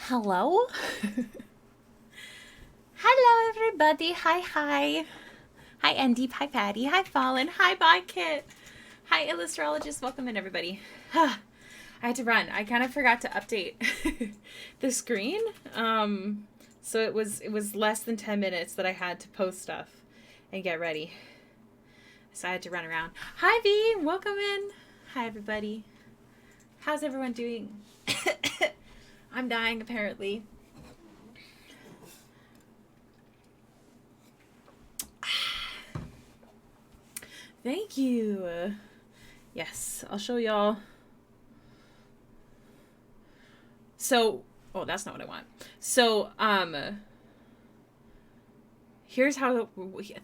Hello? Hello, everybody. Hi. Hi, Andy. Hi, Patty. Hi, Fallen. Hi, Bye Kit. Hi, Illustrologist. Welcome in, everybody. I had to run. I kind of forgot to update the screen. So it was less than 10 minutes that I had to post stuff and get ready. So I had to run around. Hi, V. Welcome in. Hi, everybody. How's everyone doing? I'm dying, apparently. Thank you. Yes, I'll show y'all. So, oh, that's not what I want. So, here's how,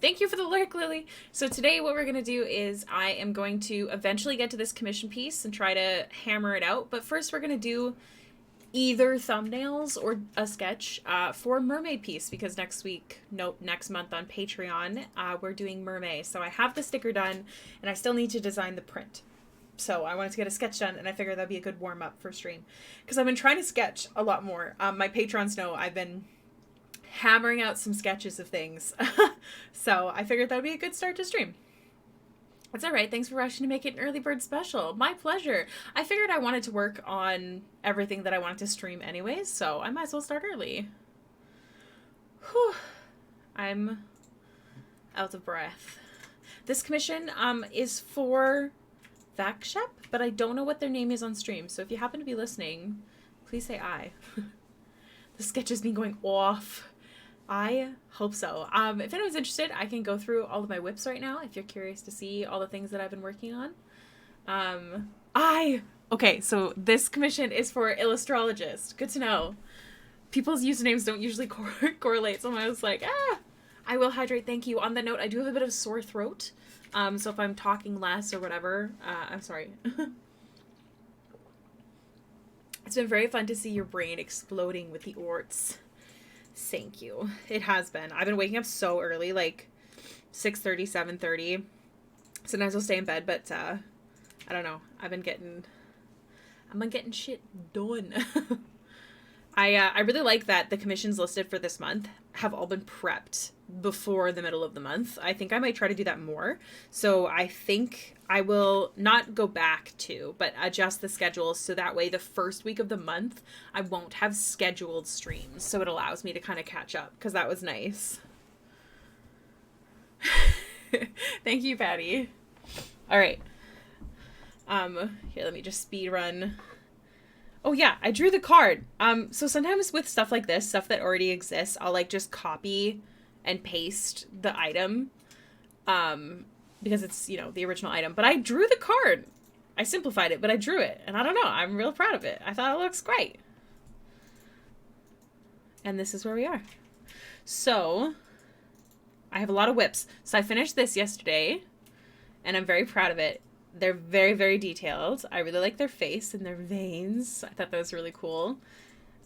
thank you for the lyric, Lily. So today what we're going to do is I am going to eventually get to this commission piece and try to hammer it out. But first we're going to do either thumbnails or a sketch for Mermaid piece, because next month on Patreon, we're doing Mermaid. So I have the sticker done and I still need to design the print. So I wanted to get a sketch done, and I figured that'd be a good warm-up for stream, because I've been trying to sketch a lot more. My patrons know I've been hammering out some sketches of things. So I figured that would be a good start to stream. That's all right. Thanks for rushing to make it an early bird special. My pleasure. I figured I wanted to work on everything that I wanted to stream anyways, so I might as well start early. Whew. I'm out of breath. This commission is for Vakshep, but I don't know what their name is on stream, so if you happen to be listening, please say I. The sketch has been going off. I hope so. If anyone's interested, I can go through all of my whips right now if you're curious to see all the things that I've been working on. Okay, so this commission is for Illustrologist. Good to know. People's usernames don't usually correlate, so I was like, I will hydrate, thank you. On that note, I do have a bit of sore throat, so if I'm talking less or whatever, I'm sorry. It's been very fun to see your brain exploding with the orts. Thank you. It has been. I've been waking up so early, like 6:30, 7:30. Sometimes I'll stay in bed, but I don't know. I've been getting shit done. I really like that the commissions listed for this month have all been prepped before the middle of the month. I think I might try to do that more. So I think I will not go back to, but adjust the schedules so that way the first week of the month I won't have scheduled streams. So it allows me to kind of catch up, because that was nice. Thank you, Patty. All right. Here, let me just speed run. Oh yeah, I drew the card. So sometimes with stuff like this, stuff that already exists, I'll like just copy and paste the item, because it's, you know, the original item. But I drew the card. I simplified it, but I drew it. And I don't know, I'm real proud of it. I thought it looks great. And this is where we are. So I have a lot of whips. So I finished this yesterday, and I'm very proud of it. They're very, very detailed. I really like their face and their veins. I thought that was really cool.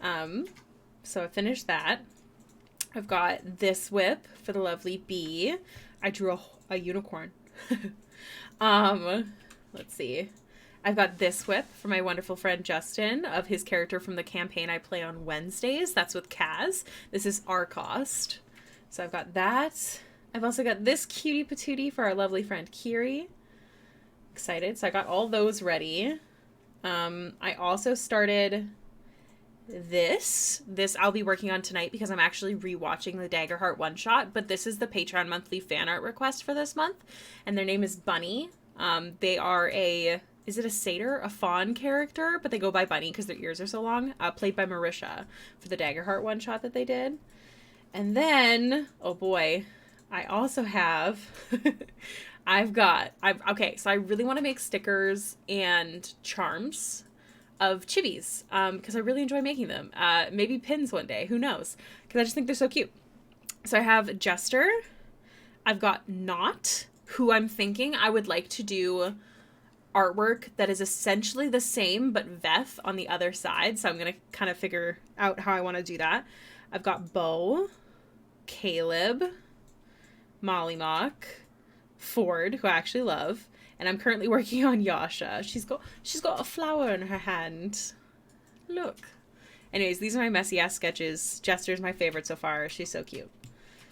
So I finished that. I've got this whip for the lovely bee. I drew a unicorn. Let's see. I've got this whip for my wonderful friend Justin, of his character from the campaign I play on Wednesdays. That's with Kaz. This is our cost. So I've got that. I've also got this cutie patootie for our lovely friend Kiri. Excited. So I got all those ready. I also started this I'll be working on tonight, because I'm actually rewatching the Daggerheart one shot, but this is the Patreon monthly fan art request for this month, and their name is Bunny. They are is it a satyr, a fawn character, but they go by Bunny because their ears are so long, played by Marisha for the Daggerheart one shot that they did. And then, oh boy, I also have okay, so I really want to make stickers and charms of chibis, because I really enjoy making them. Maybe pins one day, who knows? Because I just think they're so cute. So I have Jester. I've got Knot, who I'm thinking I would like to do artwork that is essentially the same, but Veth on the other side. So I'm going to kind of figure out how I want to do that. I've got Bo, Caleb, Mollymock, Ford, who I actually love, and I'm currently working on Yasha. She's got a flower in her hand. Look. Anyways, these are my messy ass sketches. Jester's my favorite so far. She's so cute.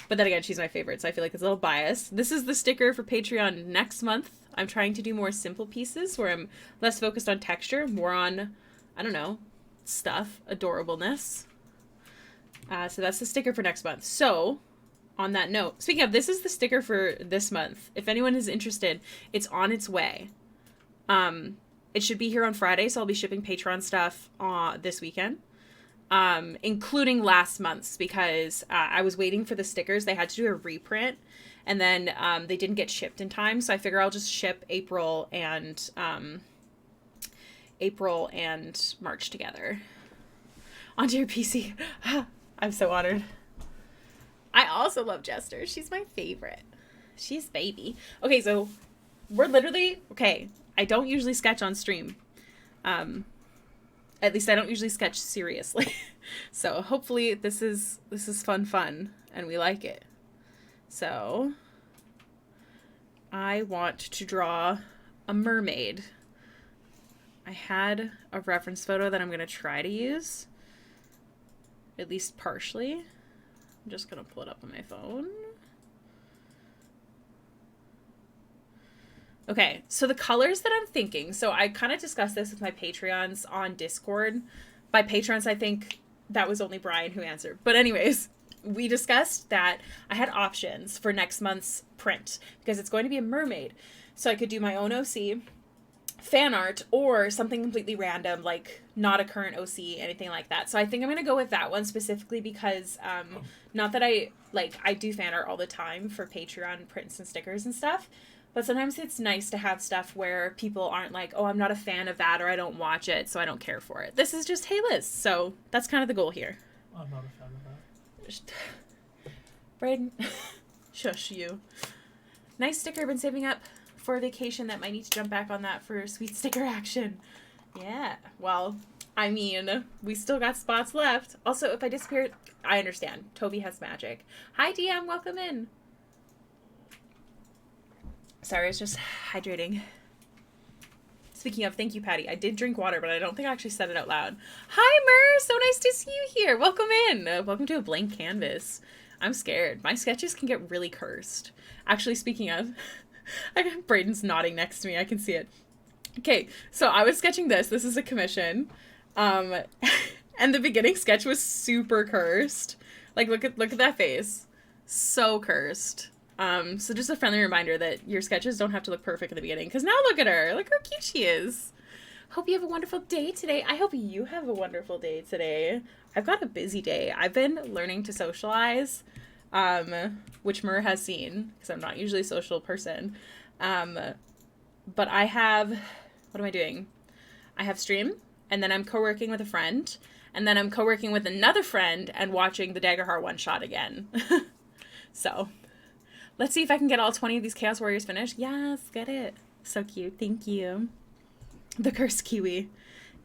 But then again, she's my favorite, so I feel like it's a little biased. This is the sticker for Patreon next month. I'm trying to do more simple pieces where I'm less focused on texture, more on, I don't know, stuff, adorableness. So that's the sticker for next month. So, on that note, speaking of, this is the sticker for this month. If anyone is interested, it's on its way. It should be here on Friday, so I'll be shipping Patreon stuff this weekend. Including last month's, because I was waiting for the stickers. They had to do a reprint, and then they didn't get shipped in time, so I figure I'll just ship April and March together onto your PC. I'm so honored. I also love Jester. She's my favorite. She's baby. Okay, so we're literally, okay, I don't usually sketch on stream. At least I don't usually sketch seriously. So hopefully this is fun, and we like it. So I want to draw a mermaid. I had a reference photo that I'm going to try to use, at least partially. I'm just going to pull it up on my phone. Okay, so the colors that I'm thinking, so I kind of discussed this with my Patreons on Discord. By Patrons, I think that was only Brian who answered. But anyways, we discussed that I had options for next month's print because it's going to be a mermaid. So I could do my own OC, fan art, or something completely random, like not a current OC, anything like that. So I think I'm going to go with that one specifically because, not that I do fan art all the time for Patreon prints and stickers and stuff. But sometimes it's nice to have stuff where people aren't like, oh, I'm not a fan of that, or I don't watch it, so I don't care for it. This is just Hailiiz, so that's kind of the goal here. I'm not a fan of that. Braden, shush you. Nice sticker. Been saving up for a vacation that might need to jump back on that for sweet sticker action. Yeah, well, I mean, we still got spots left. Also, if I disappear, I understand. Toby has magic. Hi, DM, welcome in. Sorry, I was just hydrating. Speaking of, thank you, Patty. I did drink water, but I don't think I actually said it out loud. Hi, Mer! So nice to see you here. Welcome in. Welcome to a blank canvas. I'm scared. My sketches can get really cursed. Actually, speaking of, Braden's nodding next to me. I can see it. Okay, so I was sketching this. This is a commission. And the beginning sketch was super cursed. Like, look at that face. So cursed. So just a friendly reminder that your sketches don't have to look perfect in the beginning, because now look at her. Look how cute she is. Hope you have a wonderful day today. I hope you have a wonderful day today. I've got a busy day. I've been learning to socialize, which Mer has seen, because I'm not usually a social person. But I have, what am I doing? I have stream, and then I'm co-working with a friend, and then I'm co-working with another friend and watching the Daggerheart one-shot again. So let's see if I can get all 20 of these Chaos Warriors finished. Yes, get it. So cute. Thank you. The cursed kiwi.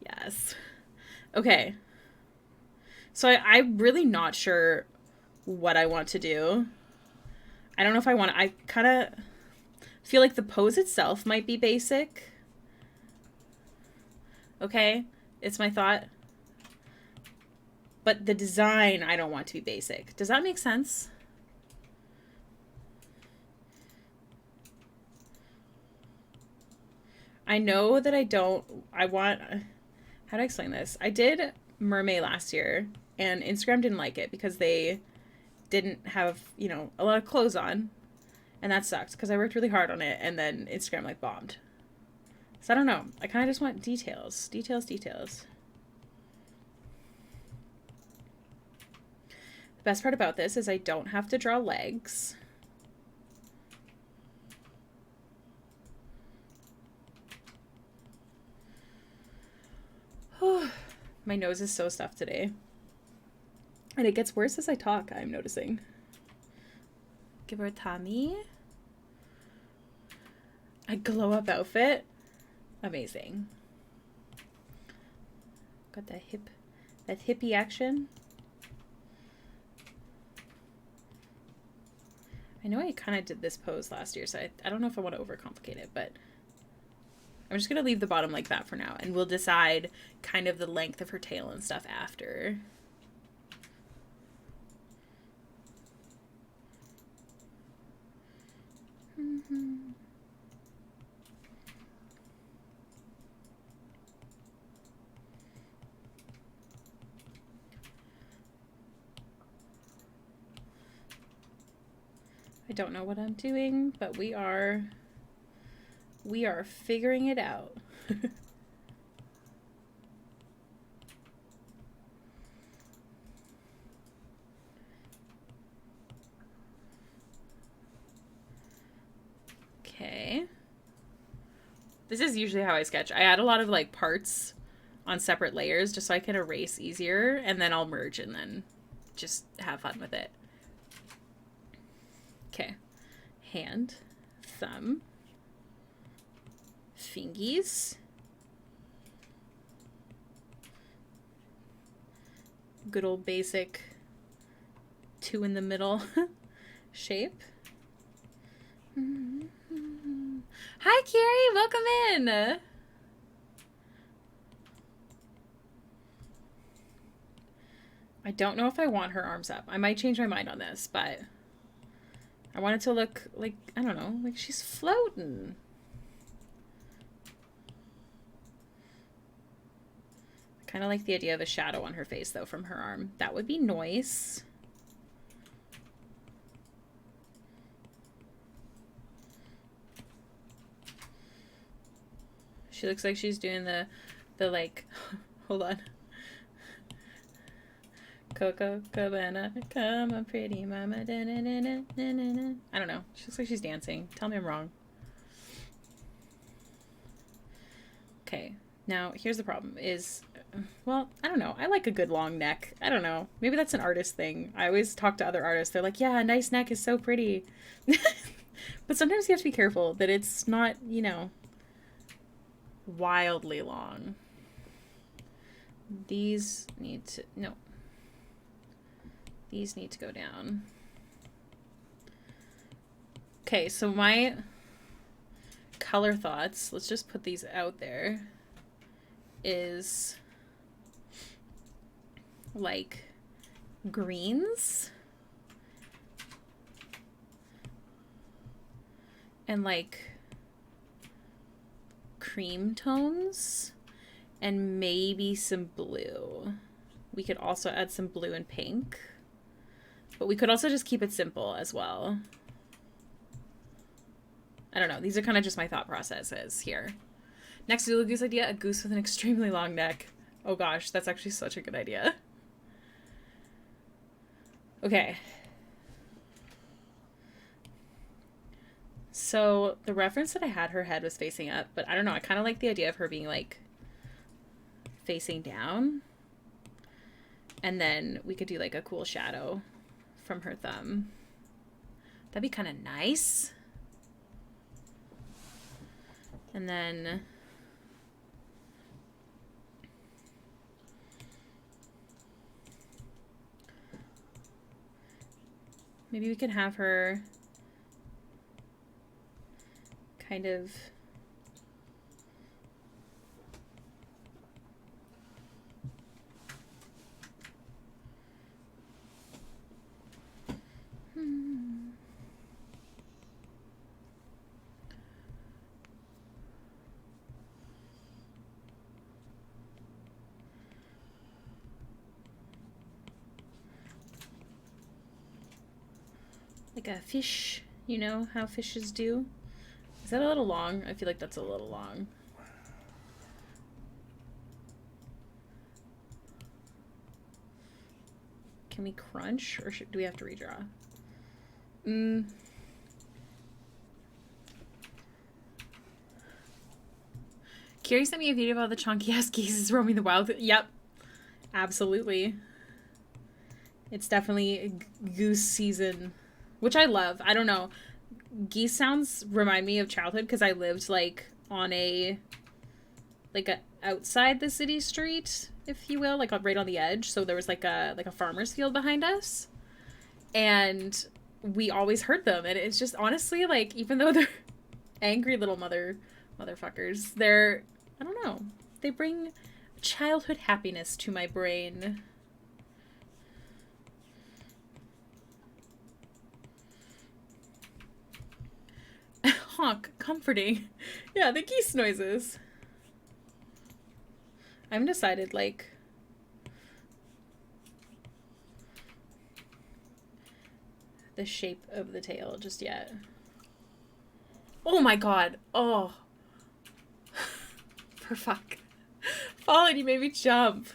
Yes. Okay. So I'm really not sure what I want to do. I don't know if I want to... I kind of feel like the pose itself might be basic. Okay. It's my thought. But the design, I don't want to be basic. Does that make sense? I know that I want, how do I explain this? I did Mermaid last year, and Instagram didn't like it because they didn't have, a lot of clothes on, and that sucked because I worked really hard on it, and then Instagram, bombed. So I don't know. I kind of just want details. Details. The best part about this is I don't have to draw legs. My nose is so stuffed today. And it gets worse as I talk, I'm noticing. Give her a tummy. A glow-up outfit. Amazing. Got that hippie action. I know I kind of did this pose last year, so I don't know if I want to overcomplicate it, but... I'm just going to leave the bottom like that for now, and we'll decide kind of the length of her tail and stuff after. I don't know what I'm doing, but we are figuring it out. Okay. This is usually how I sketch. I add a lot of like parts on separate layers just so I can erase easier, and then I'll merge and then just have fun with it. Okay. Hand, thumb, fingies, good old basic 2 in the middle shape. Hi, Carrie, welcome in. I don't know if I want her arms up. I might change my mind on this, but I want it to look like, I don't know, like she's floating. I kind of like the idea of a shadow on her face, though, from her arm. That would be nice. She looks like she's doing the like, hold on. Coco Cabana, come on, pretty mama. Da, na, na, na, na, na, na. I don't know. She looks like she's dancing. Tell me I'm wrong. Okay. Now, here's the problem is, well, I don't know. I like a good long neck. I don't know. Maybe that's an artist thing. I always talk to other artists. They're like, yeah, a nice neck is so pretty. But sometimes you have to be careful that it's not, you know, wildly long. These need to, no. These need to go down. Okay, so my color thoughts, let's just put these out there, is like greens and like cream tones and maybe some blue. We could also add some blue and pink. But we could also just keep it simple as well. I don't know. These are kind of just my thought processes here. Next Zulu Goose idea, a goose with an extremely long neck. Oh gosh, that's actually such a good idea. Okay. So the reference that I had, her head was facing up, but I don't know. I kind of like the idea of her being like facing down. And then we could do like a cool shadow from her thumb. That'd be kind of nice. And then maybe we could have her kind of like a fish, you know how fishes do. Is that a little long? I feel like that's a little long. Can we crunch, or do we have to redraw? Carrie sent me a video about the chunky ass geese roaming the wild. Yep, absolutely. It's definitely goose season, which I love. I don't know. Geese sounds remind me of childhood because I lived like on a outside the city street, if you will, like right on the edge. So there was like a farmer's field behind us, and we always heard them. And it's just honestly like, even though they're angry little mother motherfuckers. They're, I don't know, they bring childhood happiness to my brain. Honk, comforting. Yeah, the geese noises. I haven't decided, like, the shape of the tail just yet. Oh my god. Oh. For fuck. Fallen, you made me jump.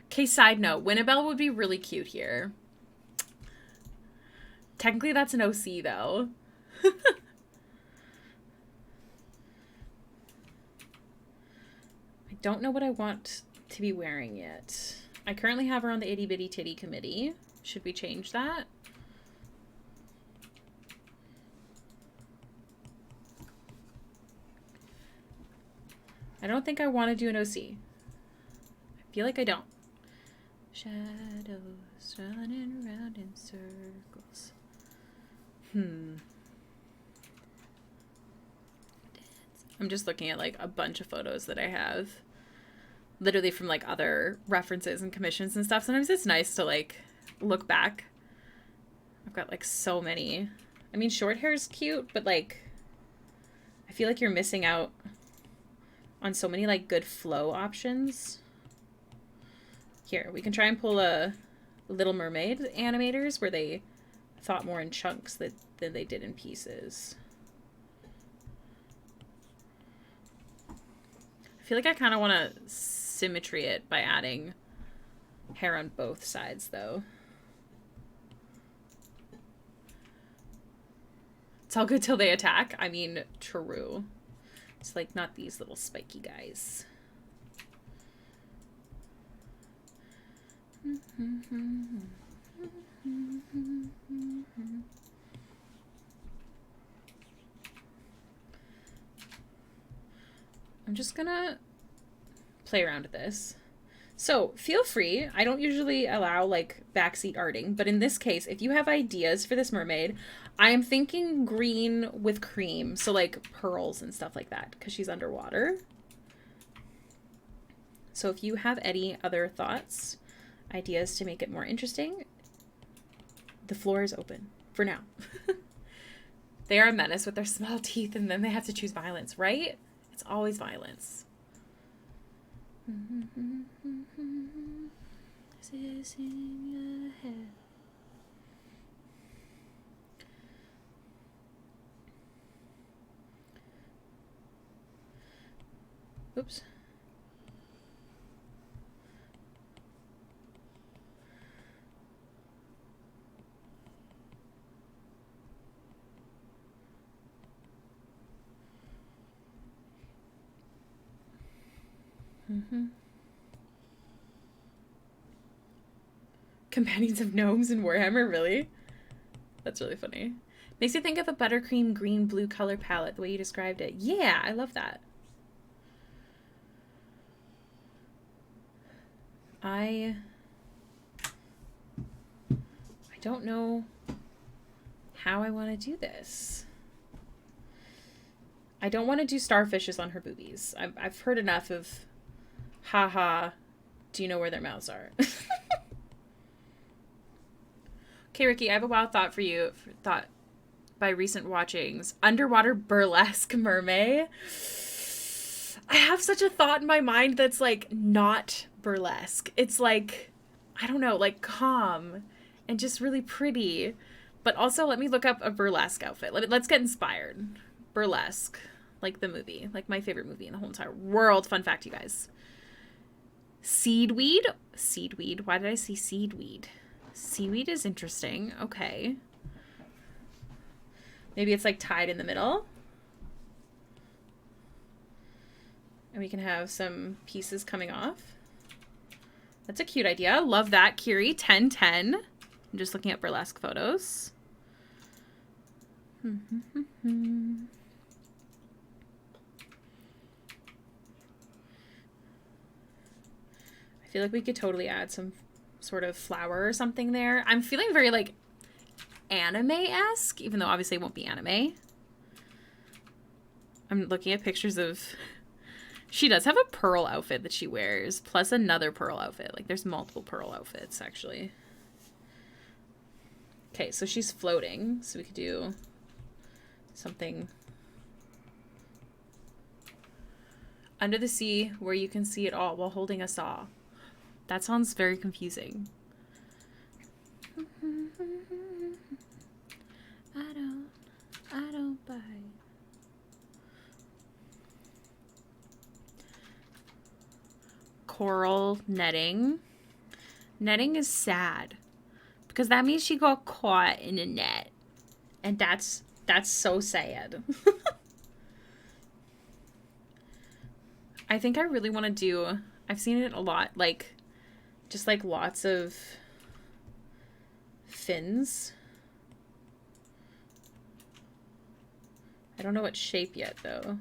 Okay, side note. Winnabelle would be really cute here. Technically, that's an OC, though. I don't know what I want to be wearing yet. I currently have her on the Itty Bitty Titty Committee. Should we change that? I don't think I want to do an OC. I feel like I don't. Shadows running around in circles. I'm just looking at like a bunch of photos that I have. Literally from like other references and commissions and stuff. Sometimes it's nice to like look back. I've got like so many. I mean, short hair is cute, but like I feel like you're missing out on so many like good flow options. Here, we can try and pull a Little Mermaid animators where they thought more in chunks than they did in pieces. I feel like I kind of want to symmetry it by adding hair on both sides, though. It's all good till they attack. I mean, true. It's like not these little spiky guys. I'm just gonna play around with this. So feel free. I don't usually allow like backseat arting, but in this case, if you have ideas for this mermaid, I am thinking green with cream. So like pearls and stuff like that, because she's underwater. So if you have any other thoughts, ideas to make it more interesting, the floor is open for now. They are a menace with their small teeth, and then they have to choose violence, right? It's always violence. This is in your head. Oops. Companions of Gnomes in Warhammer, really? That's really funny. Makes you think of a buttercream green blue color palette, the way you described it. Yeah, I love that. I don't know how I want to do this. I don't want to do starfishes on her boobies. I've heard enough of, haha, do you know where their mouths are? Okay, Ricky, I have a wild thought for you. Thought by recent watchings. Underwater burlesque mermaid. I have such a thought in my mind that's like not burlesque. It's like, I don't know, like calm and just really pretty. But also, let me look up a burlesque outfit. Let's get inspired. Burlesque. Like the movie. Like my favorite movie in the whole entire world. Fun fact, you guys. Seaweed? Seaweed. Why did I say seaweed? Seaweed is interesting. Okay. Maybe it's like tied in the middle. And we can have some pieces coming off. That's a cute idea. Love that, Kiri. 10-10. I'm just looking at burlesque photos. I feel like we could totally add some sort of flower or something there. I'm feeling very like anime-esque, even though obviously it won't be anime. I'm looking at pictures of... She does have a pearl outfit that she wears, plus another pearl outfit. Like, there's multiple pearl outfits, actually. Okay, so she's floating, so we could do something under the sea where you can see it all while holding a saw. That sounds very confusing. I don't buy. Coral netting. Netting is sad because that means she got caught in a net, and that's so sad. I think I really want to do, I've seen it a lot, like just like lots of fins. I don't know what shape yet though.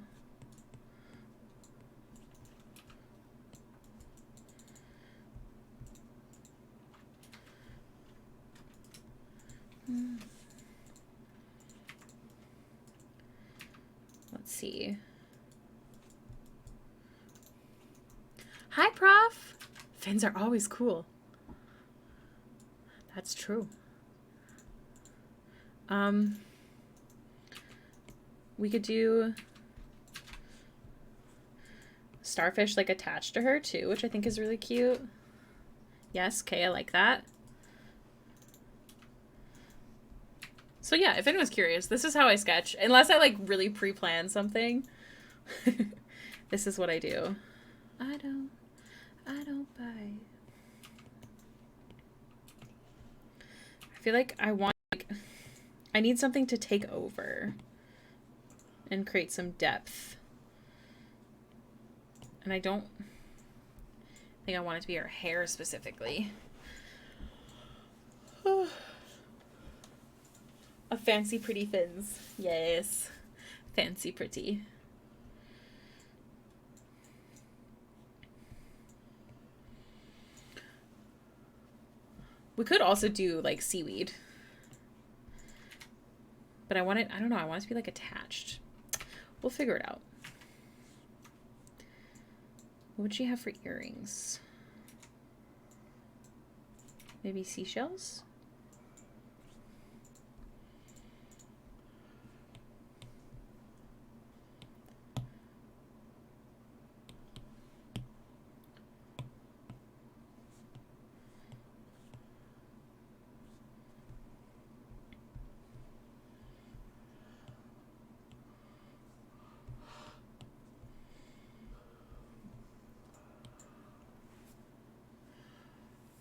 Let's see. Hi, Prof. Fins are always cool. That's true. We could do starfish like attached to her too, which I think is really cute. Yes, okay, I like that. So yeah, if anyone's curious, this is how I sketch. Unless I like really pre-plan something. This is what I do. I don't buy. I feel like I want, like, I need something to take over and create some depth. And I don't think I want it to be her hair specifically. A fancy pretty fins. Yes. Fancy pretty. We could also do like seaweed. But I want it, I don't know, I want it to be like attached. We'll figure it out. What would she have for earrings? Maybe seashells?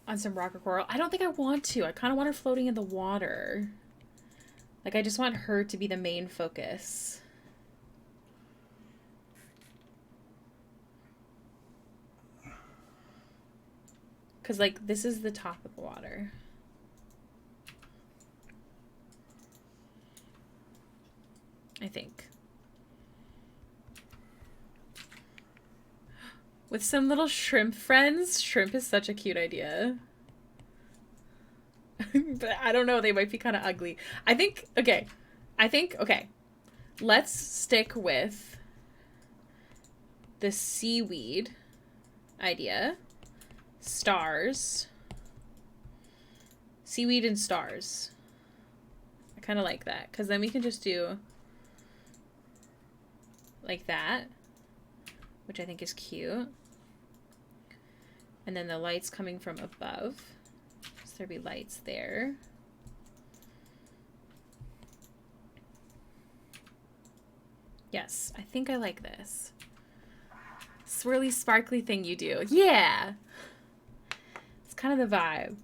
On some rock or coral. I don't think I want to. I kind of want her floating in the water. Like, I just want her to be the main focus. Because, like, this is the top of the water. I think. With some little shrimp friends. Shrimp is such a cute idea. But I don't know. They might be kind of ugly. I think, okay. Let's stick with the seaweed idea. Stars. Seaweed and stars. I kind of like that. Because then we can just do like that. Which I think is cute. And then the lights coming from above. So there'd be lights there. Yes, I think I like this. Swirly, sparkly thing you do. Yeah! It's kind of the vibe.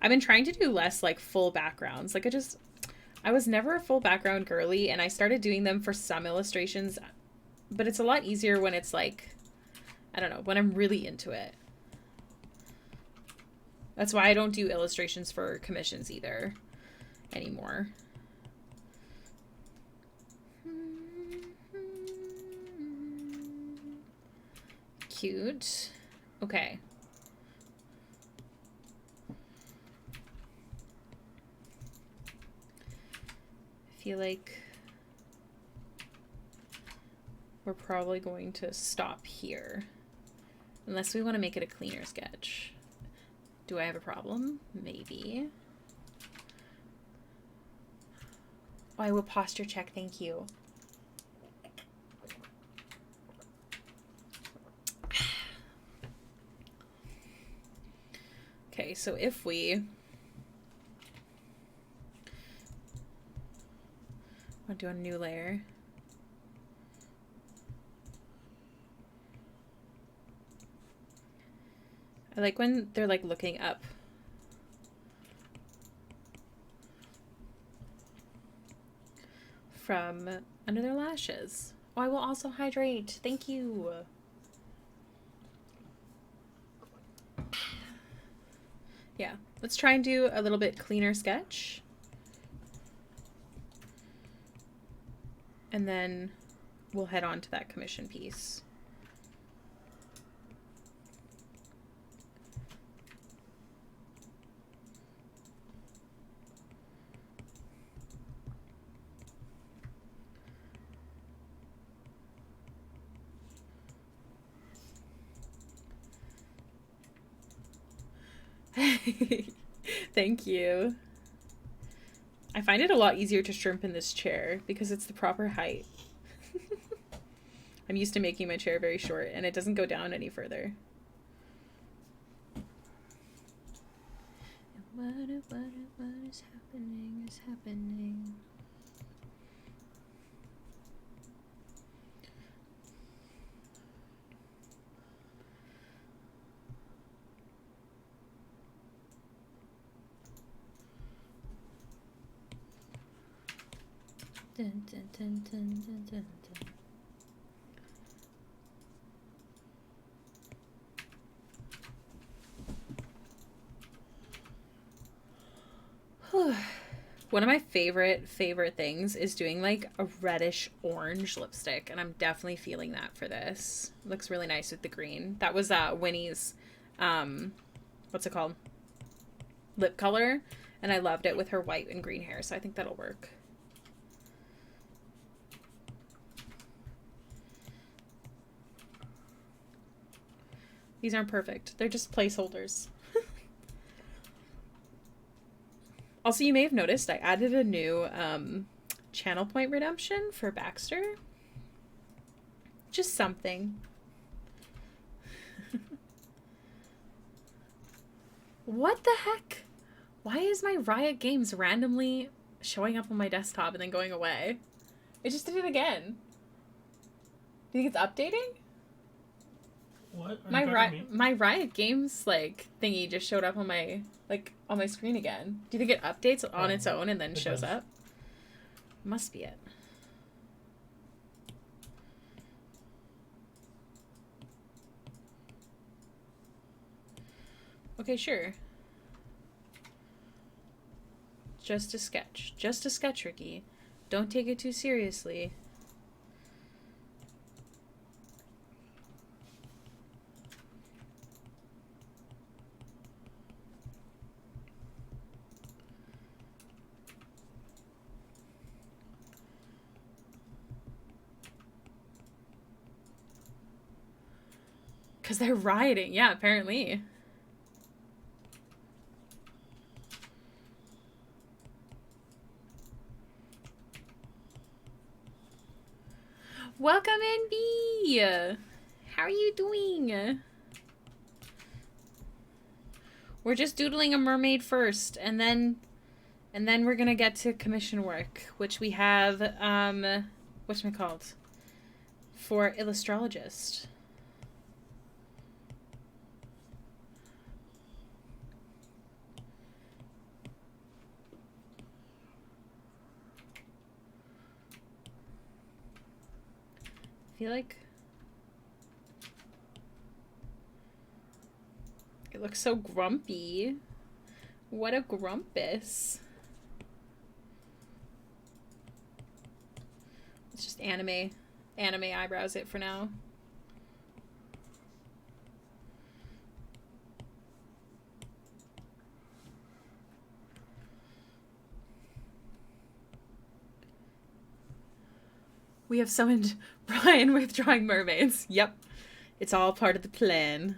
I've been trying to do less, like, full backgrounds. Like, I was never a full background girly, and I started doing them for some illustrations. But it's a lot easier when it's, like, I don't know, when I'm really into it. That's why I don't do illustrations for commissions either anymore. Cute. Okay. I feel like we're probably going to stop here. Unless we want to make it a cleaner sketch. Do I have a problem? Maybe. Oh, I will posture check, thank you. Okay, so if we want to do a new layer. I like when they're like looking up. From under their lashes. Oh, I will also hydrate. Thank you. Yeah, let's try and do a little bit cleaner sketch. And then we'll head on to that commission piece. Thank you. I find it a lot easier to shrimp in this chair because it's the proper height. I'm used to making my chair very short and it doesn't go down any further. What is happening is happening. Dun, dun, dun, dun, dun, dun, dun. One of my favorite things is doing like a reddish orange lipstick, and I'm definitely feeling that for this. It looks really nice with the green. That was Winnie's what's it called? Lip color, and I loved it with her white and green hair, so I think that'll work. These aren't perfect. They're just placeholders. Also, you may have noticed I added a new channel point redemption for Baxter. Just something. What the heck? Why is my Riot Games randomly showing up on my desktop and then going away? It just did it again. Do you think it's updating? What? My Riot Games like thingy just showed up on my screen again. Do you think it updates on its own and then shows up? Must be it. Okay, sure. Just a sketch. Just a sketch, Ricky. Don't take it too seriously. Because they're rioting. Yeah, apparently. Welcome in, B! How are you doing? We're just doodling a mermaid first, and then we're gonna get to commission work, which we have, whatchamacallit? For Illustrologist. I feel like it looks so grumpy. What a grumpus. It's just anime eyebrows it for now. We have summoned Brian with drawing mermaids. Yep. It's all part of the plan.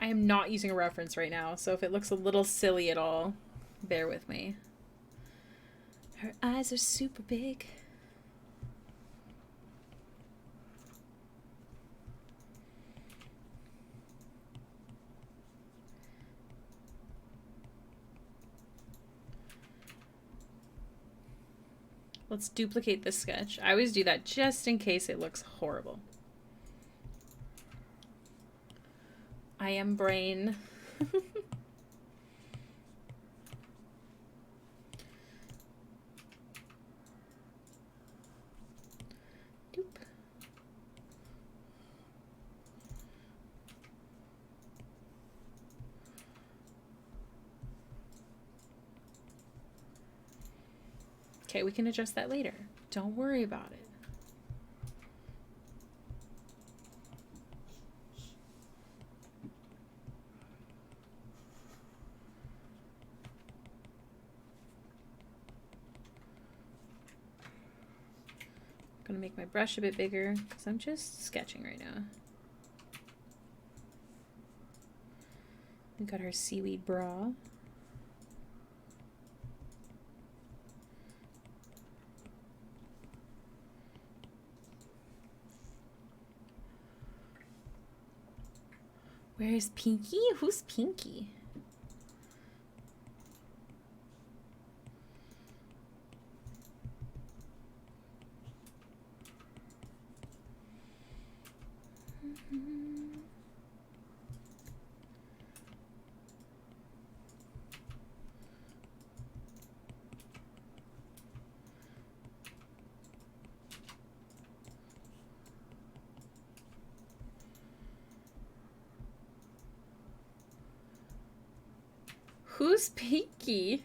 I am not using a reference right now, so if it looks a little silly at all, bear with me. Her eyes are super big. Let's duplicate this sketch. I always do that just in case it looks horrible. I am brain. Doop. Okay, we can adjust that later. Don't worry about it. I'm gonna make my brush a bit bigger because I'm just sketching right now. We got our seaweed bra. Where's Pinky? Who's Pinky? Who's Pinky?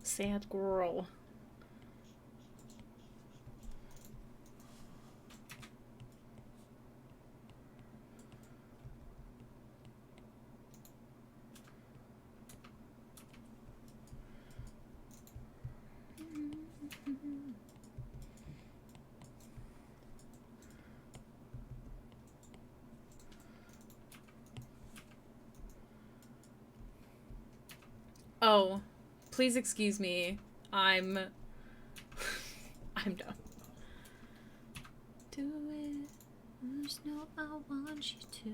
Sad girl. Oh, please excuse me. I'm dumb. Do it. There's no I want you to.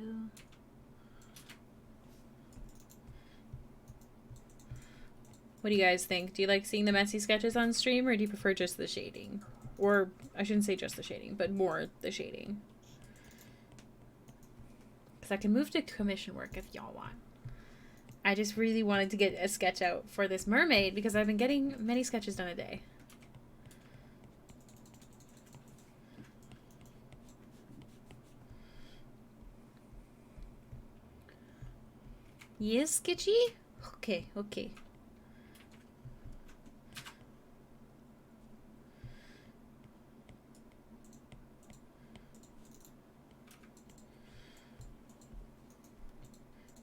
What do you guys think? Do you like seeing the messy sketches on stream, or do you prefer just the shading? Or, I shouldn't say just the shading, but more the shading. Because I can move to commission work if y'all want. I just really wanted to get a sketch out for this mermaid because I've been getting many sketches done a day. Yes, sketchy? Okay, okay.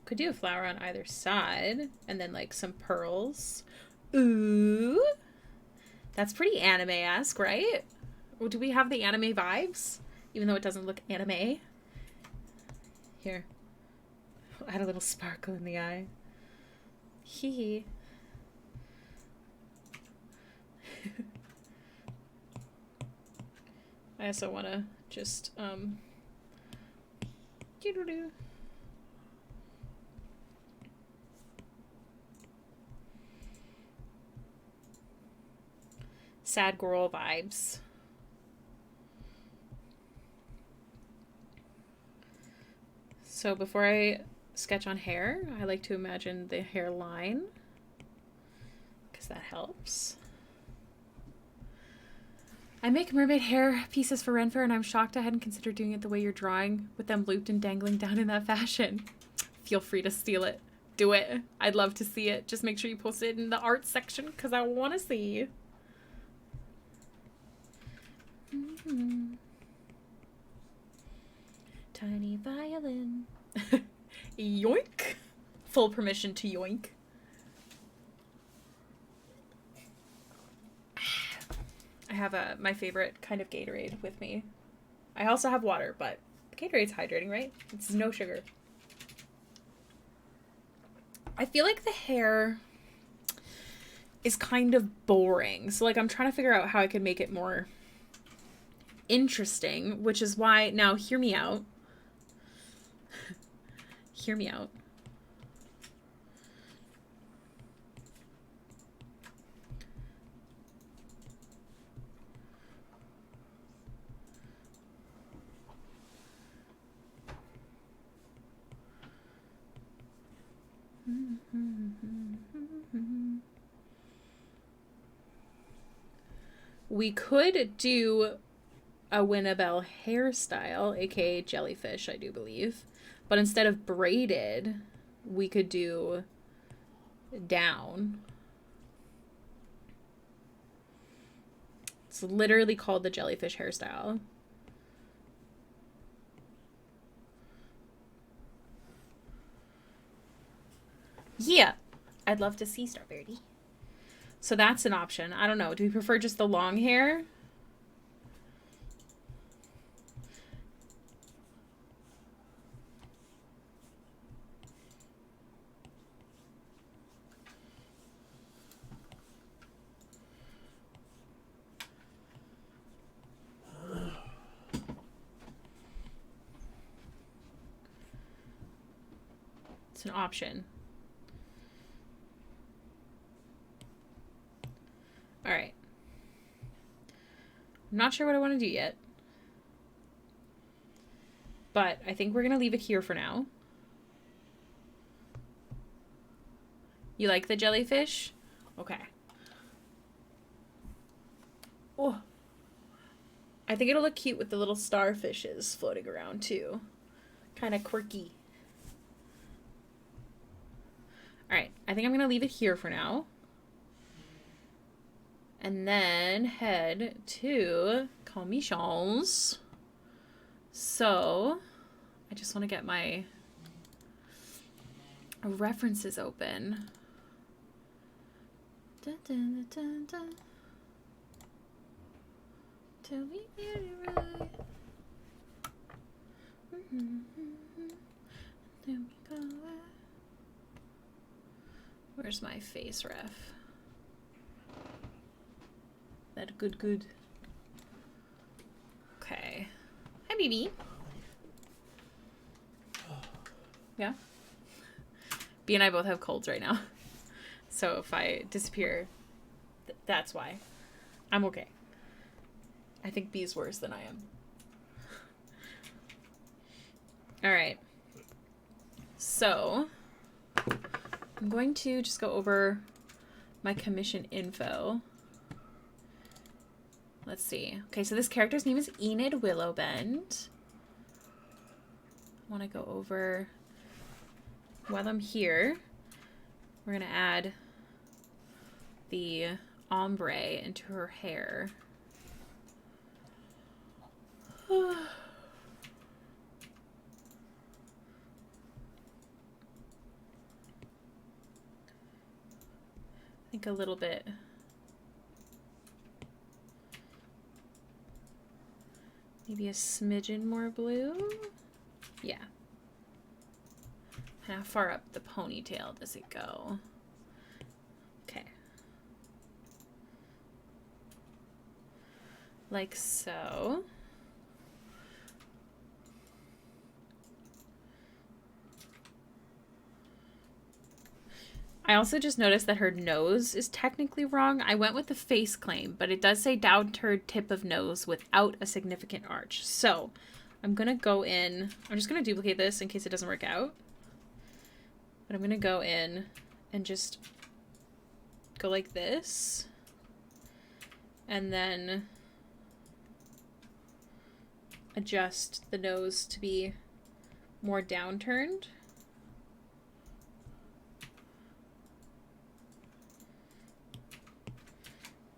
Could do a flower on either side and then like some pearls. Ooh. That's pretty anime-esque, right? Or do we have the anime vibes? Even though it doesn't look anime. Here. Add a little sparkle in the eye. Hee. I also want to just, doo-doo-doo. Sad girl vibes. So before I sketch on hair, I like to imagine the hairline because that helps. I make mermaid hair pieces for Renfair, and I'm shocked I hadn't considered doing it the way you're drawing, with them looped and dangling down in that fashion. Feel free to steal it. Do it. I'd love to see it. Just make sure you post it in the art section, because I want to see. Mm-hmm. Tiny violin. Yoink. Full permission to yoink. I have my favorite kind of Gatorade with me. I also have water, but Gatorade's hydrating, right? It's no sugar. I feel like the hair is kind of boring. So, like, I'm trying to figure out how I could make it more interesting, which is why, now, hear me out. Hear me out. We could do a Winnabelle hairstyle, aka jellyfish, I do believe. But instead of braided, we could do down. It's literally called the jellyfish hairstyle. Yeah, I'd love to see Starbirdie. So that's an option. I don't know. Do we prefer just the long hair? It's an option. All right. I'm not sure what I want to do yet. But I think we're going to leave it here for now. You like the jellyfish? Okay. Oh. I think it'll look cute with the little starfishes floating around too. Kind of quirky. All right. I think I'm going to leave it here for now. And then head to commissions. So, I just want to get my references open. Dun, dun, dun, dun. Till we get it right. There we go. Where's my face ref? That good. Okay. Hi, BB. Yeah? B and I both have colds right now. So if I disappear, that's why. I'm okay. I think B's worse than I am. Alright. So, I'm going to just go over my commission info. Let's see. Okay, so this character's name is Enid Willowbend. I want to go over, while I'm here, we're going to add the ombre into her hair. I think a little bit. Maybe a smidgen more blue. Yeah. How far up the ponytail does it go? Okay. Like so. I also just noticed that her nose is technically wrong. I went with the face claim, but it does say downward tip of nose without a significant arch. So I'm going to go in. I'm just going to duplicate this in case it doesn't work out. But I'm going to go in and just go like this. And then adjust the nose to be more downturned.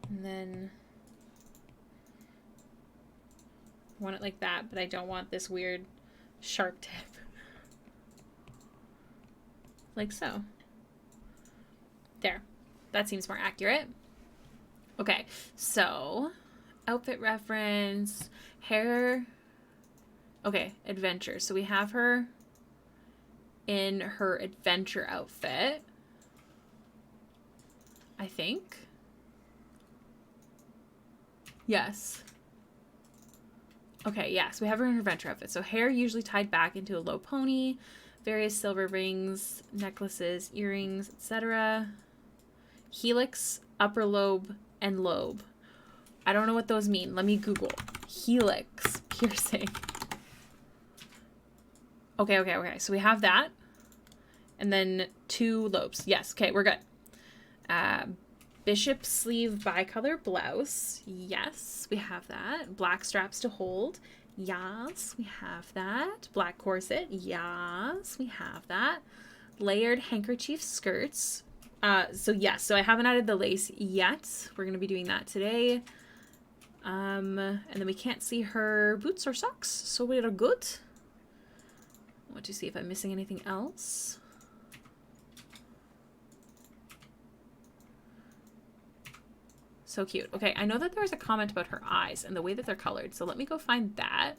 And then I want it like that, but I don't want this weird sharp tip. Like so. There. That seems more accurate. Okay, so outfit reference, hair. Okay, adventure. So we have her in her adventure outfit, I think. Yes. Okay, yes, we have her in her adventure outfit. So hair usually tied back into a low pony, various silver rings, necklaces, earrings, etc. Helix, upper lobe, and lobe. I don't know what those mean. Let me Google. Helix piercing. Okay. So we have that. And then 2 lobes. Yes, okay, we're good. Bishop sleeve bicolor blouse. Yes, we have that. Black straps to hold. Yes, we have that. Black corset. Yes, we have that. Layered handkerchief skirts. So I haven't added the lace yet. We're going to be doing that today. And then we can't see her boots or socks, so we're good. I want to see if I'm missing anything else. So cute. Okay, I know that there was a comment about her eyes and the way that they're colored, so let me go find that.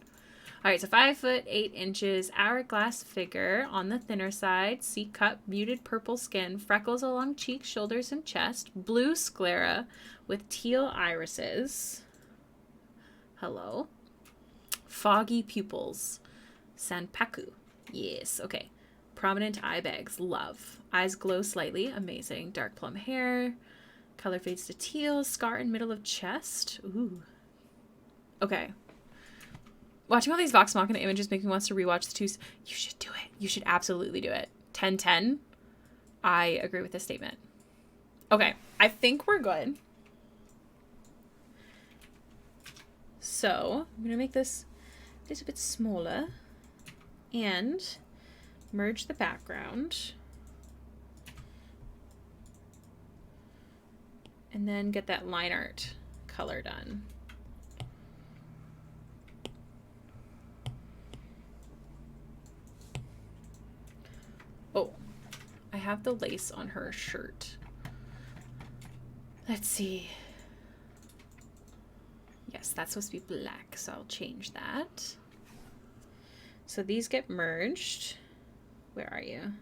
All right, so 5 foot 8 inches, hourglass figure on the thinner side, C-cup, muted purple skin, freckles along cheeks, shoulders, and chest, blue sclera with teal irises. Hello. Foggy pupils, sanpaku. Yes, okay. Prominent eye bags, love. Eyes glow slightly, amazing. Dark plum hair. Color fades to teal, scar in middle of chest. Ooh. Okay. Watching all these Vox Machina images make me want to rewatch the 2. You should do it. You should absolutely do it. 10/10. I agree with this statement. Okay. I think we're good. So, I'm going to make this a little bit smaller and merge the background. And then get that line art color done. Oh, I have the lace on her shirt. Let's see. Yes, that's supposed to be black, so I'll change that. So these get merged. Where are you?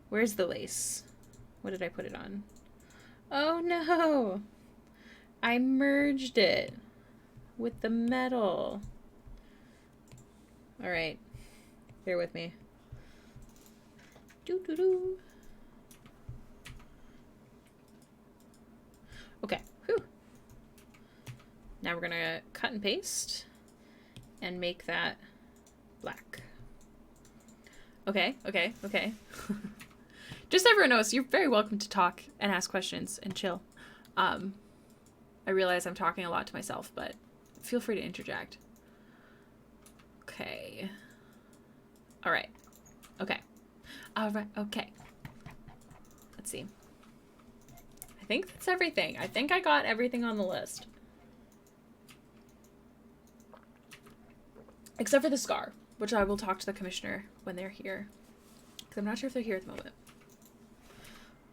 Where's the lace? What did I put it on? Oh no! I merged it with the metal. Alright. Bear with me. Doo-doo-doo. Okay. Whew. Now we're gonna cut and paste and make that black. Okay. Just so everyone knows, you're very welcome to talk and ask questions and chill. I realize I'm talking a lot to myself, but feel free to interject. Okay. All right. Okay. Let's see. I think that's everything. I think I got everything on the list. Except for the scar, which I will talk to the commissioner when they're here. Because I'm not sure if they're here at the moment.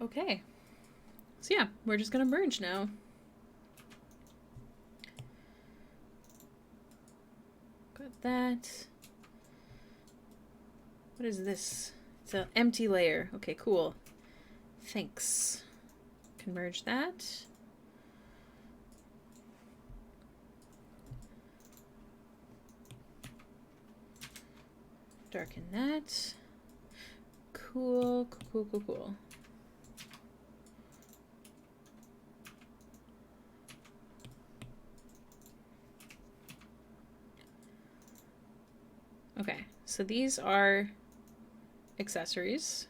Okay. So yeah, we're just going to merge now. Got that. What is this? It's an empty layer. Okay, cool. Thanks. Can merge that. Darken that. Cool. Okay, so these are accessories.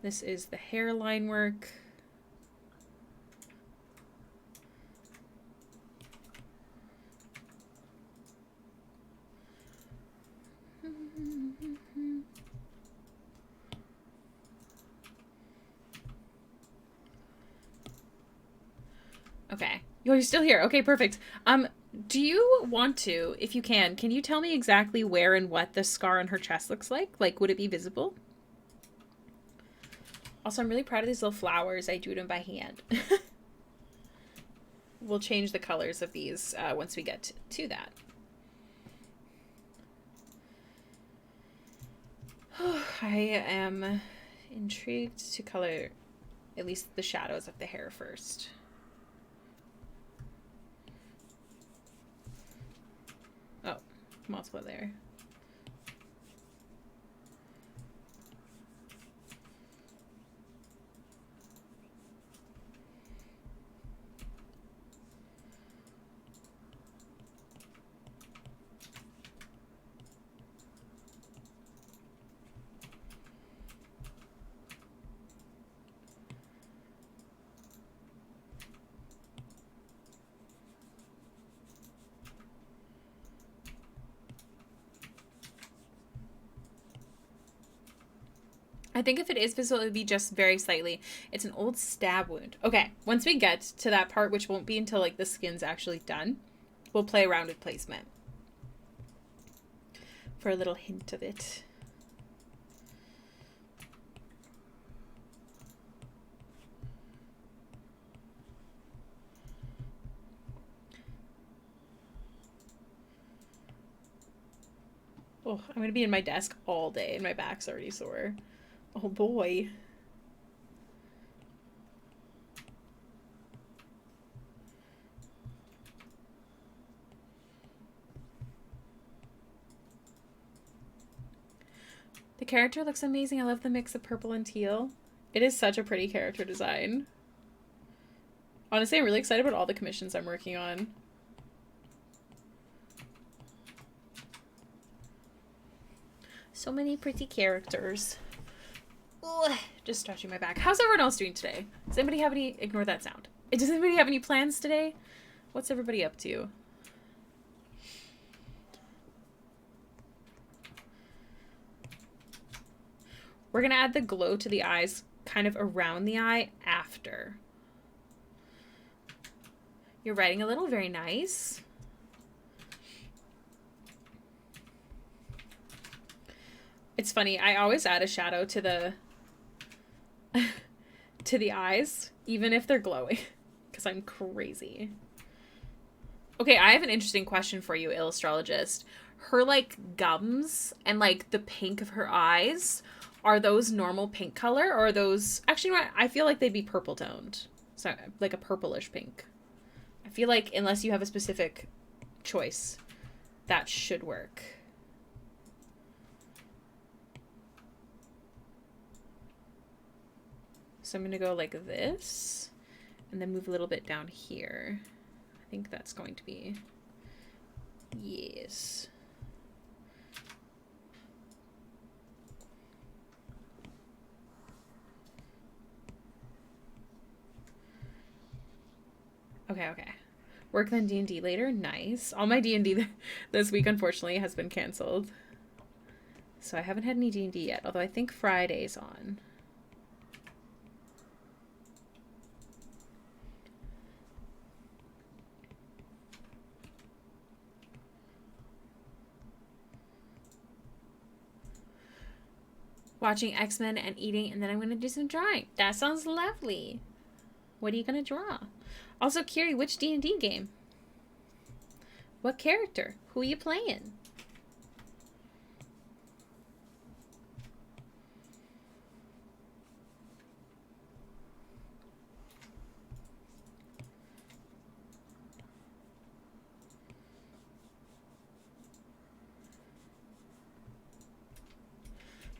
This is the hairline work. Okay. You're still here. Okay, perfect. Do you want to, if you can you tell me exactly where and what the scar on her chest looks like? Like, would it be visible? Also, I'm really proud of these little flowers. I drew them by hand. We'll change the colors of these once we get to that. I am intrigued to color at least the shadows of the hair first. Oh, multiple there. I think if it is visible, it would be just very slightly. It's an old stab wound. Okay, once we get to that part, which won't be until like the skin's actually done, we'll play around with placement for a little hint of it. Oh, I'm gonna be in my desk all day and my back's already sore. Oh boy. The character looks amazing. I love the mix of purple and teal. It is such a pretty character design. Honestly, I'm really excited about all the commissions I'm working on. So many pretty characters. Ugh, just stretching my back. How's everyone else doing today? Does anybody have any... Ignore that sound. Does anybody have any plans today? What's everybody up to? We're going to add the glow to the eyes kind of around the eye after. You're writing a little. Very nice. It's funny. I always add a shadow to the... to the eyes, even if they're glowing, because I'm crazy. Okay, I have an interesting question for you, Illustrologist. Her, like, gums and, like, the pink of her eyes, are those normal pink color, or are those... Actually, I feel like they'd be purple toned. So, like a purplish pink. I feel like, unless you have a specific choice, that should work. So I'm going to go like this, and then move a little bit down here. I think that's going to be... Yes. Okay. Work on D&D later? Nice. All my D&D this week, unfortunately, has been canceled. So I haven't had any D&D yet, although I think Friday's on. Watching X-Men and eating, and then I'm going to do some drawing. That sounds lovely. What are you going to draw? Also, Kiri, which D&D game? What character? Who are you playing?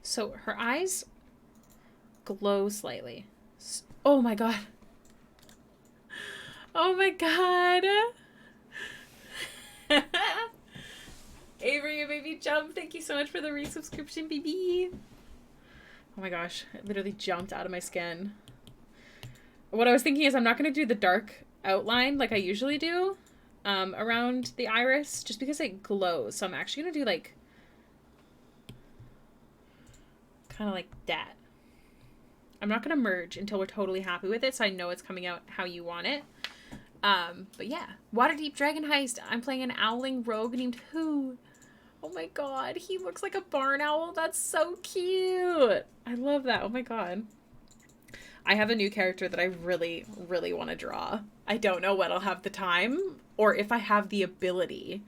So her eyes glow slightly. Oh my god. Oh my god. Avery, you made me jump. Thank you so much for the resubscription, baby. Oh my gosh. It literally jumped out of my skin. What I was thinking is I'm not going to do the dark outline like I usually do around the iris, just because it glows. So I'm actually going to do like kind of like that. I'm not going to merge until we're totally happy with it, so I know it's coming out how you want it. But yeah, Waterdeep Dragon Heist. I'm playing an owling rogue named Who. Oh my god, he looks like a barn owl. That's so cute. I love that. Oh my god. I have a new character that I really, really want to draw. I don't know when I'll have the time or if I have the ability,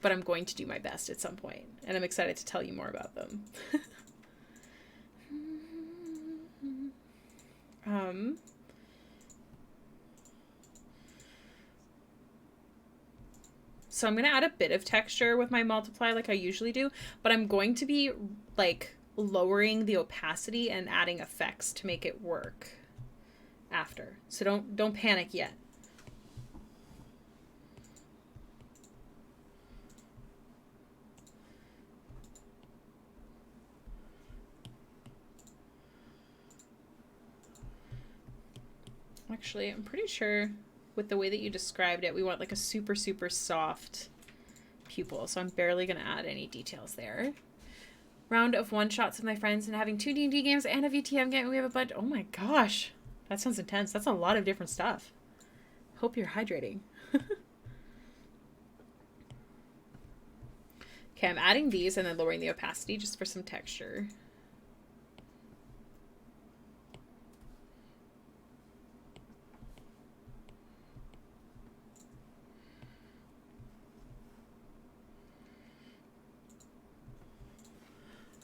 but I'm going to do my best at some point, and I'm excited to tell you more about them. So I'm going to add a bit of texture with my multiply like I usually do, but I'm going to be like lowering the opacity and adding effects to make it work after. So don't panic yet. Actually, I'm pretty sure with the way that you described it, we want like a super, super soft pupil. So I'm barely going to add any details there. Round of one-shots with my friends and having 2 D&D games and a VTM game. We have a bunch. Oh my gosh. That sounds intense. That's a lot of different stuff. Hope you're hydrating. Okay, I'm adding these and then lowering the opacity just for some texture.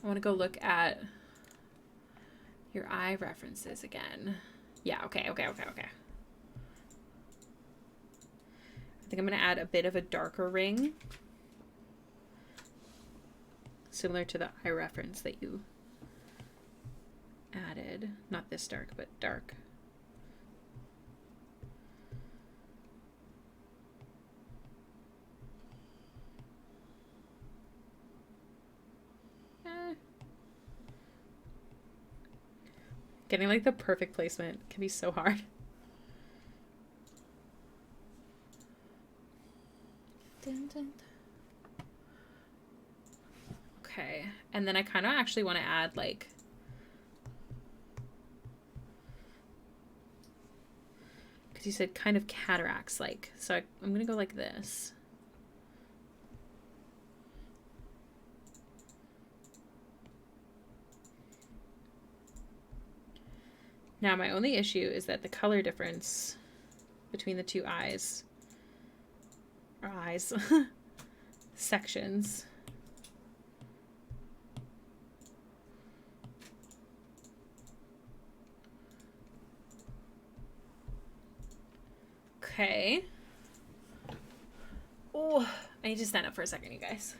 I want to go look at your eye references again. Yeah, okay. I think I'm going to add a bit of a darker ring. Similar to the eye reference that you added. Not this dark, but dark. Getting like the perfect placement can be so hard. Okay, and then I kind of actually want to add like because you said kind of cataracts like, so I'm gonna go like this. Now my only issue is that the color difference between the two eyes sections. Okay. Oh, I need to stand up for a second, you guys.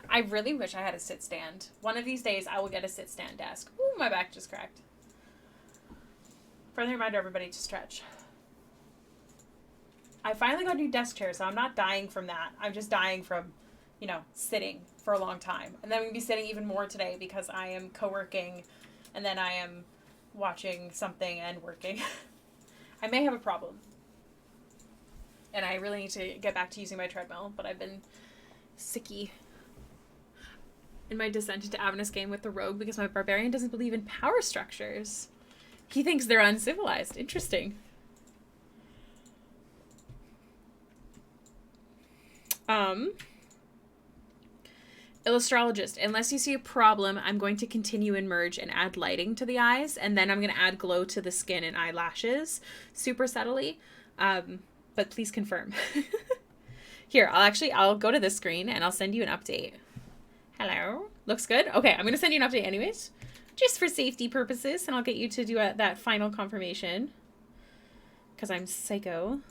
I really wish I had a sit stand. One of these days I will get a sit stand desk. Ooh, my back just cracked. Friendly reminder, everybody, to stretch. I finally got a new desk chair, so I'm not dying from that. I'm just dying from, you know, sitting for a long time. And then I'm going to be sitting even more today because I am co-working and then I am watching something and working. I may have a problem. And I really need to get back to using my treadmill, but I've been sicky in my Descent into Avernus game with the rogue because my barbarian doesn't believe in power structures. He thinks they're uncivilized. Interesting. Illustrologist. Unless you see a problem, I'm going to continue and merge and add lighting to the eyes, and then I'm going to add glow to the skin and eyelashes super subtly. But please confirm. Here, I'll go to this screen and I'll send you an update. Hello? Looks good? Okay, I'm going to send you an update anyways. Just for safety purposes, and I'll get you to do that final confirmation. Because I'm psycho.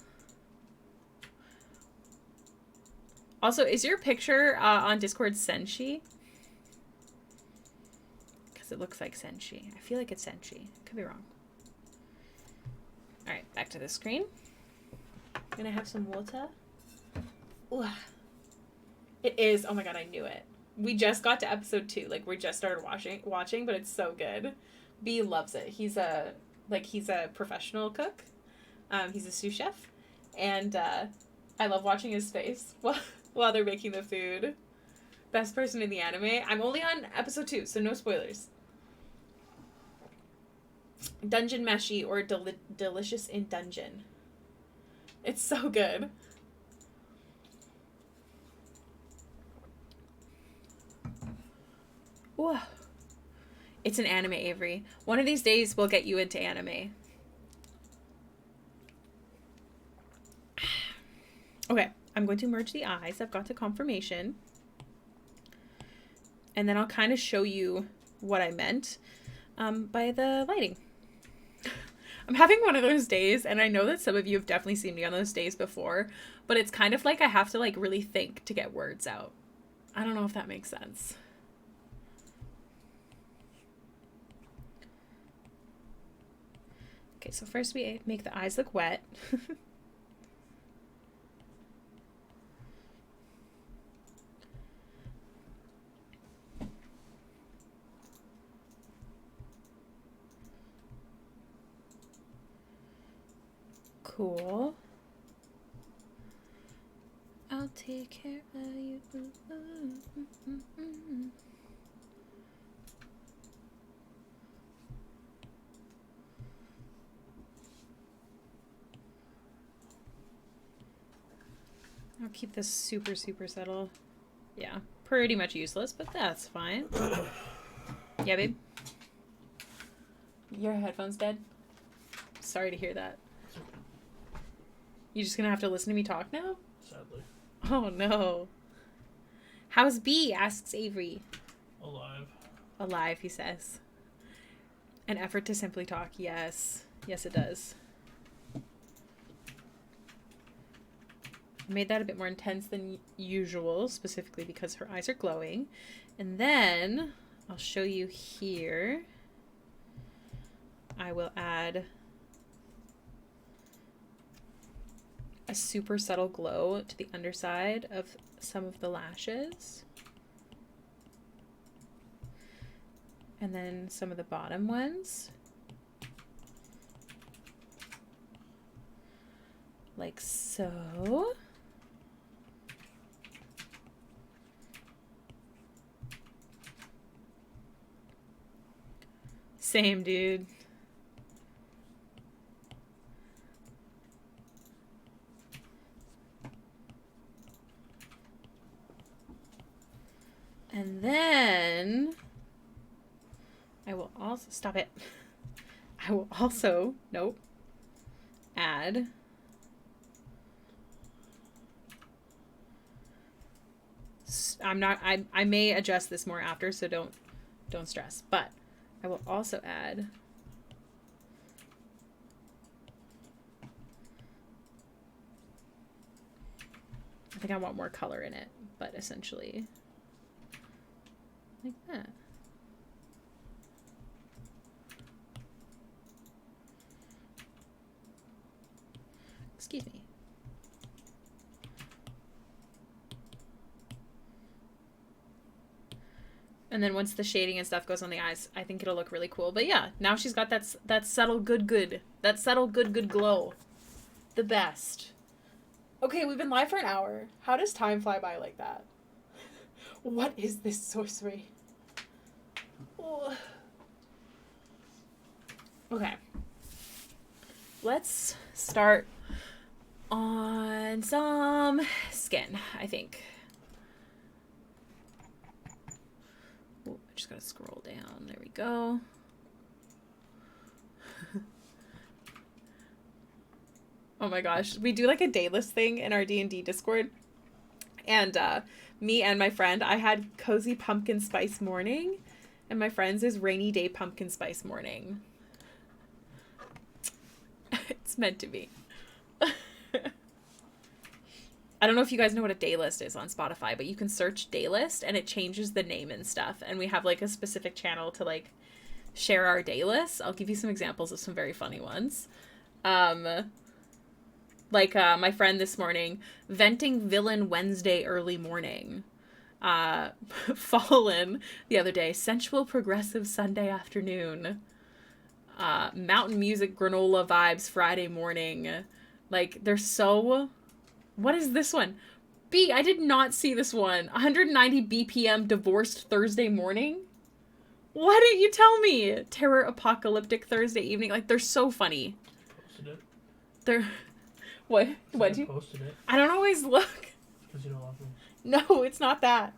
Also, is your picture on Discord Senshi? Because it looks like Senshi. I feel like it's Senshi. Could be wrong. Alright, back to the screen. I'm going to have some water. Ooh. It is. Oh my god, I knew it. We just got to episode 2. Like, we just started watching, but it's so good. B loves it. He's a professional cook. He's a sous chef. And I love watching his face while they're making the food. Best person in the anime. I'm only on episode 2, so no spoilers. Dungeon Meshi or Delicious in Dungeon. It's so good. Whoa. It's an anime, Avery. One of these days we'll get you into anime. Okay, I'm going to merge the eyes. I've got to confirmation. And then I'll kind of show you what I meant by the lighting. I'm having one of those days, and I know that some of you have definitely seen me on those days before, but it's kind of like I have to like really think to get words out. I don't know if that makes sense. Okay, so first we make the eyes look wet. Cool. I'll take care of you. I'll keep this super, super subtle. Yeah, pretty much useless, but that's fine. Yeah, babe? Your headphone's dead? Sorry to hear that. You just gonna have to listen to me talk now? Sadly. Oh, no. How's B? Asks Avery. Alive. Alive, he says. An effort to simply talk. Yes. Yes, it does. I made that a bit more intense than usual, specifically because her eyes are glowing. And then I'll show you here. I will add a super subtle glow to the underside of some of the lashes. And then some of the bottom ones. Like so. Same, dude. And then I will also, stop it. I will also, nope, add I may adjust this more after, so don't stress, but I will also add I think I want more color in it, but essentially like that. Excuse me. And then once the shading and stuff goes on the eyes, I think it'll look really cool. But yeah, now she's got that subtle good. That subtle good glow. The best. Okay, we've been live for an hour. How does time fly by like that? What is this sorcery? Oh. Okay. Let's start on some skin, I think. Ooh, I just gotta scroll down. There we go. Oh my gosh. We do like a day list thing in our D&D Discord. And me and my friend, I had cozy pumpkin spice morning. And my friend's is rainy day pumpkin spice morning. It's meant to be. I don't know if you guys know what a day list is on Spotify, but you can search day list and it changes the name and stuff. And we have like a specific channel to like share our day lists. I'll give you some examples of some very funny ones. Like my friend this morning, venting villain Wednesday early morning. Fallen the other day, sensual progressive Sunday afternoon. Mountain music granola vibes Friday morning. Like, they're so... What is this one? B, I did not see this one. 190 BPM divorced Thursday morning? Why didn't you tell me? Terror apocalyptic Thursday evening. Like, they're so funny. Posted it. They're... What? So What I do you? posted it I don't always look. because you don't love me. No, it's not that.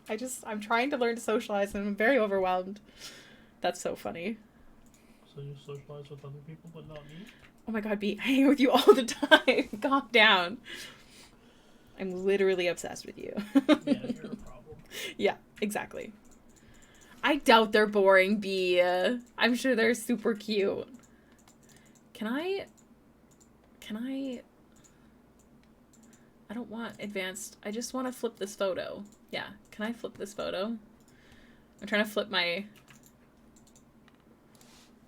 I'm trying to learn to socialize and I'm very overwhelmed. That's so funny. So you socialize with other people, but not me? Oh my god, B, I hang with you all the time. Calm down. I'm literally obsessed with you. Yeah, you're a problem. Yeah, exactly. I doubt they're boring, B. I'm sure they're super cute. Can I... I don't want advanced. I just want to flip this photo. Yeah, can I flip this photo? I'm trying to flip my...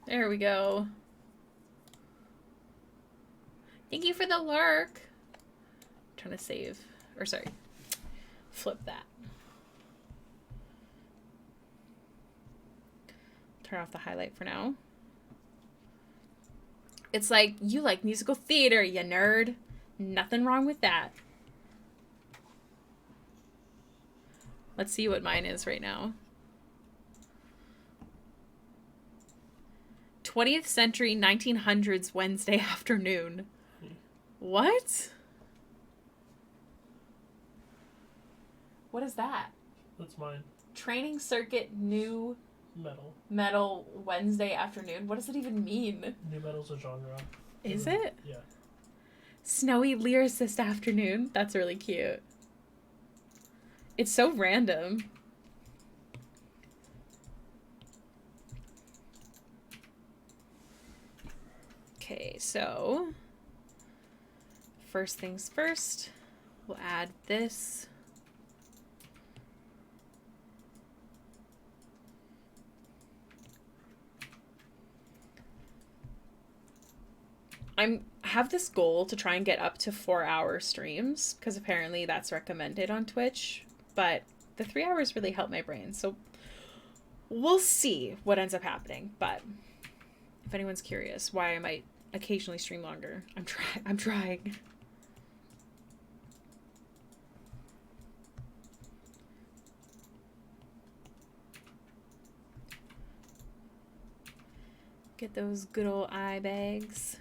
There we go. Thank you for the lurk. I'm trying to save. Or sorry. Flip that. Turn off the highlight for now. It's like, you like musical theater, you nerd. Nothing wrong with that. Let's see what mine is right now. 20th century 1900s Wednesday afternoon. What? What is that? That's mine. Training circuit new Metal. Wednesday afternoon. What does it even mean? New metal's a genre. Is it? Yeah. Snowy lyricist afternoon. That's really cute. It's so random. Okay, so first things first, we'll add this. I have this goal to try and get up to 4-hour streams because apparently that's recommended on Twitch, but the 3 hours really helped my brain. So we'll see what ends up happening. But if anyone's curious why I might occasionally stream longer, I'm trying. Get those good old eye bags.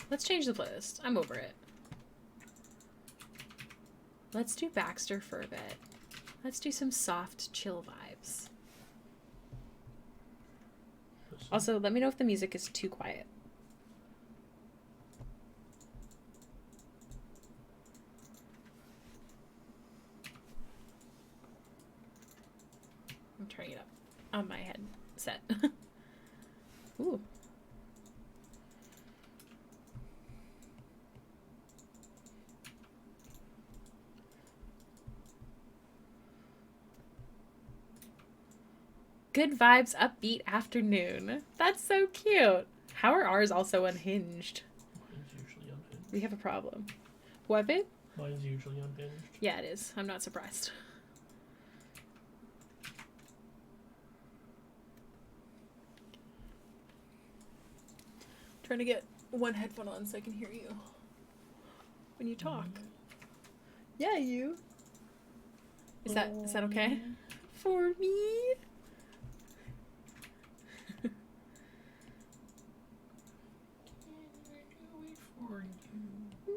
Let's change the playlist. I'm over it. Let's do Baxter for a bit. Let's do some soft, chill vibes. Also, let me know if the music is too quiet. I'm turning it up on my headset. Ooh. Good vibes, upbeat afternoon. That's so cute. How are ours also unhinged? Mine's usually unhinged. We have a problem. What, babe? Mine's usually unhinged. Yeah, it is. I'm not surprised. Trying to get one headphone on so I can hear you when you talk. Yeah, you. Is that okay? For me?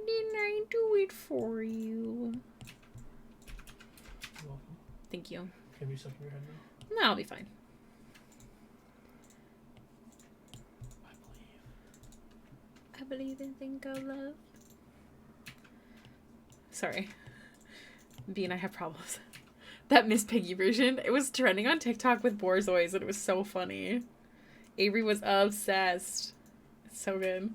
Didn't I do it for you? You're welcome. Thank you. Can you suck in your head now? No, I'll be fine. I believe and think of love. Sorry. B and I have problems. That Miss Piggy version, it was trending on TikTok with Borzois and it was so funny. Avery was obsessed. It's so good.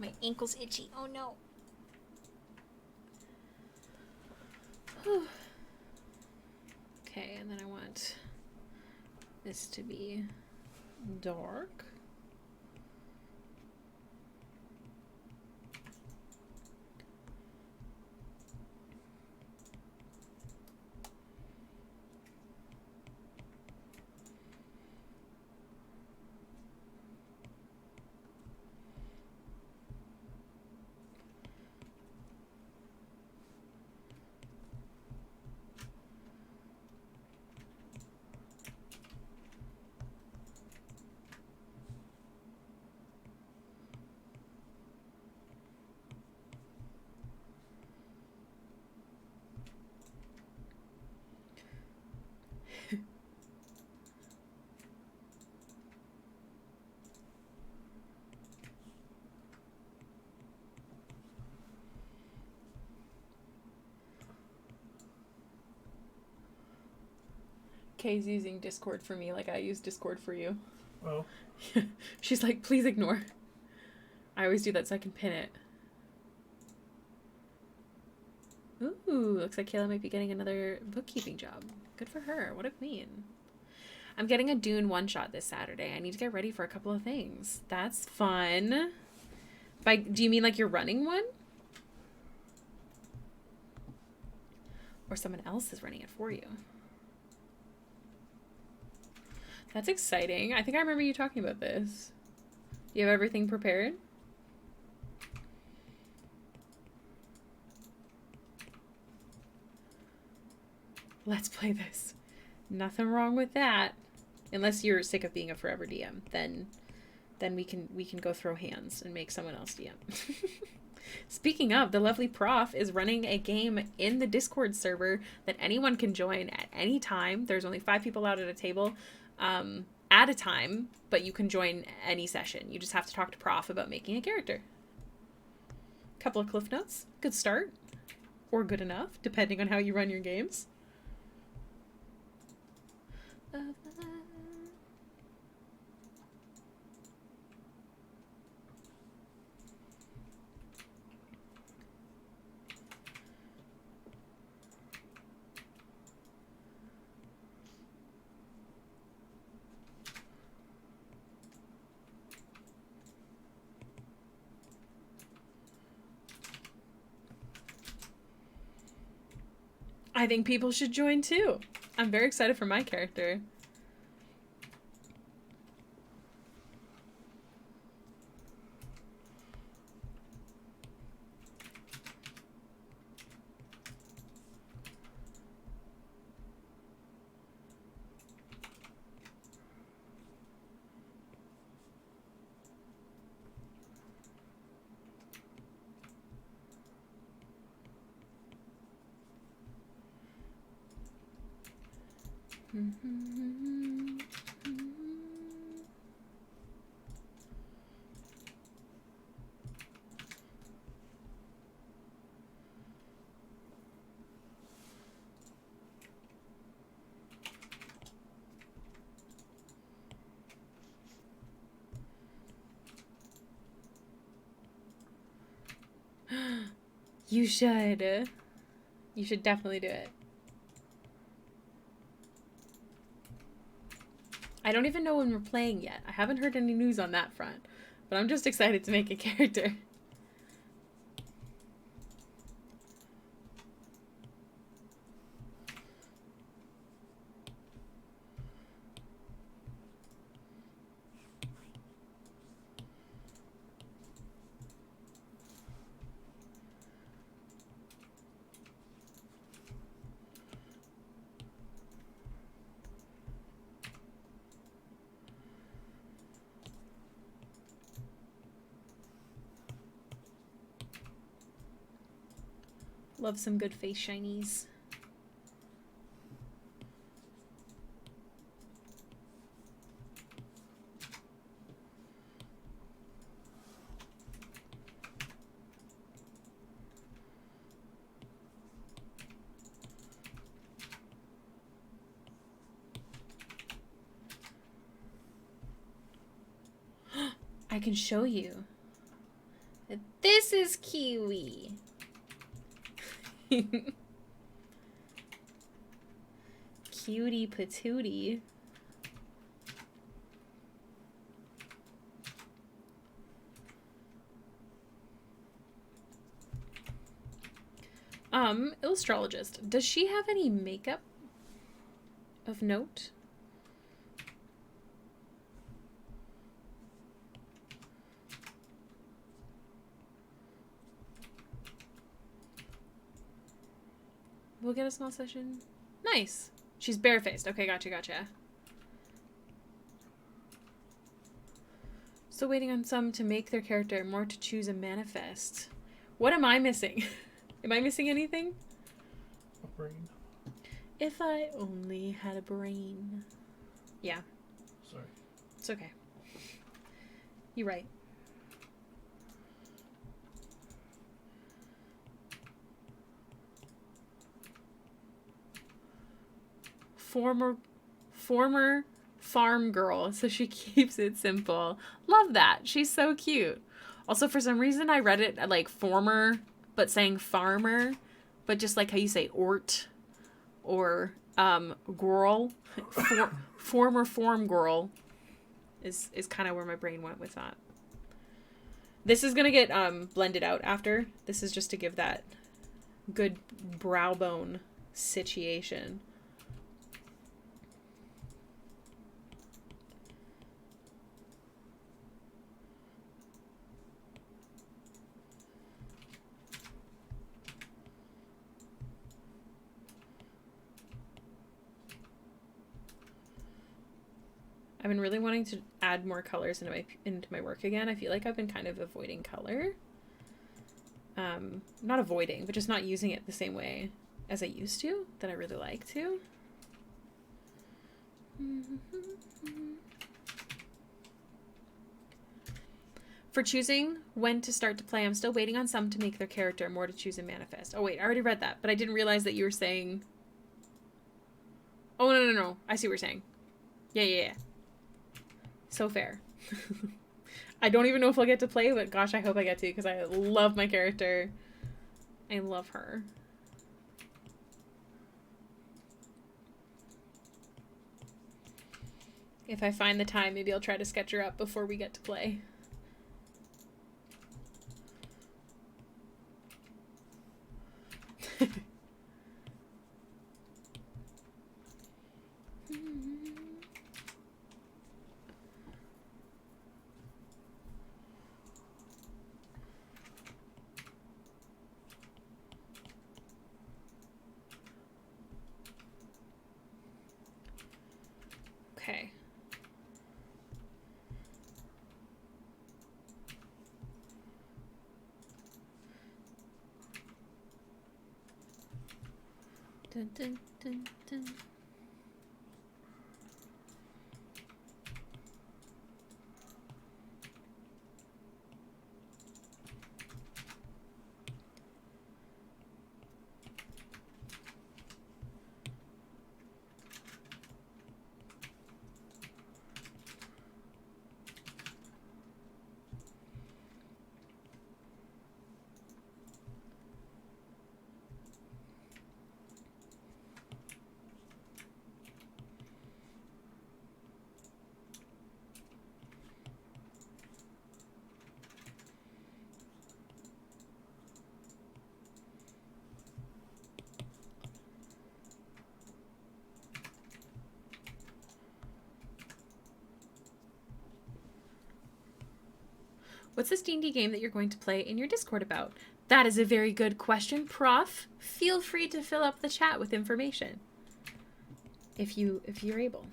My ankle's itchy. Oh no. Whew. Okay, and then I want this to be dark. Kay's using Discord for me like I use Discord for you. Oh. She's like, please ignore. I always do that so I can pin it. Ooh, looks like Kayla might be getting another bookkeeping job. Good for her. What a queen. I'm getting a Dune one-shot this Saturday. I need to get ready for a couple of things. That's fun. Do you mean like you're running one? Or someone else is running it for you? That's exciting. I think I remember you talking about this. Do you have everything prepared? Let's play this. Nothing wrong with that. Unless you're sick of being a forever DM, then we can go throw hands and make someone else DM. Speaking of, the lovely prof is running a game in the Discord server that anyone can join at any time. There's only 5 people out at a table at a time, but you can join any session. You just have to talk to prof about making a character. Couple of cliff notes. Good start. Or good enough, depending on how you run your games. I think people should join too. I'm very excited for my character. You should. You should definitely do it. I don't even know when we're playing yet. I haven't heard any news on that front. But I'm just excited to make a character. Love some good face shinies. I can show you. This is Kiwi. Cutie patootie. Illustrologist. Does she have any makeup of note? We'll get a small session. Nice. She's barefaced. Okay, gotcha. So waiting on some to make their character, more to choose and manifest. What am I missing? Am I missing anything? A brain. If I only had a brain. Yeah. Sorry. It's okay. You're right. Former farm girl, so she keeps it simple. Love that. She's so cute. Also, for some reason, I read it like former, but saying farmer, but just like how you say ort or girl. Former form girl is kind of where my brain went with that. This is gonna get blended out after. This is just to give that good brow bone situation. I've been really wanting to add more colors into my work again. I feel like I've been kind of avoiding color. Not avoiding, but just not using it the same way as I used to, that I really like to. For choosing when to start to play, I'm still waiting on some to make their character, more to choose and manifest. Oh wait, I already read that, but I didn't realize that you were saying... Oh, no. I see what you're saying. Yeah. So fair. I don't even know if I'll get to play, but gosh, I hope I get to, because I love my character. I love her. If I find the time, maybe I'll try to sketch her up before we get to play. Okay. Dun, dun, dun, dun. What's this D&D game that you're going to play in your Discord about? That is a very good question, Prof. Feel free to fill up the chat with information. If you're able.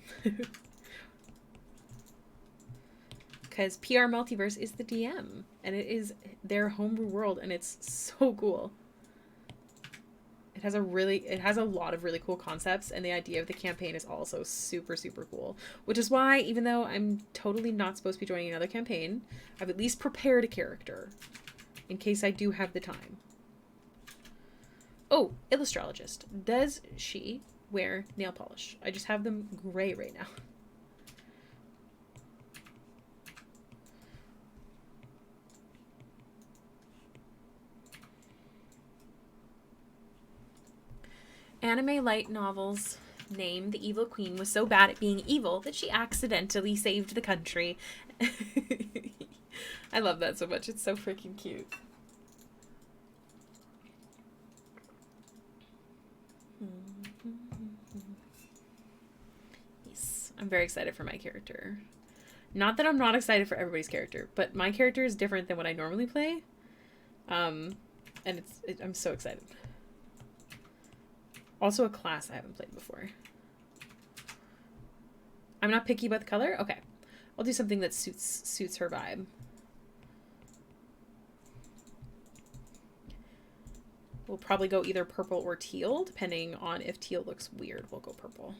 Because PR Multiverse is the DM, and it is their homebrew world, and it's so cool. It has a lot of really cool concepts, and the idea of the campaign is also super, super cool. Which is why, even though I'm totally not supposed to be joining another campaign, I've at least prepared a character in case I do have the time. Oh, illustrologist. Does she wear nail polish? I just have them gray right now. Anime light novels name The Evil Queen was so bad at being evil that she accidentally saved the country. I love that so much. It's so freaking cute. Yes, I'm very excited for my character. Not that I'm not excited for everybody's character, but my character is different than what I normally play. And I'm so excited. Also a class I haven't played before. I'm not picky about the color? Okay. I'll do something that suits her vibe. We'll probably go either purple or teal, depending on if teal looks weird. We'll go purple.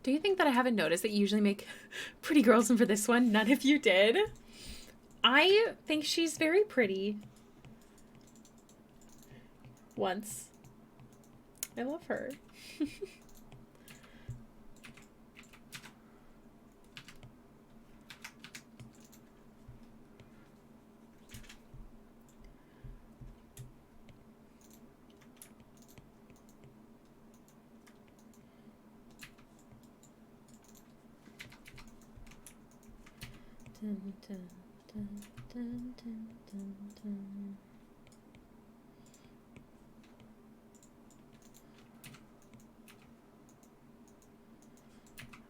Do you think that I haven't noticed that you usually make pretty girls, and for this one, none of you did? I think she's very pretty. Once. I love her. Dun, dun, dun, dun, dun, dun, dun.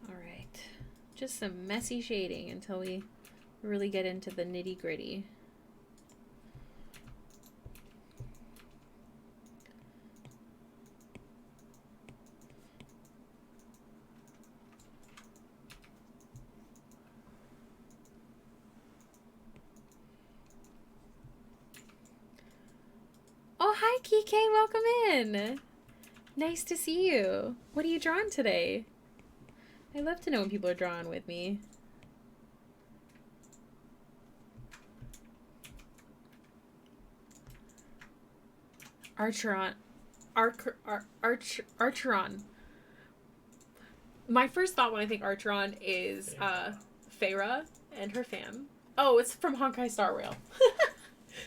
All right, just some messy shading until we really get into the nitty-gritty. Oh, hi, Kike. Welcome in. Nice to see you. What are you drawing today? I love to know when people are drawing with me. Archeron. Archeron. My first thought when I think Archeron is Feyre and her fam. Oh, it's from Honkai Star Rail.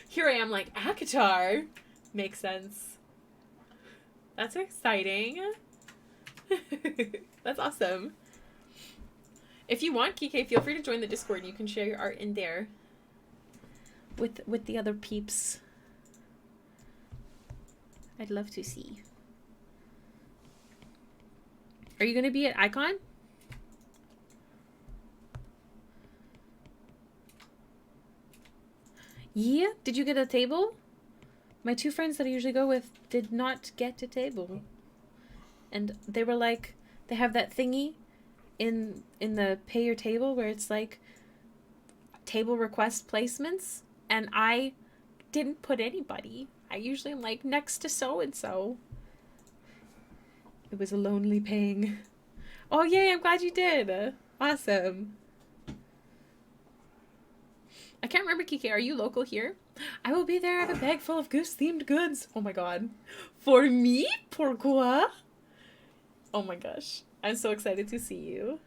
Here I am like, Akatar. Makes sense. That's exciting. That's awesome. If you want, Kike, feel free to join the Discord. You can share your art in there with the other peeps. I'd love to see. Are you going to be at Icon? Yeah? Did you get a table? My two friends that I usually go with did not get a table. And they were like, they have that thingy in the pay your table where it's like table request placements. And I didn't put anybody. I usually am like next to so-and-so. It was a lonely pang. Oh, yay, I'm glad you did. Awesome. I can't remember, Kike. Are you local here? I will be there. I have a bag full of goose-themed goods. Oh my god. For me? Pourquoi? Oh my gosh. I'm so excited to see you.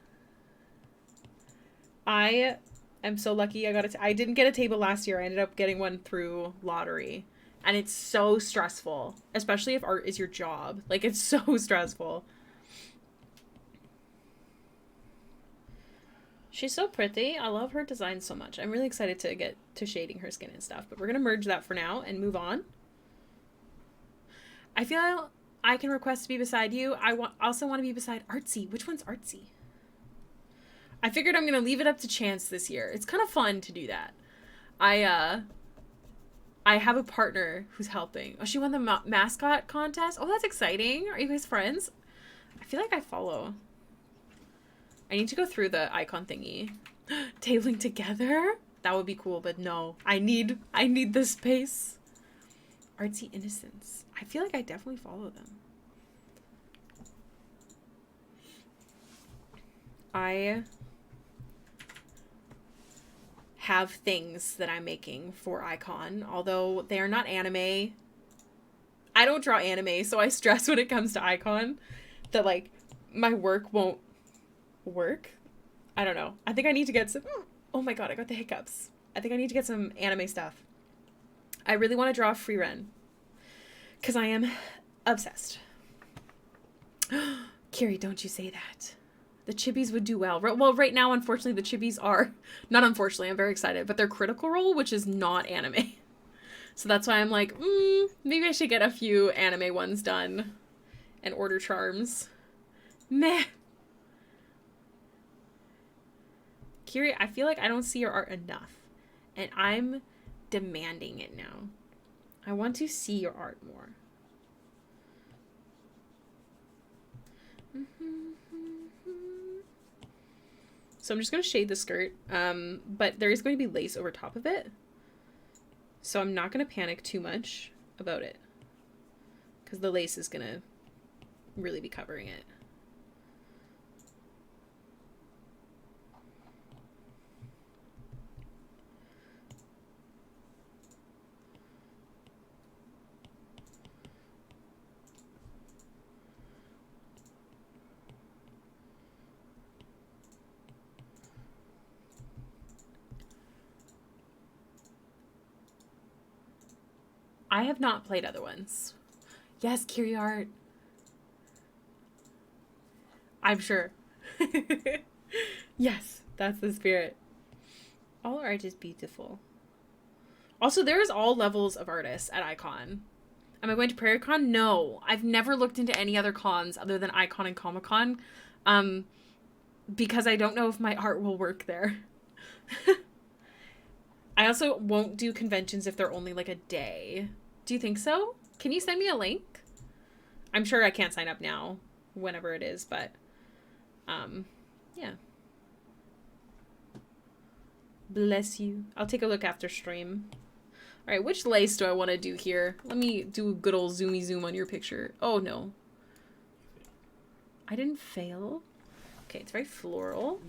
I am so lucky I got it. I didn't get a table last year. I ended up getting one through lottery. And it's so stressful. Especially if art is your job. Like, it's so stressful. She's so pretty. I love her design so much. I'm really excited to get to shading her skin and stuff. But we're going to merge that for now and move on. I feel I can request to be beside you. Also want to be beside Artsy. Which one's Artsy? I figured I'm going to leave it up to chance this year. It's kind of fun to do that. I have a partner who's helping. Oh, she won the mascot contest. Oh, that's exciting. Are you guys friends? I feel like I follow. I need to go through the icon thingy. Tabling together? That would be cool, but no. I need the space. Artsy Innocence. I feel like I definitely follow them. I have things that I'm making for Icon, although they are not anime. I don't draw anime, so I stress when it comes to Icon that, like, my work won't work. I don't know. I think I need to get some... Oh my god, I got the hiccups. I think I need to get some anime stuff. I really want to draw Free Ren, because I am obsessed. Kiri, don't you say that. The chibis would do well. Well, right now, unfortunately, the chibis are... Not unfortunately, I'm very excited, but they're Critical Role, which is not anime. So that's why I'm like, maybe I should get a few anime ones done. And order charms. Meh. Kiri, I feel like I don't see your art enough. And I'm demanding it now. I want to see your art more. So I'm just going to shade the skirt. But there is going to be lace over top of it. So I'm not going to panic too much about it. Because the lace is going to really be covering it. I have not played other ones. Yes, Kiri art. I'm sure. Yes, that's the spirit. All art is beautiful. Also, there is all levels of artists at Icon. Am I going to Prairie Con? No. I've never looked into any other cons other than Icon and Comic Con. Because I don't know if my art will work there. I also won't do conventions if they're only like a day. Do you think so? Can you send me a link? I'm sure I can't sign up now, whenever it is, but yeah. Bless you. I'll take a look after stream. All right, which lace do I want to do here? Let me do a good old zoomy zoom on your picture. Oh, no. I didn't fail. Okay, it's very floral.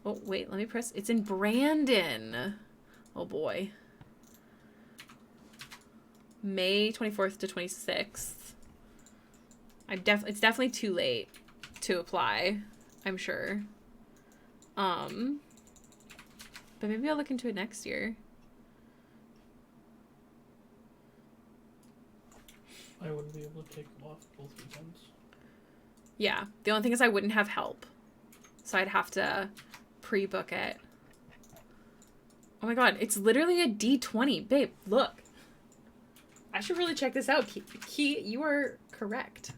Oh, wait, let me press. It's in Brandon. Oh, boy. May 24th to 26th. It's definitely too late to apply, I'm sure. But maybe I'll look into it next year. I wouldn't be able to take them off both weekends. Yeah, the only thing is I wouldn't have help. So I'd have to pre-book it. Oh my god, it's literally a D20. Babe, look. I should really check this out. Key, you are correct.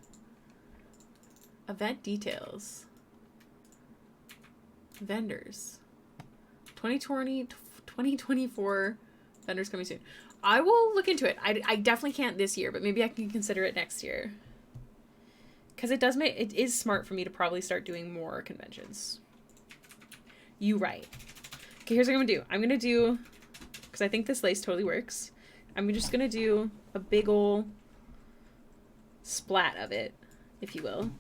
Event details. Vendors. 2024 vendors coming soon. I will look into it. I definitely can't this year, but maybe I can consider it next year. Because it is smart for me to probably start doing more conventions. You right. Okay, here's what I'm going to do. I'm going to do, because I think this lace totally works. I'm just going to do a big ol' splat of it, if you will.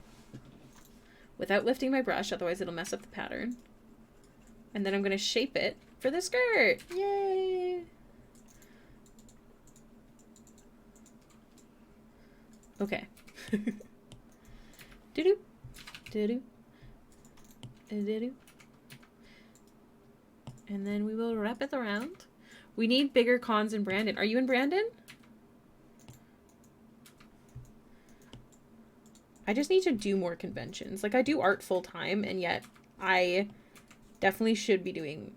Without lifting my brush, otherwise it'll mess up the pattern. And then I'm going to shape it for the skirt. Yay! Okay. Do-do. Do-do. Do-do. And then we will wrap it around. We need bigger cons in Brandon. Are you in Brandon? I just need to do more conventions. Like, I do art full time, and yet I definitely should be doing,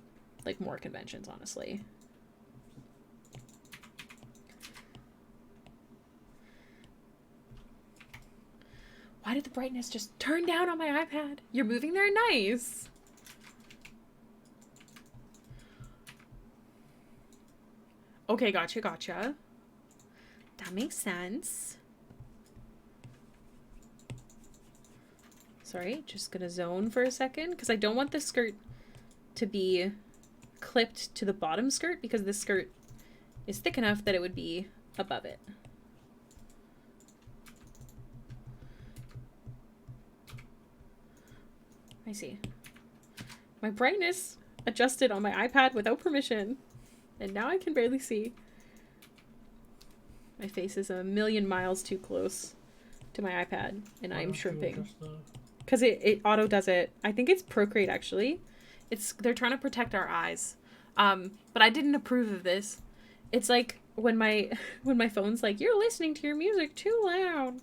like, more conventions, honestly. Why did the brightness just turn down on my iPad? You're moving there? Nice. Okay, gotcha. That makes sense. Sorry, just gonna zone for a second because I don't want this skirt to be clipped to the bottom skirt because this skirt is thick enough that it would be above it. I see. My brightness adjusted on my iPad without permission, and now I can barely see. My face is a million miles too close to my iPad, and I'm shrimping. Because it auto does it. I think it's Procreate, actually. They're trying to protect our eyes. But I didn't approve of this. It's like when my phone's like, you're listening to your music too loud.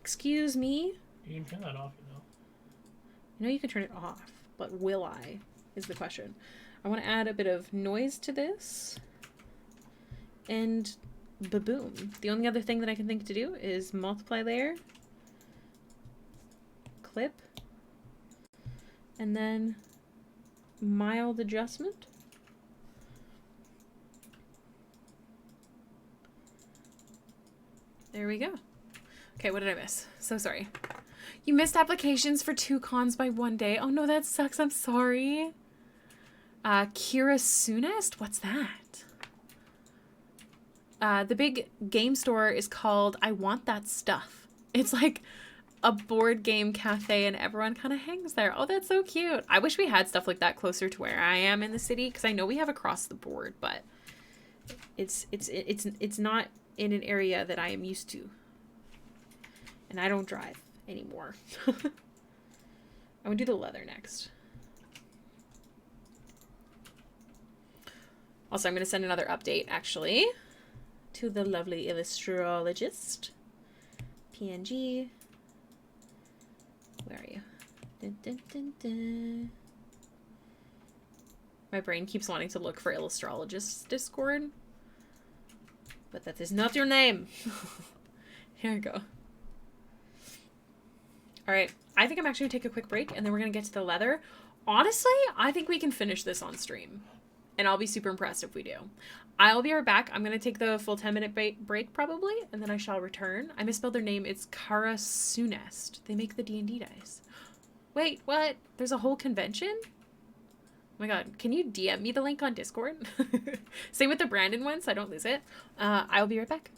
Excuse me? You can turn that off, you know. You know you can turn it off, but will I? Is the question. I want to add a bit of noise to this. And ba-boom. The only other thing that I can think to do is multiply layer. Clip. And then mild adjustment. There we go. Okay, what did I miss? So sorry. You missed applications for 2 cons by 1 day. Oh no, that sucks. I'm sorry. Kira Soonest? What's that? The big game store is called I Want That Stuff. It's like a board game cafe and everyone kind of hangs there. Oh, that's so cute. I wish we had stuff like that closer to where I am in the city because I know we have across the board, but it's not in an area that I am used to. And I don't drive anymore. I'm gonna do the leather next. Also, I'm gonna send another update actually to the lovely illustrologist. PNG. Where are you? Dun, dun, dun, dun. My brain keeps wanting to look for illustrologist Discord, but that is not your name. Here we go. All right, I think I'm actually gonna take a quick break and then we're gonna get to the leather. Honestly, I think we can finish this on stream and I'll be super impressed if we do. I'll be right back. I'm gonna take the full 10-minute break probably and then I shall return. I misspelled their name. It's Kara Soonest. They make the D&D dice. Wait, what? There's a whole convention? Oh my god, can you DM me the link on Discord? Same with the Brandon one so I don't lose it. I'll be right back.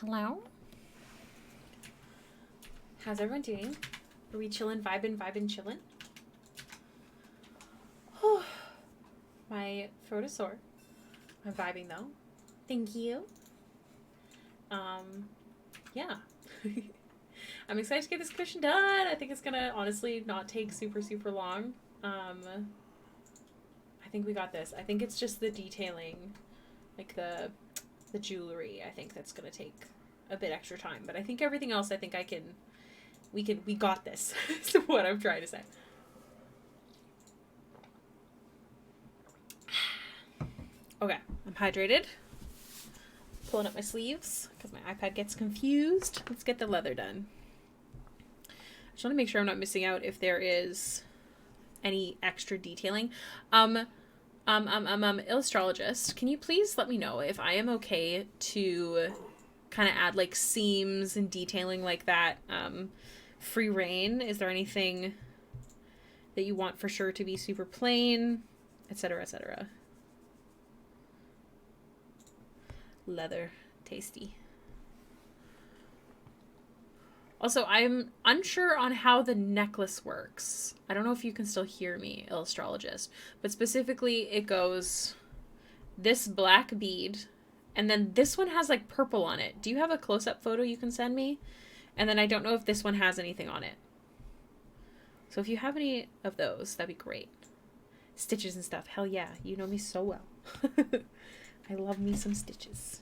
Hello? How's everyone doing? Are we chillin', vibin', chillin'? My throat is sore. I'm vibing though. Thank you. Yeah. I'm excited to get this commission done. I think it's gonna honestly not take super, super long. I think we got this. I think it's just the detailing, like the jewelry, I think that's gonna take a bit extra time. But I think everything else, I think we got this. Is what I'm trying to say. Okay, I'm hydrated. Pulling up my sleeves because my iPad gets confused. Let's get the leather done. I just want to make sure I'm not missing out if there is any extra detailing. Illustrologist, can you please let me know if I am okay to kind of add like seams and detailing like that? Free reign. Is there anything that you want for sure to be super plain, etc., etc.? Leather, tasty. Also, I'm unsure on how the necklace works. I don't know if you can still hear me, Illustrologist, but specifically it goes this black bead, and then this one has like purple on it. Do you have a close-up photo you can send me? And then I don't know if this one has anything on it. So if you have any of those, that'd be great. Stitches and stuff. Hell yeah, you know me so well. I love me some stitches.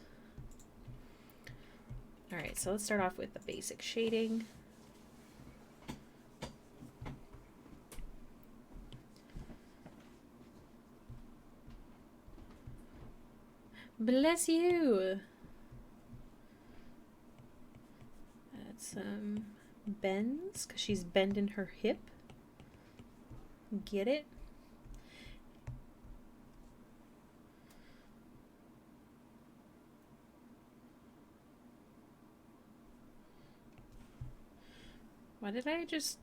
Alright, so let's start off with the basic shading. Bless you! Add some bends, because she's bending her hip. Get it? Why did I just...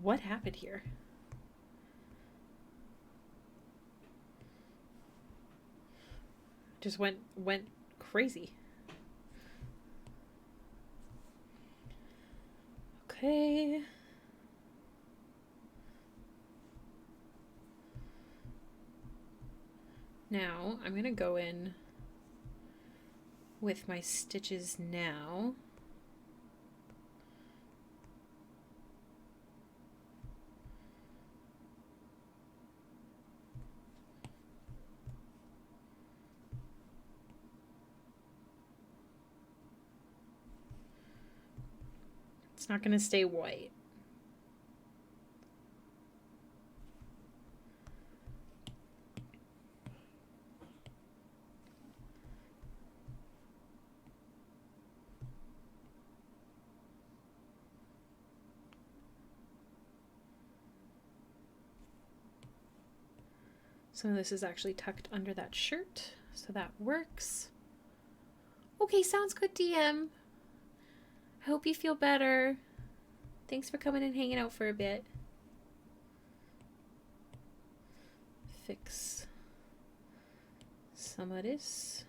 What happened here? Just went crazy. Okay. Now, I'm gonna go in with my stitches now. It's not going to stay white. So this is actually tucked under that shirt, so that works. Okay, sounds good, DM. I hope you feel better. Thanks for coming and hanging out for a bit. Fix some of this.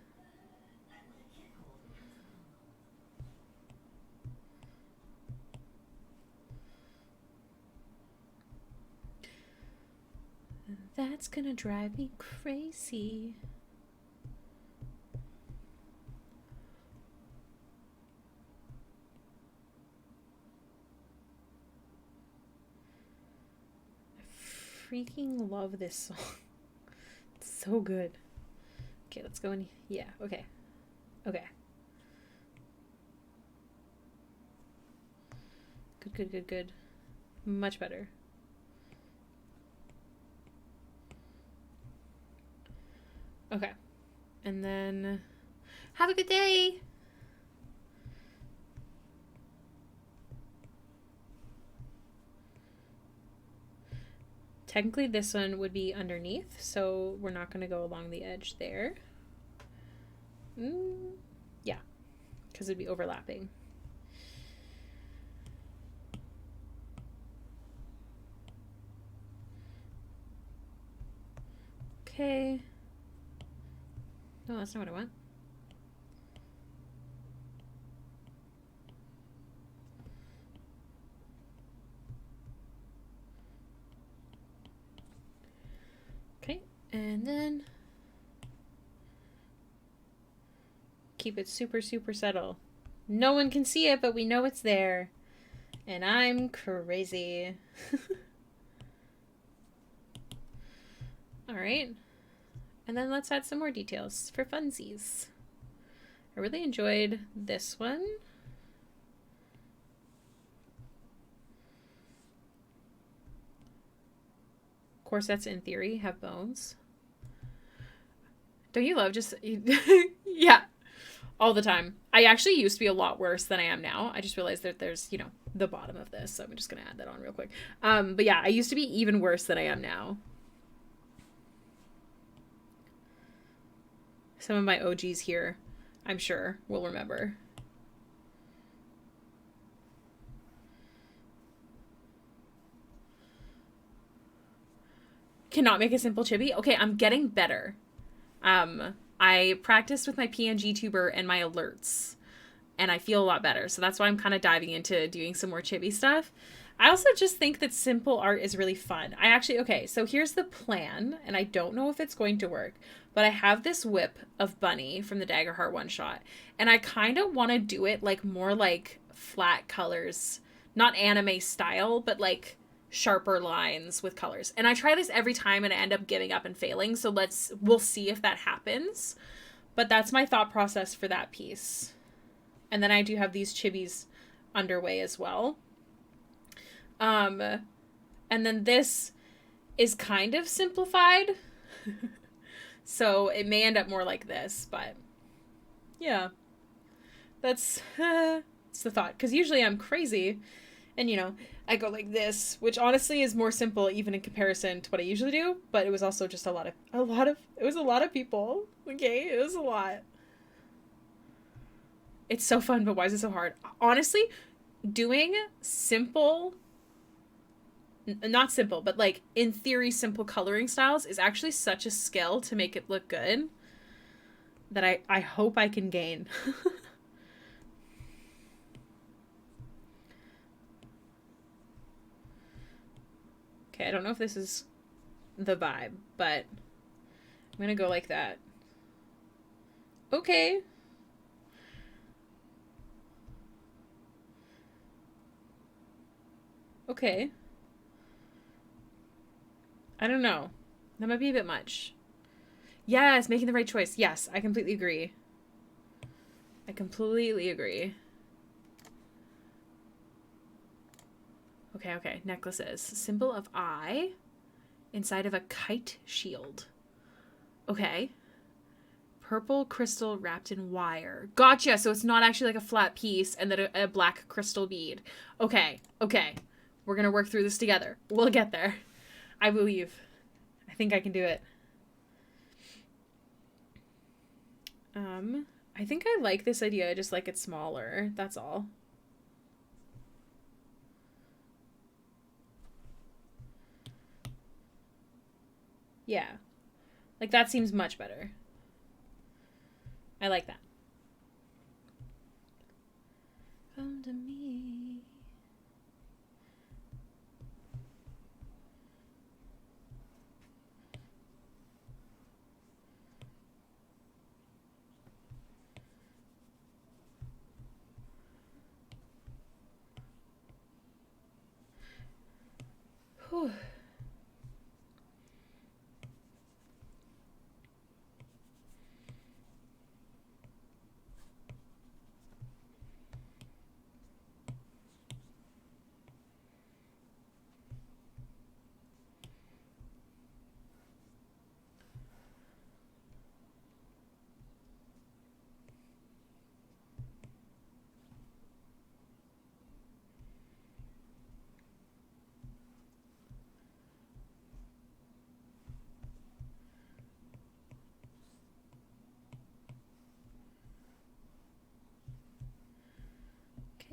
That's gonna drive me crazy. I freaking love this song. It's so good. Okay, let's go in. Yeah, okay. Okay. Good, good, good, good. Much better. Okay. And then have a good day. Technically this one would be underneath, so we're not going to go along the edge there. Yeah, because it'd be overlapping. Okay. No, that's not what I want. And then keep it super, super subtle. No one can see it, but we know it's there. And I'm crazy. All right. And then let's add some more details for funsies. I really enjoyed this one. Corsets, in theory, have bones. Don't you love just... yeah. All the time. I actually used to be a lot worse than I am now. I just realized that there's, you know, the bottom of this. So I'm just going to add that on real quick. But yeah, I used to be even worse than I am now. Some of my OGs here, I'm sure, will remember. Cannot make a simple chibi? Okay, I'm getting better. I practiced with my PNG tuber and my alerts, and I feel a lot better. So that's why I'm kind of diving into doing some more chibi stuff. I also just think that simple art is really fun. Okay, so here's the plan, and I don't know if it's going to work, but I have this whip of Bunny from the Daggerheart one-shot, and I kind of want to do it like more like flat colors, not anime style, but like sharper lines with colors. And I try this every time and I end up giving up and failing, so we'll see if that happens. But that's my thought process for that piece. And then I do have these chibis underway as well. And then this is kind of simplified. So it may end up more like this, but yeah. That's it's the thought. Because usually I'm crazy and, you know, I go like this, which honestly is more simple even in comparison to what I usually do, but it was also just it was a lot of people. Okay, it was a lot. It's so fun, but why is it so hard? Honestly, doing simple, not simple, but like in theory simple coloring styles is actually such a skill to make it look good that I hope I can gain. Okay, I don't know if this is the vibe, but I'm gonna go like that. Okay. Okay. I don't know. That might be a bit much. Yes, making the right choice. Yes, I completely agree. I completely agree. Okay. Necklaces. Symbol of eye inside of a kite shield. Okay. Purple crystal wrapped in wire. Gotcha! So it's not actually like a flat piece and then a black crystal bead. Okay. We're gonna work through this together. We'll get there. I believe. I think I can do it. I think I like this idea. I just like it smaller. That's all. Yeah. Like, that seems much better. I like that. Come to me. Whew.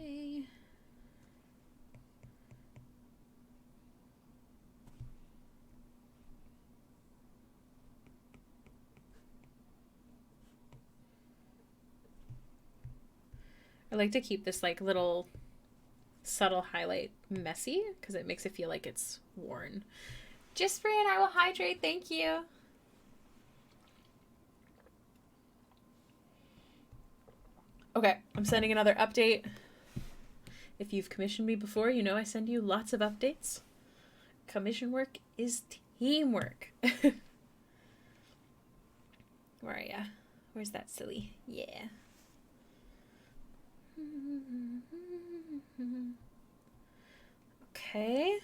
Okay. I like to keep this like little subtle highlight messy because it makes it feel like it's worn. Just Free and I will hydrate, thank you. Okay, I'm sending another update. If you've commissioned me before, you know I send you lots of updates. Commission work is teamwork. Where are ya? Where's that silly? Yeah. Okay.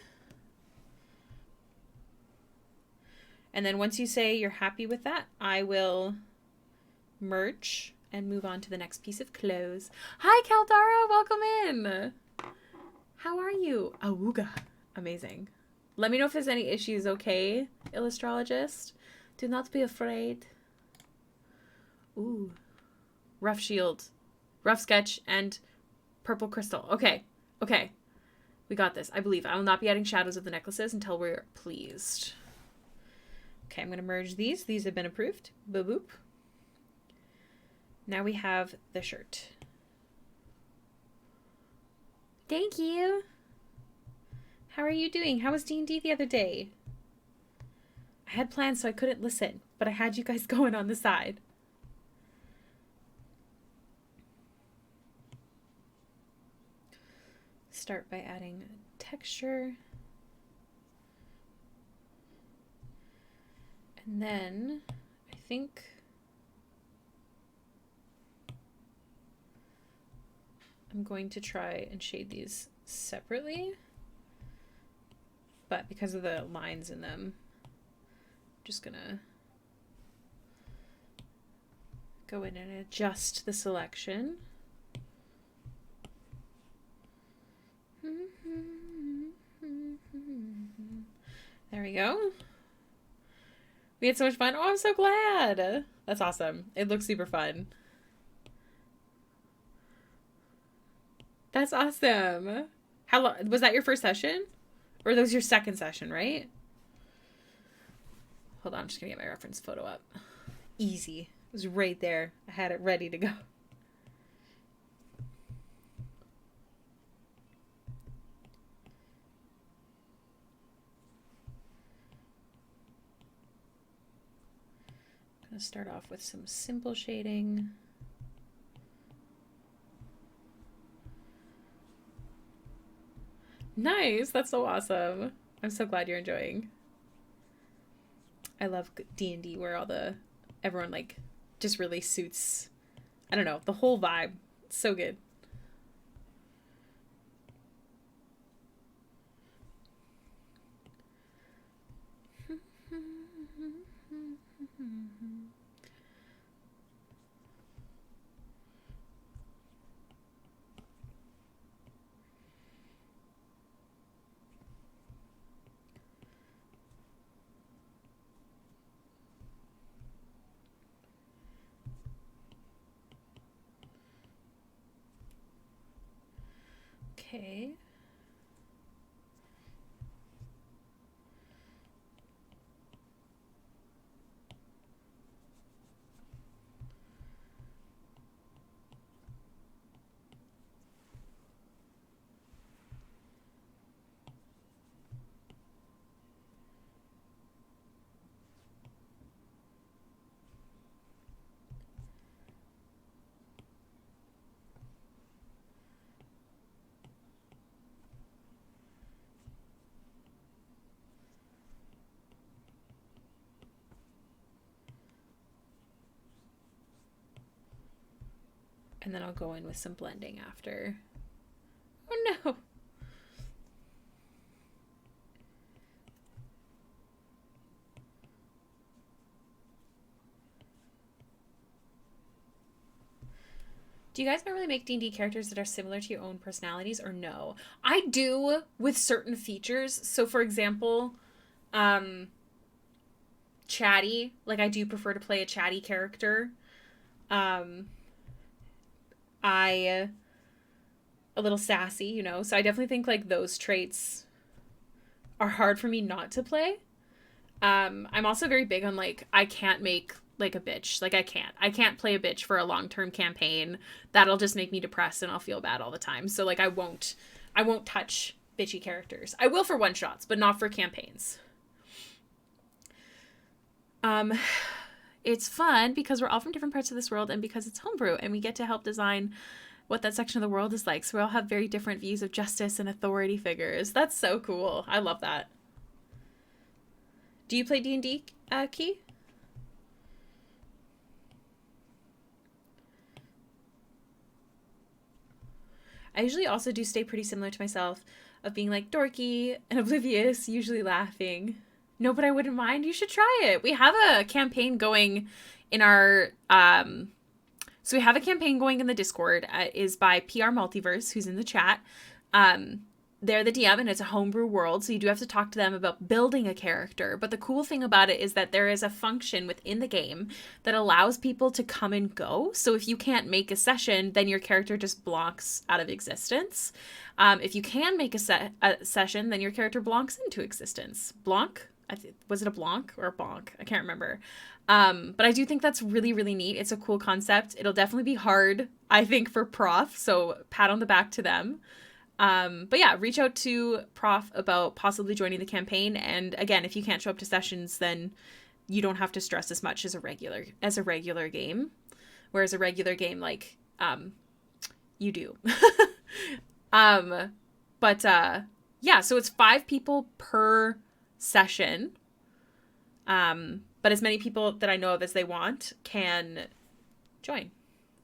And then once you say you're happy with that, I will merge and move on to the next piece of clothes. Hi, Caldara. Welcome in. How are you? Awooga. Amazing. Let me know if there's any issues, okay, illustrologist? Do not be afraid. Ooh. Rough shield. Rough sketch and purple crystal. Okay. Okay. We got this. I believe. I will not be adding shadows of the necklaces until we're pleased. Okay, I'm going to merge these. These have been approved. Boop boop. Now we have the shirt. Thank you. How are you doing? How was D&D the other day? I had plans so I couldn't listen, but I had you guys going on the side. Start by adding texture. And then I think I'm going to try and shade these separately. But because of the lines in them, I'm just gonna go in and adjust the selection. There we go. We had so much fun. Oh, I'm so glad. That's awesome. It looks super fun. That's awesome. How long was that your first session? Or that was your second session, right? Hold on, I'm just gonna get my reference photo up. Easy. It was right there. I had it ready to go. I'm gonna start off with some simple shading. Nice. That's so awesome. I'm so glad you're enjoying. I love D&D where everyone like just really suits, I don't know, the whole vibe. It's so good. Okay. And then I'll go in with some blending after. Oh no! Do you guys normally make D&D characters that are similar to your own personalities or no? I do with certain features. So for example, chatty. Like I do prefer to play a chatty character. A little sassy, you know, so I definitely think like those traits are hard for me not to play. I'm also very big on like I can't make like a bitch. Like I can't play a bitch for a long-term campaign. That'll just make me depressed and I'll feel bad all the time. So like I won't touch bitchy characters. I will for one shots, but not for campaigns. it's fun because we're all from different parts of this world and because it's homebrew and we get to help design what that section of the world is like. So we all have very different views of justice and authority figures. That's so cool. I love that. Do you play D&D, Key? I usually also do stay pretty similar to myself of being like dorky and oblivious, usually laughing. No, but I wouldn't mind. You should try it. We have a campaign going in our so we have a campaign going in the Discord, is by PR Multiverse, who's in the chat. They're the DM, and it's a homebrew world, so you do have to talk to them about building a character. But the cool thing about it is that there is a function within the game that allows people to come and go. So if you can't make a session, then your character just blocks out of existence. If you can make a session, then your character blonks into existence. Blanc? Was it a blanc or a bonk? I can't remember. But I do think that's really, really neat. It's a cool concept. It'll definitely be hard, I think, for Prof, so pat on the back to them. But yeah, reach out to Prof about possibly joining the campaign. And again, if you can't show up to sessions, then you don't have to stress as much as a regular game. Whereas a regular game, like, you do. Yeah, so it's 5 people per session. But as many people that I know of as they want can join.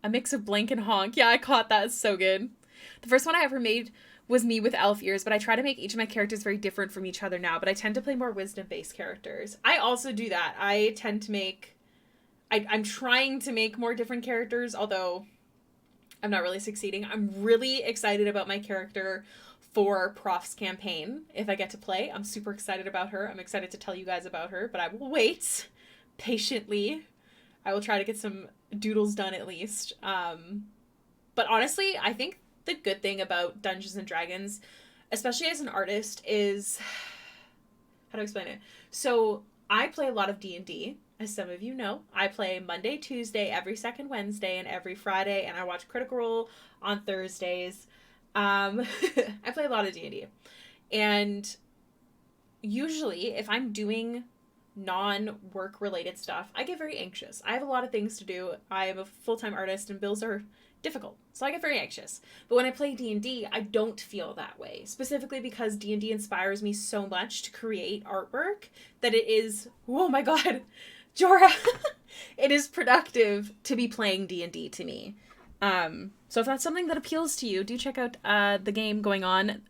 A mix of blank and honk. Yeah, I caught that. It's so good. The first one I ever made was me with elf ears, but I try to make each of my characters very different from each other now, but I tend to play more wisdom-based characters. I also do that. I tend to make... I'm trying to make more different characters, although I'm not really succeeding. I'm really excited about my character for Prof's campaign. If I get to play, I'm super excited about her. I'm excited to tell you guys about her, but I will wait patiently. I will try to get some doodles done at least. But honestly, I think the good thing about Dungeons and Dragons, especially as an artist, is... How do I explain it? So I play a lot of D&D, as some of you know. I play Monday, Tuesday, every second Wednesday, and every Friday, and I watch Critical Role on Thursdays. I play a lot of D&D. And usually, if I'm doing non-work related stuff, I get very anxious. I have a lot of things to do. I am a full-time artist, and bills are difficult, so I get very anxious. But when I play D&D, I don't feel that way, specifically because D&D inspires me so much to create artwork that it is, oh my god, Jorah, it is productive to be playing D&D to me. So if that's something that appeals to you, do check out the game going on.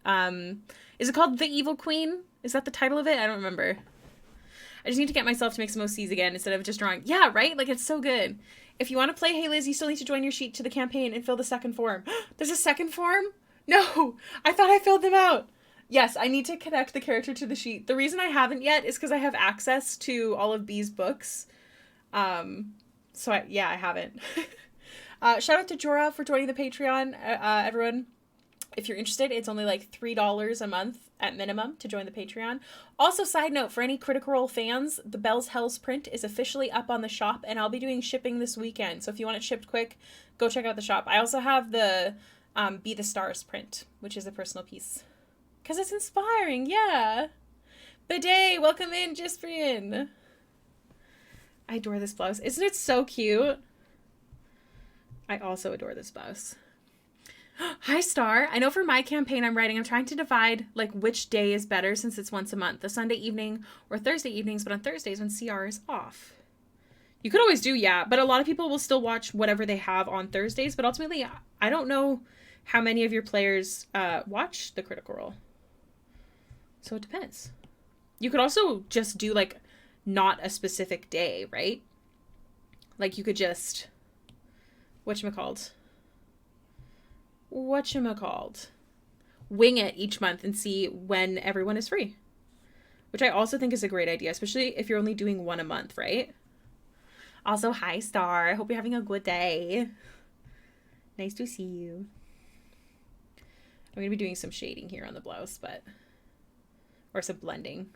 Is it called The Evil Queen? Is that the title of it? I don't remember. I just need to get myself to make some OCs again instead of just drawing. Yeah, right? Like, it's so good. If you want to play Hailiiz, you still need to join your sheet to the campaign and fill the second form. There's a second form? No! I thought I filled them out! Yes, I need to connect the character to the sheet. The reason I haven't yet is because I have access to all of B's books. I haven't. Shout out to Jorah for joining the Patreon, everyone. If you're interested, it's only like $3 a month at minimum to join the Patreon. Also, side note, for any Critical Role fans, the Bell's Hells print is officially up on the shop, and I'll be doing shipping this weekend. So if you want it shipped quick, go check out the shop. I also have the Be the Stars print, which is a personal piece. Because it's inspiring, yeah. Bidet, welcome in, Jisperian. I adore this blouse. Isn't it so cute? I also adore this blouse. Hi, Star. I know for my campaign I'm trying to divide, like, which day is better since it's once a month. The Sunday evening or Thursday evenings, but on Thursdays when CR is off. You could always do, yeah, but a lot of people will still watch whatever they have on Thursdays, but ultimately, I don't know how many of your players watch the Critical Role. So it depends. You could also just do, like, not a specific day, right? Like, you could just... Whatchamacallit? Wing it each month and see when everyone is free. Which I also think is a great idea, especially if you're only doing one a month, right? Also, hi, Star. I hope you're having a good day. Nice to see you. I'm going to be doing some shading here on the blouse, or some blending.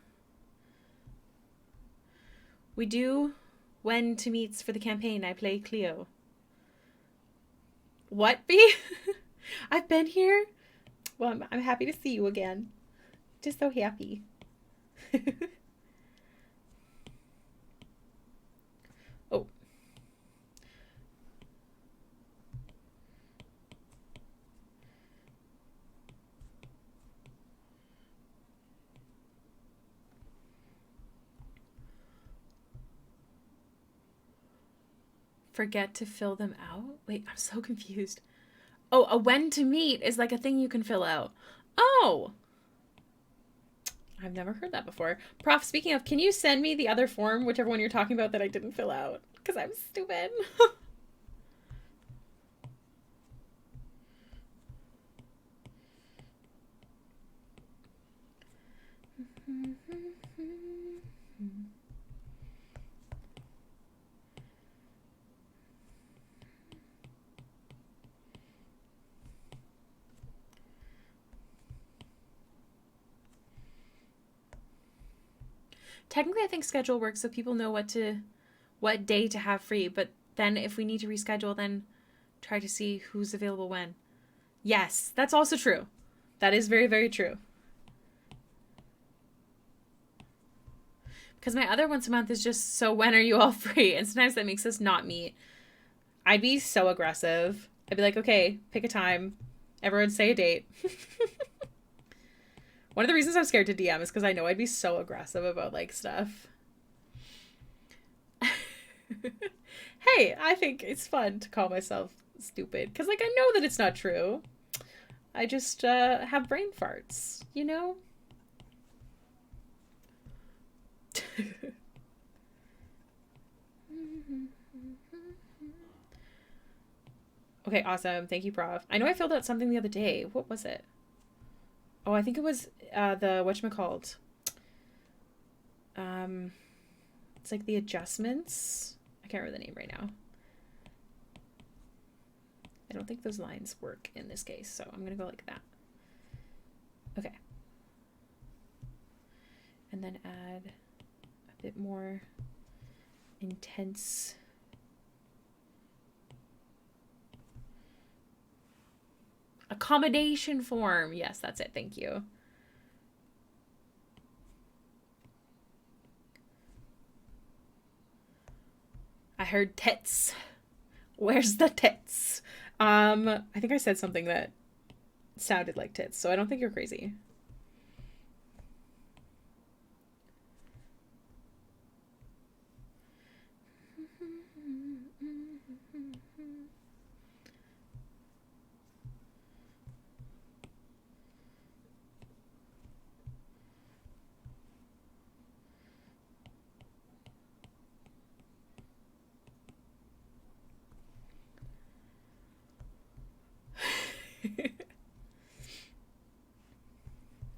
We do when to meets for the campaign. I play Cleo. What, B? I've been here. Well, I'm happy to see you again. Just so happy. Oh, Forget to fill them out? Wait, I'm so confused. Oh, a when to meet is like a thing you can fill out. Oh! I've never heard that before. Prof, speaking of, can you send me the other form, whichever one you're talking about that I didn't fill out? Because I'm stupid. Technically, I think schedule works so people know what day to have free, but then if we need to reschedule, then try to see who's available when. Yes, that's also true. That is very, very true. Because my other once a month is just, so when are you all free? And sometimes that makes us not meet. I'd be so aggressive. I'd be like, okay, pick a time. Everyone say a date. One of the reasons I'm scared to DM is because I know I'd be so aggressive about, like, stuff. Hey, I think it's fun to call myself stupid. Because, like, I know that it's not true. I just have brain farts, you know? Okay, awesome. Thank you, Prof. I know I filled out something the other day. What was it? Oh, I think it was the whatchamacallit. It's like the adjustments. I can't remember the name right now. I don't think those lines work in this case, so I'm gonna go like that. Okay. And then add a bit more intense. Accommodation form. Yes, that's it. Thank you. I heard tits. Where's the tits? I think I said something that sounded like tits, so I don't think you're crazy.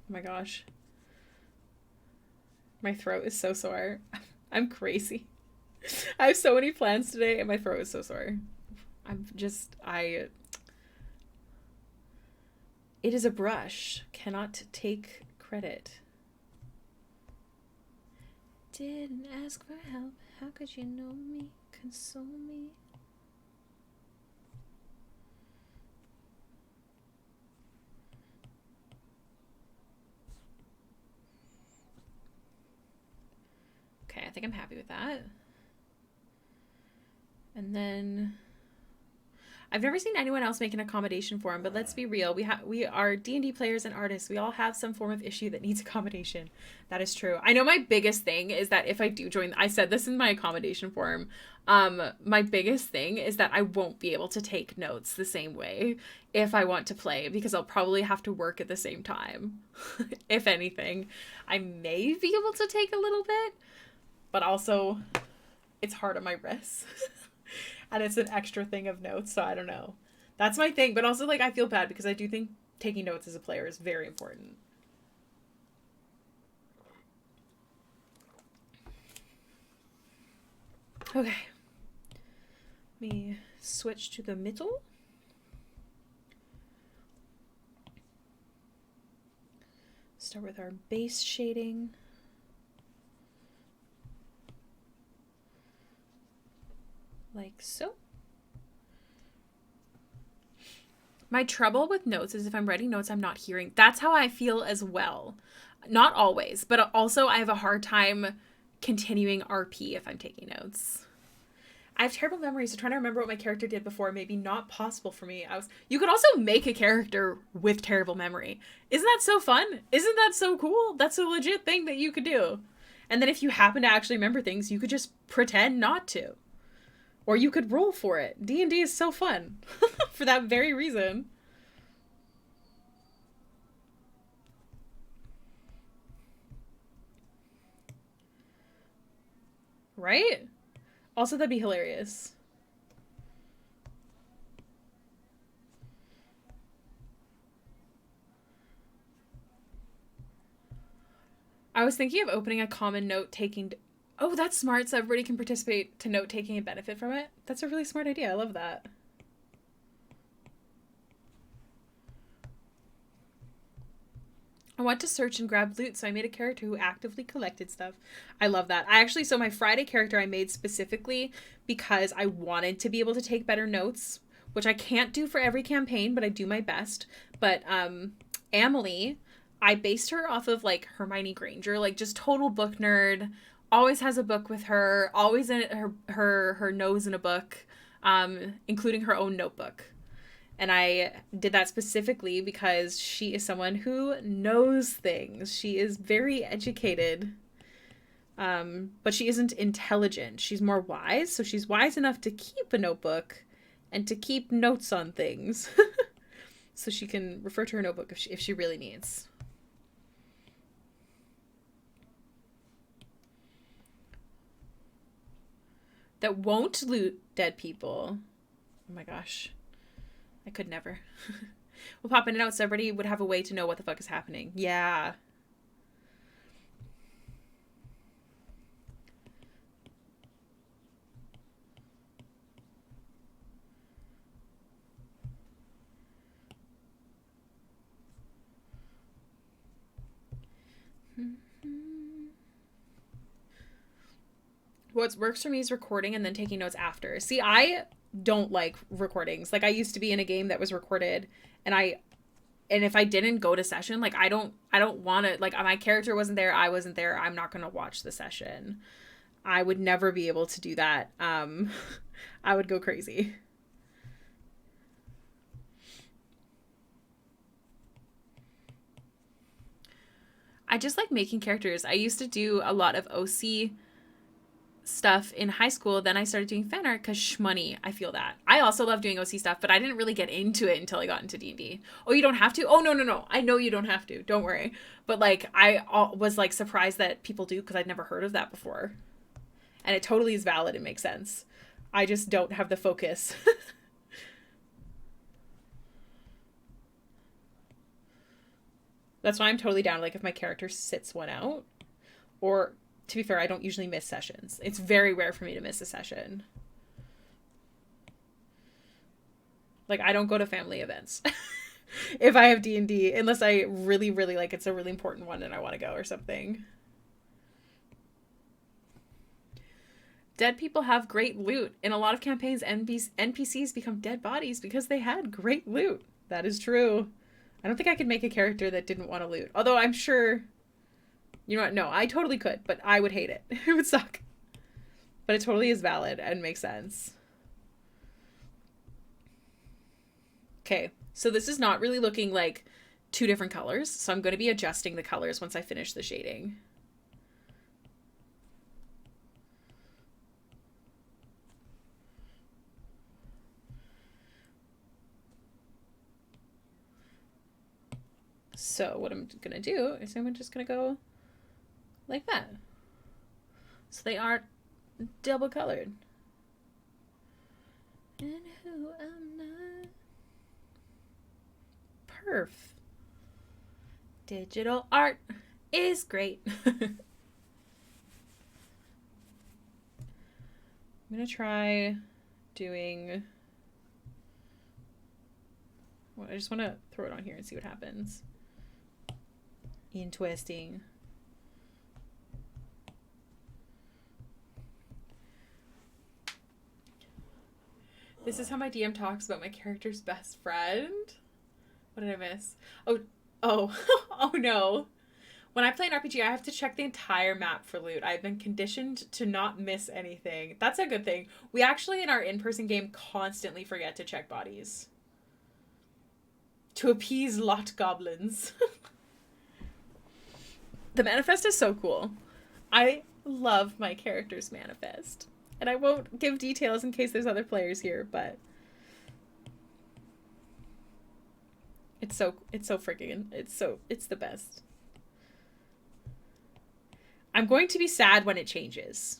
Oh my gosh. My throat is so sore. I'm crazy. I have so many plans today and my throat is so sore. It is a brush. Cannot take credit. Didn't ask for help. How could you know me? Console me? Okay, I think I'm happy with that. And then I've never seen anyone else make an accommodation form, but let's be real. We are D&D players and artists. We all have some form of issue that needs accommodation. That is true. I know my biggest thing is that if I do join, I said this in my accommodation form. My biggest thing is that I won't be able to take notes the same way if I want to play because I'll probably have to work at the same time. If anything, I may be able to take a little bit, but also it's hard on my wrists. And it's an extra thing of notes, so I don't know. That's my thing, but also, like, I feel bad because I do think taking notes as a player is very important. Okay. Let me switch to the middle. Start with our base shading. Like so. My trouble with notes is if I'm writing notes, I'm not hearing. That's how I feel as well. Not always, but also I have a hard time continuing RP if I'm taking notes. I have terrible memory, so trying to remember what my character did before may be not possible for me. You could also make a character with terrible memory. Isn't that so fun? Isn't that so cool? That's a legit thing that you could do. And then if you happen to actually remember things, you could just pretend not to. Or you could roll for it. D&D is so fun for that very reason. Right? Also, that'd be hilarious. I was thinking of opening a common note-taking... Oh, that's smart, so everybody can participate to note-taking and benefit from it. That's a really smart idea. I love that. I want to search and grab loot, so I made a character who actively collected stuff. I love that. So my Friday character I made specifically because I wanted to be able to take better notes, which I can't do for every campaign, but I do my best. But Amelie, I based her off of, like, Hermione Granger, like, just total book nerd, always has a book with her, always in her nose in a book, including her own notebook. And I did that specifically because she is someone who knows things. She is very educated, but she isn't intelligent. She's more wise, so she's wise enough to keep a notebook and to keep notes on things. So she can refer to her notebook if she really needs. That won't loot dead people. Oh my gosh. I could never. We'll pop in and out so everybody would have a way to know what the fuck is happening. Yeah. What works for me is recording and then taking notes after. See, I don't like recordings. Like, I used to be in a game that was recorded, and if I didn't go to session, like, I don't want to, like, my character wasn't there, I wasn't there, I'm not going to watch the session. I would never be able to do that. I would go crazy. I just like making characters. I used to do a lot of OC stuff in high school. Then I started doing fan art because shmoney. I feel that. I also love doing OC stuff, but I didn't really get into it until I got into D&D. Oh, you don't have to? Oh, no. I know you don't have to. Don't worry. But, like, I was, like, surprised that people do because I'd never heard of that before. And it totally is valid and makes sense. I just don't have the focus. That's why I'm totally down, like, if my character sits one out. Or, to be fair, I don't usually miss sessions. It's very rare for me to miss a session. Like, I don't go to family events if I have D&D, unless I really, really, like, it's a really important one and I want to go or something. Dead people have great loot. In a lot of campaigns, NPCs become dead bodies because they had great loot. That is true. I don't think I could make a character that didn't want to loot. Although I'm sure... You know what? No, I totally could, but I would hate it. It would suck. But it totally is valid and makes sense. Okay, so this is not really looking like two different colors, so I'm going to be adjusting the colors once I finish the shading. So what I'm going to do is I'm just going to go like that. So they are double colored. And who I'm not. Perf. Digital art is great. I'm going to try doing... Well, I just want to throw it on here and see what happens. Interesting. This is how my DM talks about my character's best friend. What did I miss? Oh, oh no. When I play an RPG, I have to check the entire map for loot. I've been conditioned to not miss anything. That's a good thing. We actually, in our in-person game, constantly forget to check bodies. To appease lot goblins. The manifest is so cool. I love my character's manifest. And I won't give details in case there's other players here, but it's so freaking, it's the best. I'm going to be sad when it changes,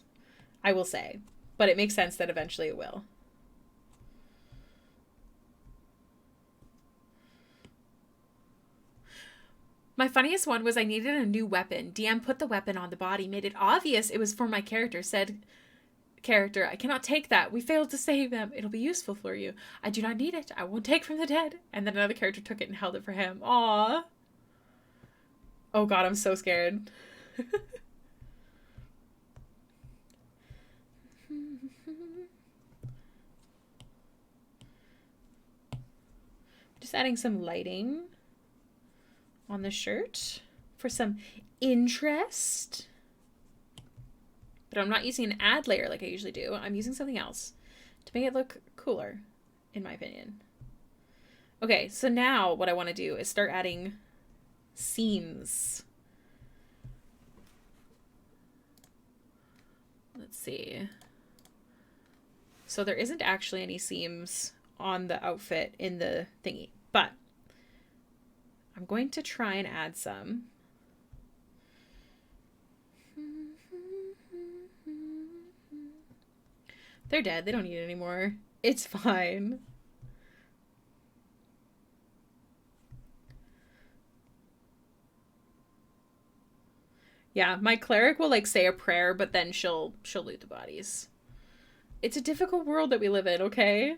I will say, but it makes sense that eventually it will. My funniest one was I needed a new weapon. DM put the weapon on the body, made it obvious it was for my character. Said, character, I cannot take that. We failed to save them. It'll be useful for you. I do not need it. I won't take from the dead. And then another character took it and held it for him. Aww. Oh god, I'm so scared. Just adding some lighting on the shirt for some interest. But I'm not using an ad layer like I usually do. I'm using something else to make it look cooler, in my opinion. Okay, so now what I want to do is start adding seams. Let's see. So there isn't actually any seams on the outfit in the thingy, but I'm going to try and add some. They're dead. They don't need it anymore. It's fine. Yeah, my cleric will like say a prayer, but then she'll loot the bodies. It's a difficult world that we live in, okay?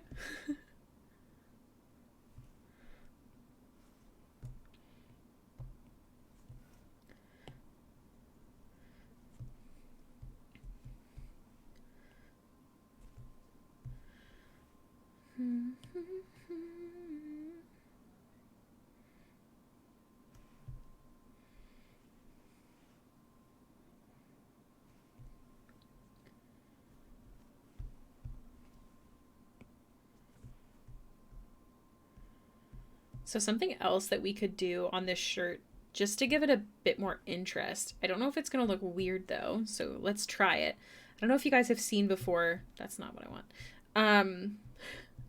So something else that we could do on this shirt, just to give it a bit more interest. I don't know if it's going to look weird though, so let's try it. I don't know if you guys have seen before. That's not what I want.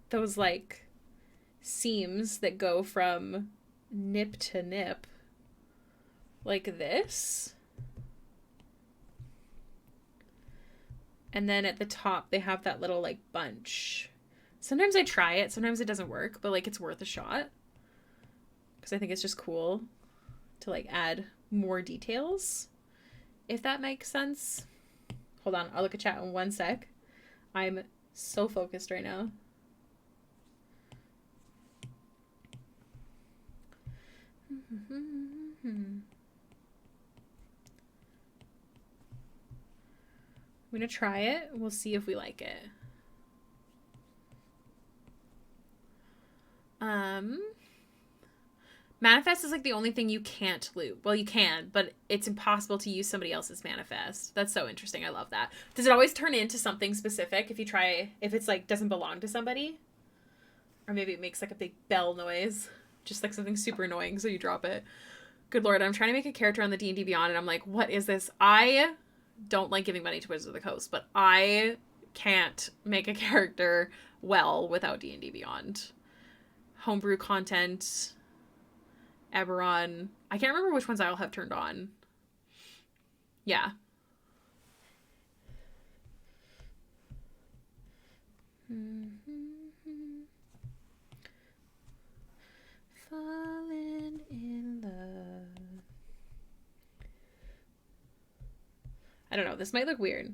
Those like seams that go from nip to nip like this. And then at the top they have that little like bunch. Sometimes I try it, sometimes it doesn't work, but like it's worth a shot. Because I think it's just cool to like add more details, if that makes sense. Hold on, I'll look at chat in 1 sec. I'm so focused right now. I'm gonna try it. We'll see if we like it. Manifest is like the only thing you can't loot. Well, you can, but it's impossible to use somebody else's manifest. That's so interesting. I love that. Does it always turn into something specific if you try, if it's like doesn't belong to somebody? Or maybe it makes like a big bell noise. Just like something super annoying, so you drop it. Good lord, I'm trying to make a character on the D&D Beyond, and I'm like, what is this? I don't like giving money to Wizards of the Coast, but I can't make a character well without D&D Beyond. Homebrew content, Eberron. I can't remember which ones I'll have turned on. Yeah. Falling in love. I don't know. This might look weird.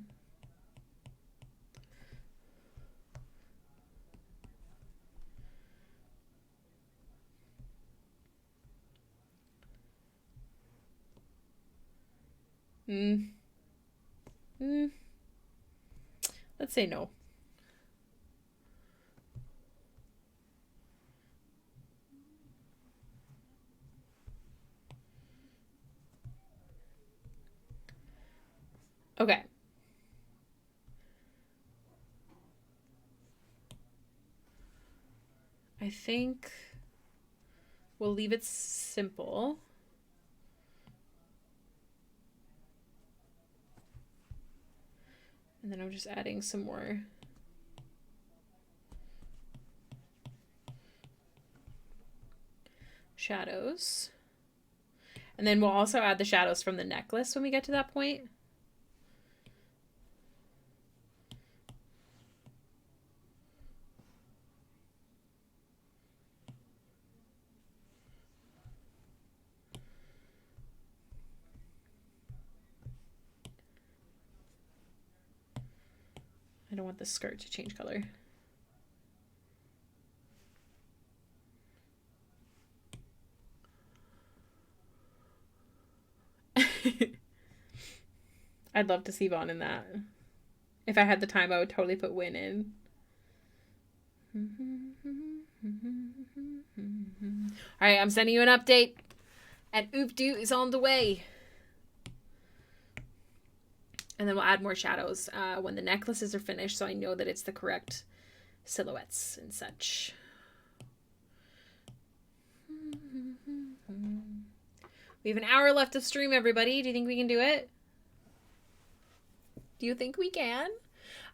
Let's say no. Okay. I think we'll leave it simple. And then I'm just adding some more shadows. And then we'll also add the shadows from the necklace when we get to that point. I don't want the skirt to change color. I'd love to see Vaughn in that. If I had the time, I would totally put Win in. Alright, I'm sending you an update. And Oop-Doo is on the way. And then we'll add more shadows when the necklaces are finished, so I know that it's the correct silhouettes and such. We have an hour left of stream, everybody. Do you think we can do it? Do you think we can?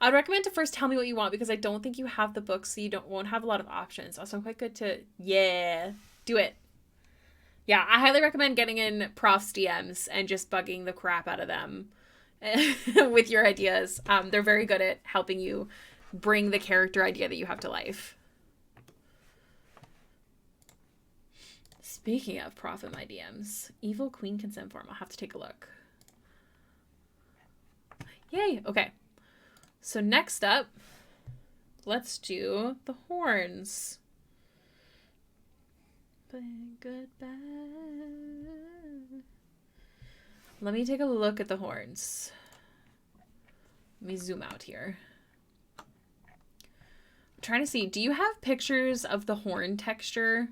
I'd recommend to first tell me what you want, because I don't think you have the book, so you won't have a lot of options. Also, I'm quite good to... Yeah. Do it. Yeah, I highly recommend getting in profs' DMs and just bugging the crap out of them with your ideas. They're very good at helping you bring the character idea that you have to life. Speaking of prof in my DMs, Evil Queen consent form. I'll have to take a look. Yay. Okay. So next up, let's do the horns. Goodbye. Let me take a look at the horns. Let me zoom out here. I'm trying to see, do you have pictures of the horn texture?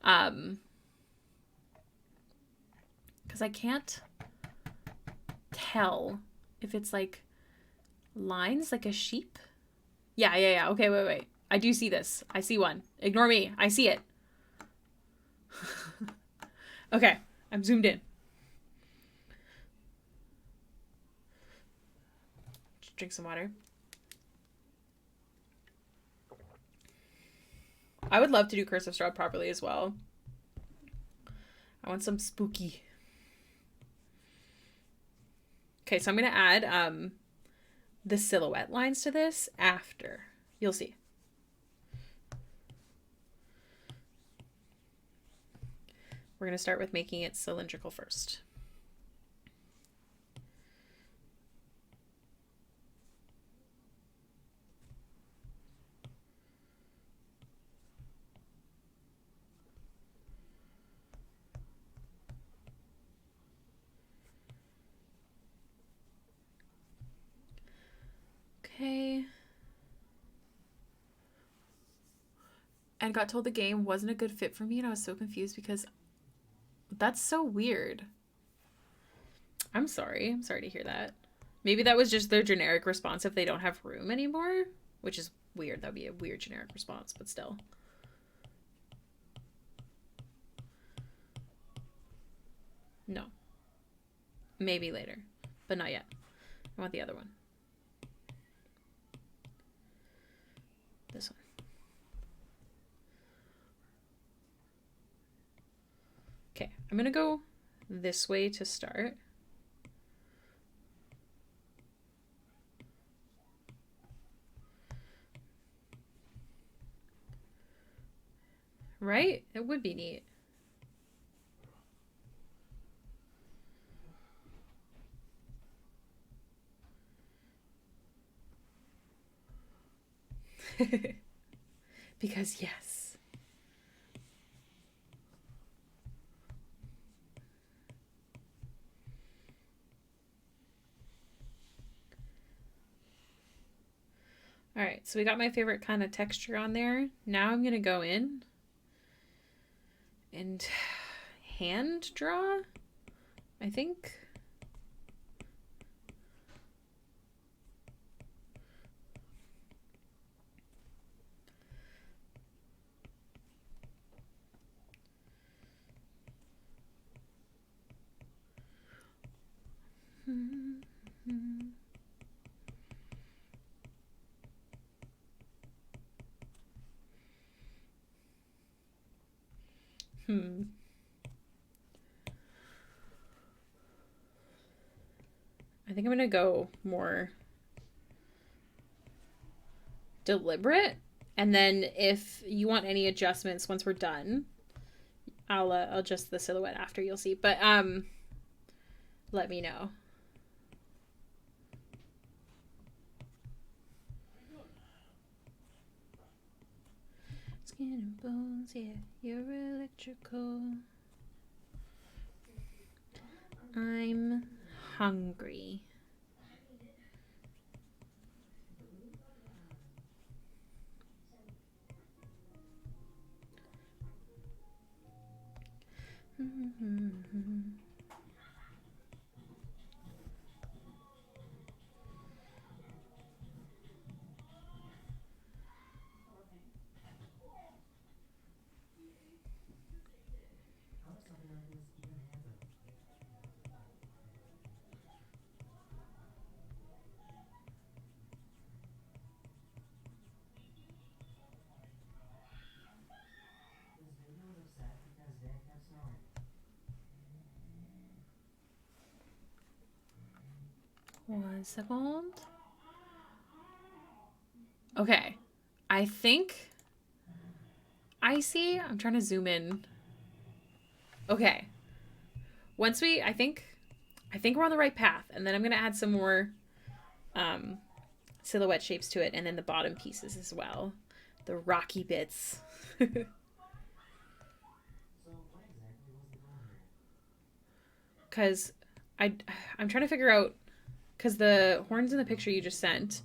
Because I can't tell if it's like lines like a sheep. Yeah. Okay, wait. I do see this. I see one. Ignore me. I see it. Okay, I'm zoomed in. Just drink some water. I would love to do Curse of Strahd properly as well. I want some spooky. Okay, so I'm going to add the silhouette lines to this after. You'll see. We're going to start with making it cylindrical first. Okay. And got told the game wasn't a good fit for me, and I was so confused because that's so weird. I'm sorry. I'm sorry to hear that. Maybe that was just their generic response if they don't have room anymore, which is weird. That'd be a weird generic response, but still. No. Maybe later, but not yet. I want the other one. This one. Okay, I'm gonna go this way to start. Right? It would be neat. Because yes. All right, so we got my favorite kind of texture on there. Now I'm going to go in and hand draw, I think. I think I'm gonna go more deliberate, and then if you want any adjustments once we're done, I'll adjust the silhouette after, you'll see. But let me know. Skin and bones, yeah, you're electrical. I'm hungry. One second. Okay. I think I see. I'm trying to zoom in. Okay. Once we, I think we're on the right path, and then I'm going to add some more silhouette shapes to it, and then the bottom pieces as well. The rocky bits. Because I'm trying to figure out, because the horns in the picture you just sent,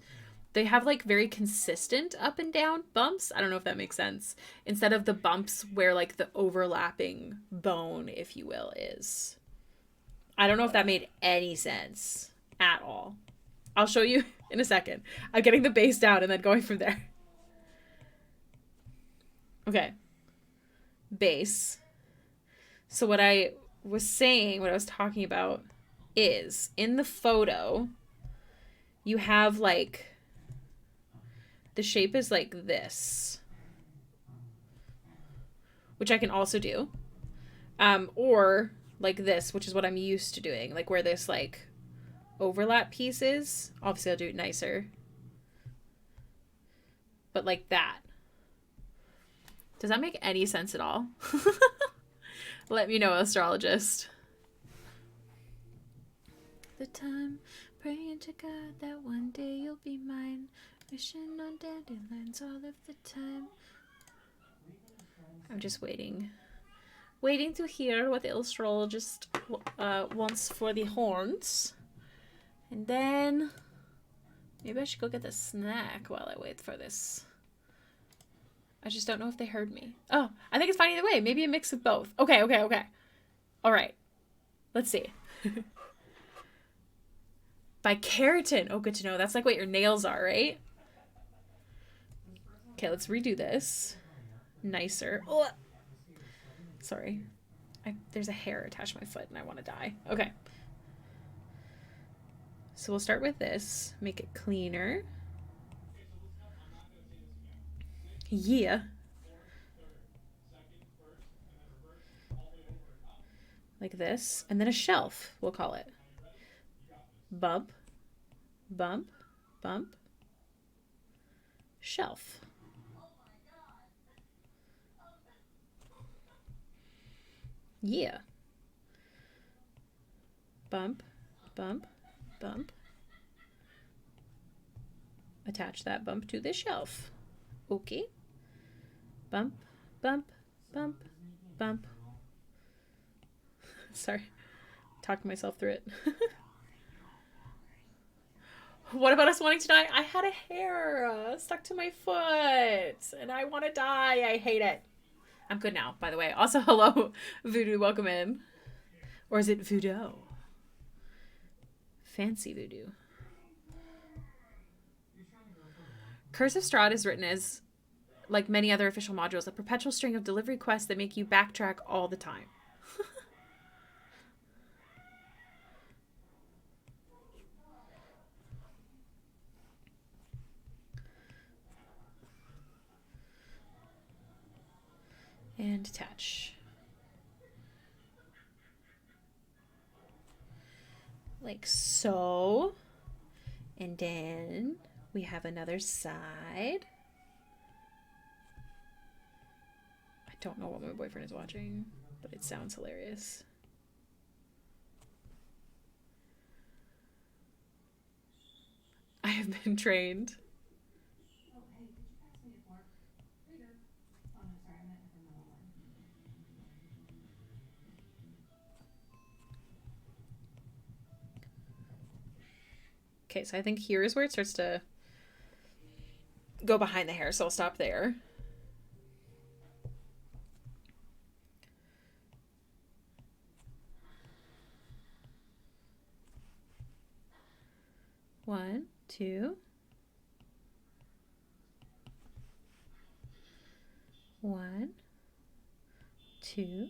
they have like very consistent up and down bumps. I don't know if that makes sense. Instead of the bumps where like the overlapping bone, if you will, is. I don't know if that made any sense at all. I'll show you in a second. I'm getting the base down and then going from there. Okay. Base. So what I was saying, what I was talking about is in the photo, you have like, the shape is like this, which I can also do. Or like this, which is what I'm used to doing, like where there's like overlap pieces. Obviously I'll do it nicer, but like that. Does that make any sense at all? Let me know, astrologist. The time praying to God that one day you'll be mine, wishing on dandelions all of the time. I'm just waiting to hear what the astrologist wants for the horns. And then maybe I should go get the snack while I wait for this. I just don't know if they heard me. Oh, I think it's fine either way. Maybe a mix of both. Okay. All right. Let's see. By keratin. Oh, good to know. That's like what your nails are, right? Okay, let's redo this. Nicer. Oh, sorry. There's a hair attached to my foot and I want to die. Okay. So we'll start with this. Make it cleaner. Yeah. Like this. And then a shelf, we'll call it. Bump. Bump. Bump. Shelf. Yeah. Bump. Bump. Bump. Attach that bump to the shelf. Okay. Bump. Bump. Bump. Bump. Sorry. Talked myself through it. What about us wanting to die? I had a hair stuck to my foot and I want to die. I hate it. I'm good now, by the way. Also, hello, Voodoo. Welcome in. Or is it Voodoo? Fancy Voodoo. Curse of Strahd is written as, like many other official modules, a perpetual string of delivery quests that make you backtrack all the time. And attach. like so. And then we have another side. I don't know what my boyfriend is watching, but it sounds hilarious. I have been trained. Okay, so I think here is where it starts to go behind the hair, so I'll stop there. One, two. One, two.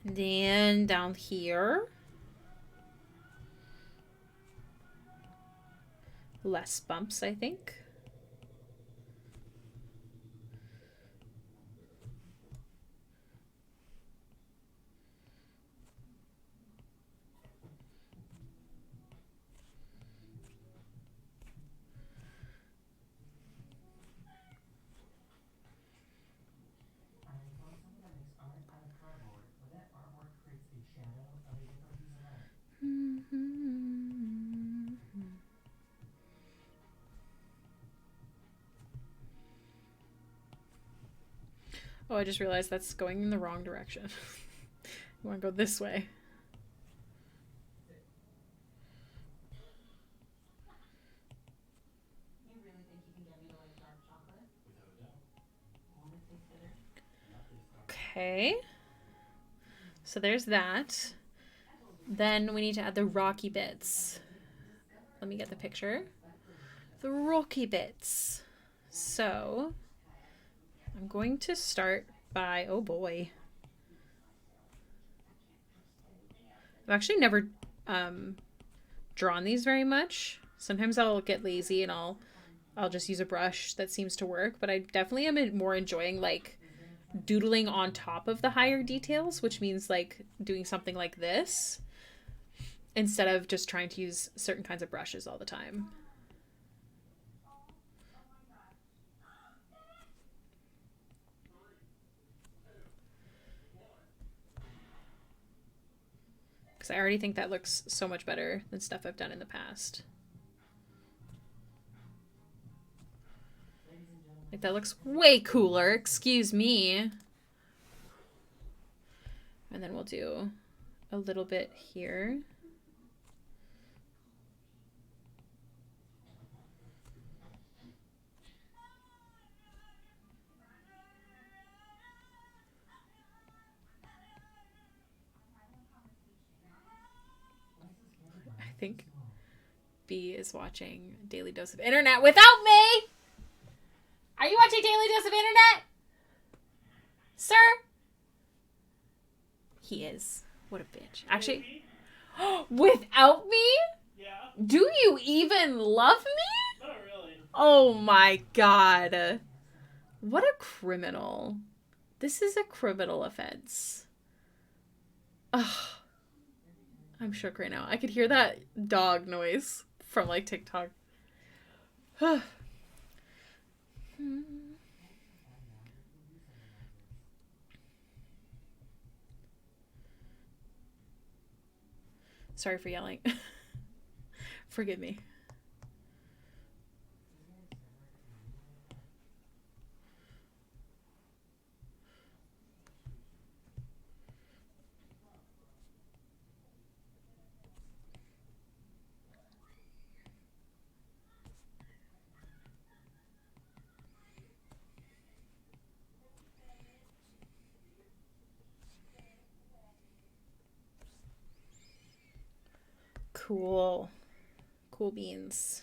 And then down here. Less bumps, I think. Oh, I just realized that's going in the wrong direction. You want to go this way. Okay. So there's that. Then we need to add the rocky bits. Let me get the picture. The rocky bits. So I'm going to start by, oh boy. I've actually never drawn these very much. Sometimes I'll get lazy and I'll just use a brush that seems to work, but I definitely am more enjoying like doodling on top of the higher details, which means like doing something like this instead of just trying to use certain kinds of brushes all the time. Because I already think that looks so much better than stuff I've done in the past. Like, that looks way cooler, excuse me. And then we'll do a little bit here. I think B is watching Daily Dose of Internet without me! Are you watching Daily Dose of Internet? Sir? He is. What a bitch. Actually, without me? Yeah. Do you even love me? Not really. Oh my god. What a criminal. This is a criminal offense. Ugh. I'm shook right now. I could hear that dog noise from like TikTok. Sorry for yelling. Forgive me. Cool. Cool beans.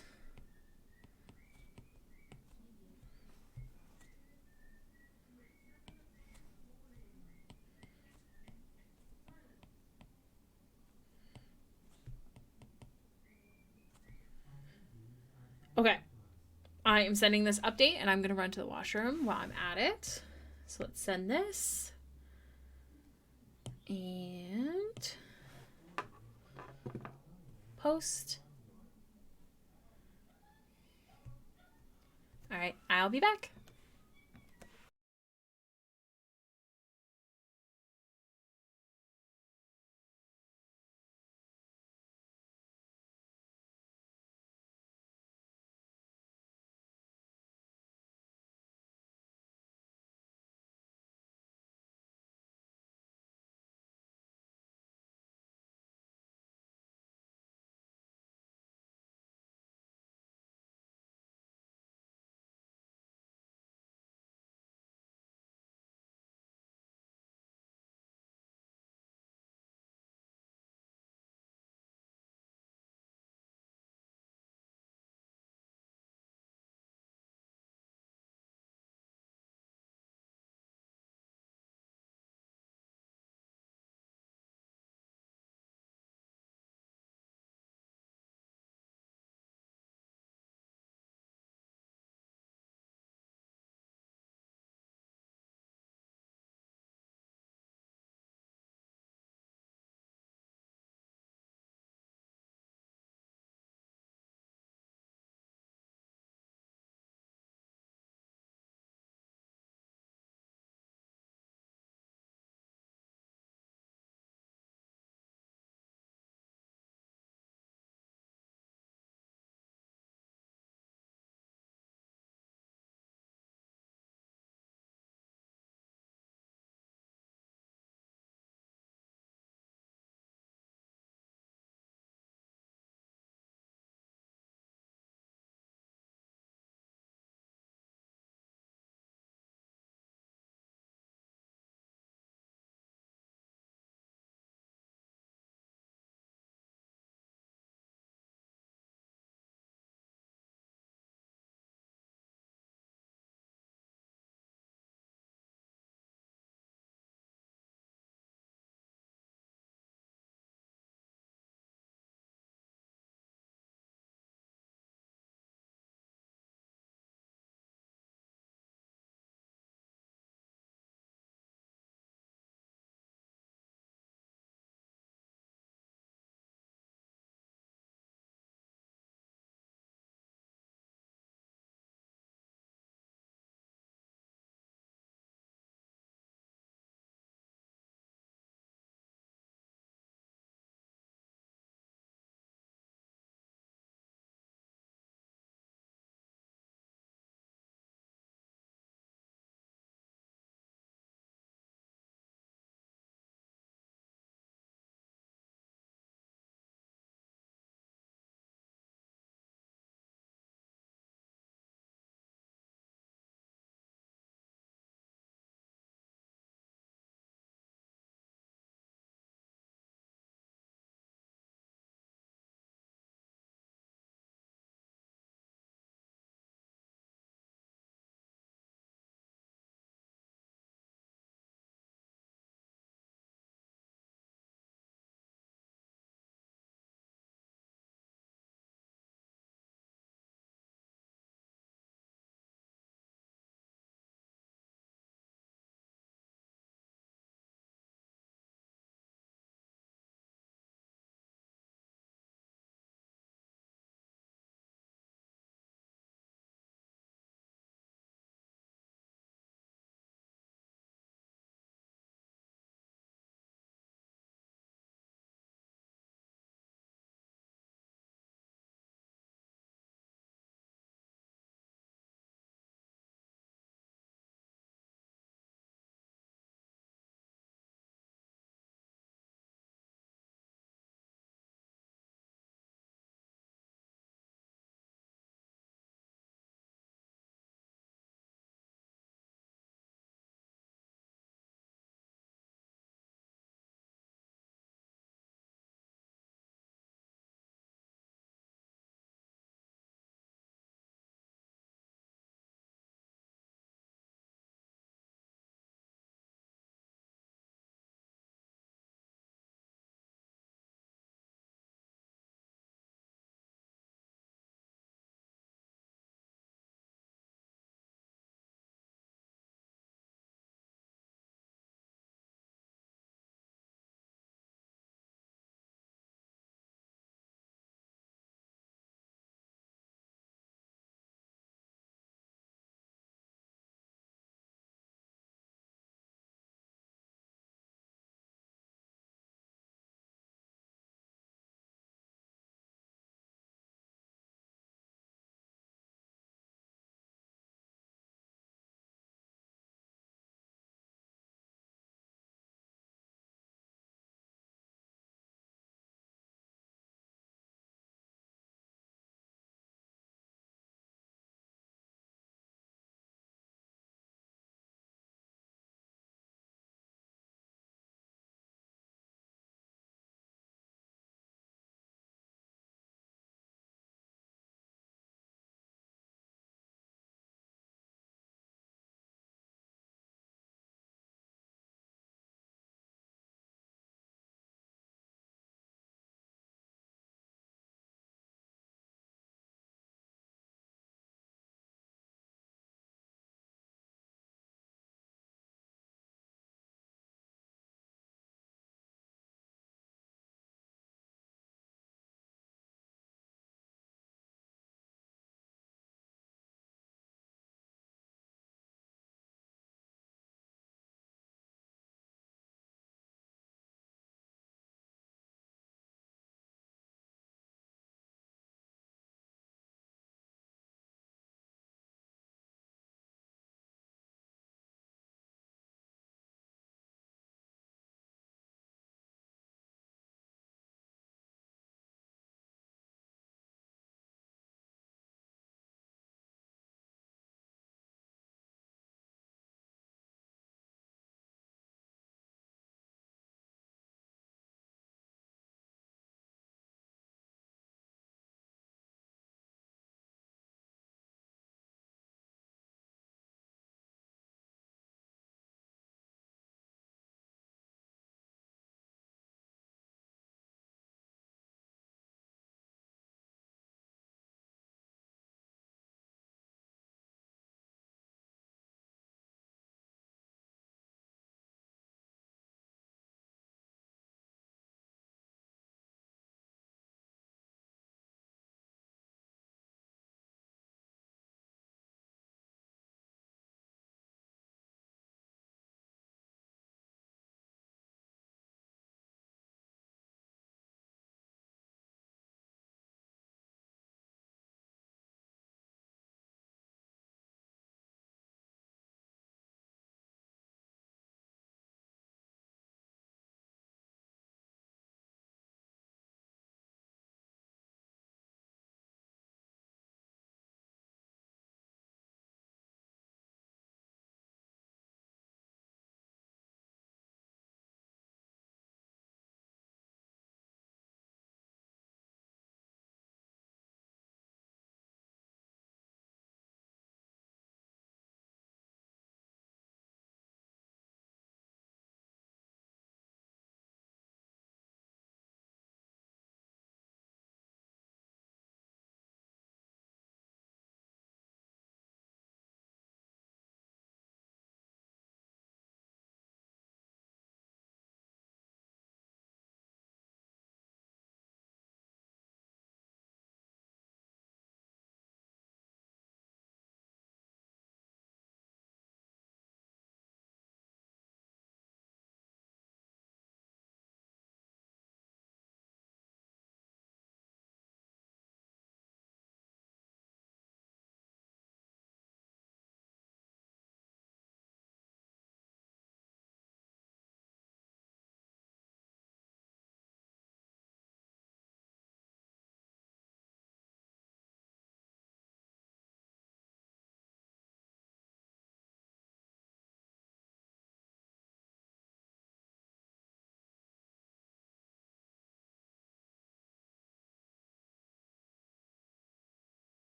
Okay. I am sending this update and I'm going to run to the washroom while I'm at it. So let's send this. And post. All right, I'll be back.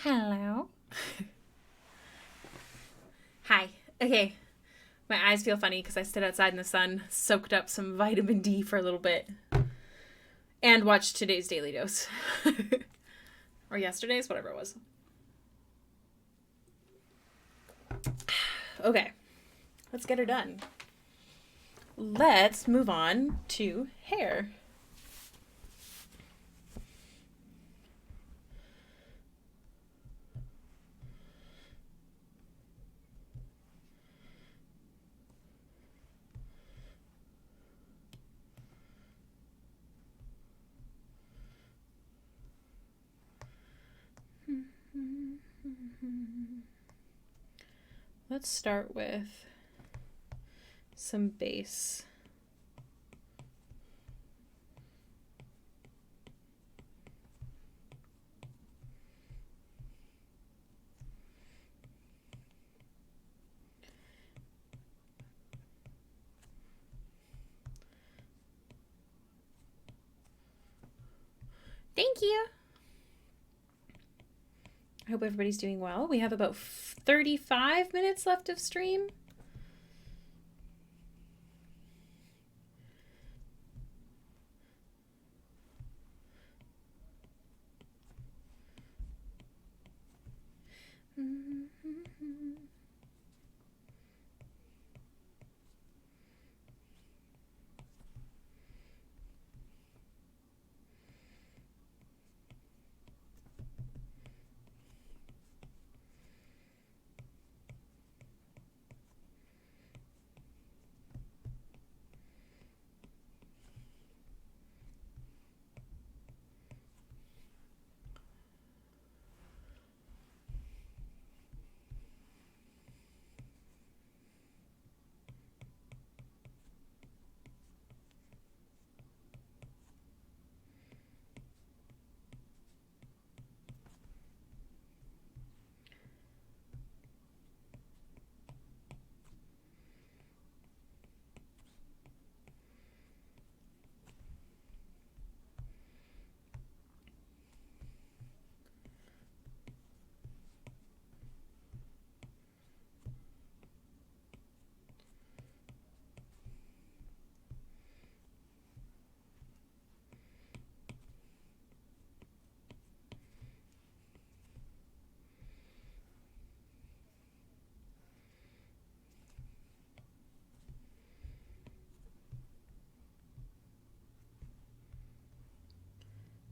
Hello. Hi. Okay. My eyes feel funny because I stood outside in the sun, soaked up some vitamin D for a little bit, and watched today's Daily Dose. Or yesterday's, whatever it was. Okay. Let's get her done. Let's move on to hair. Let's start with some base. Thank you. I hope everybody's doing well. We have about 35 minutes left of stream.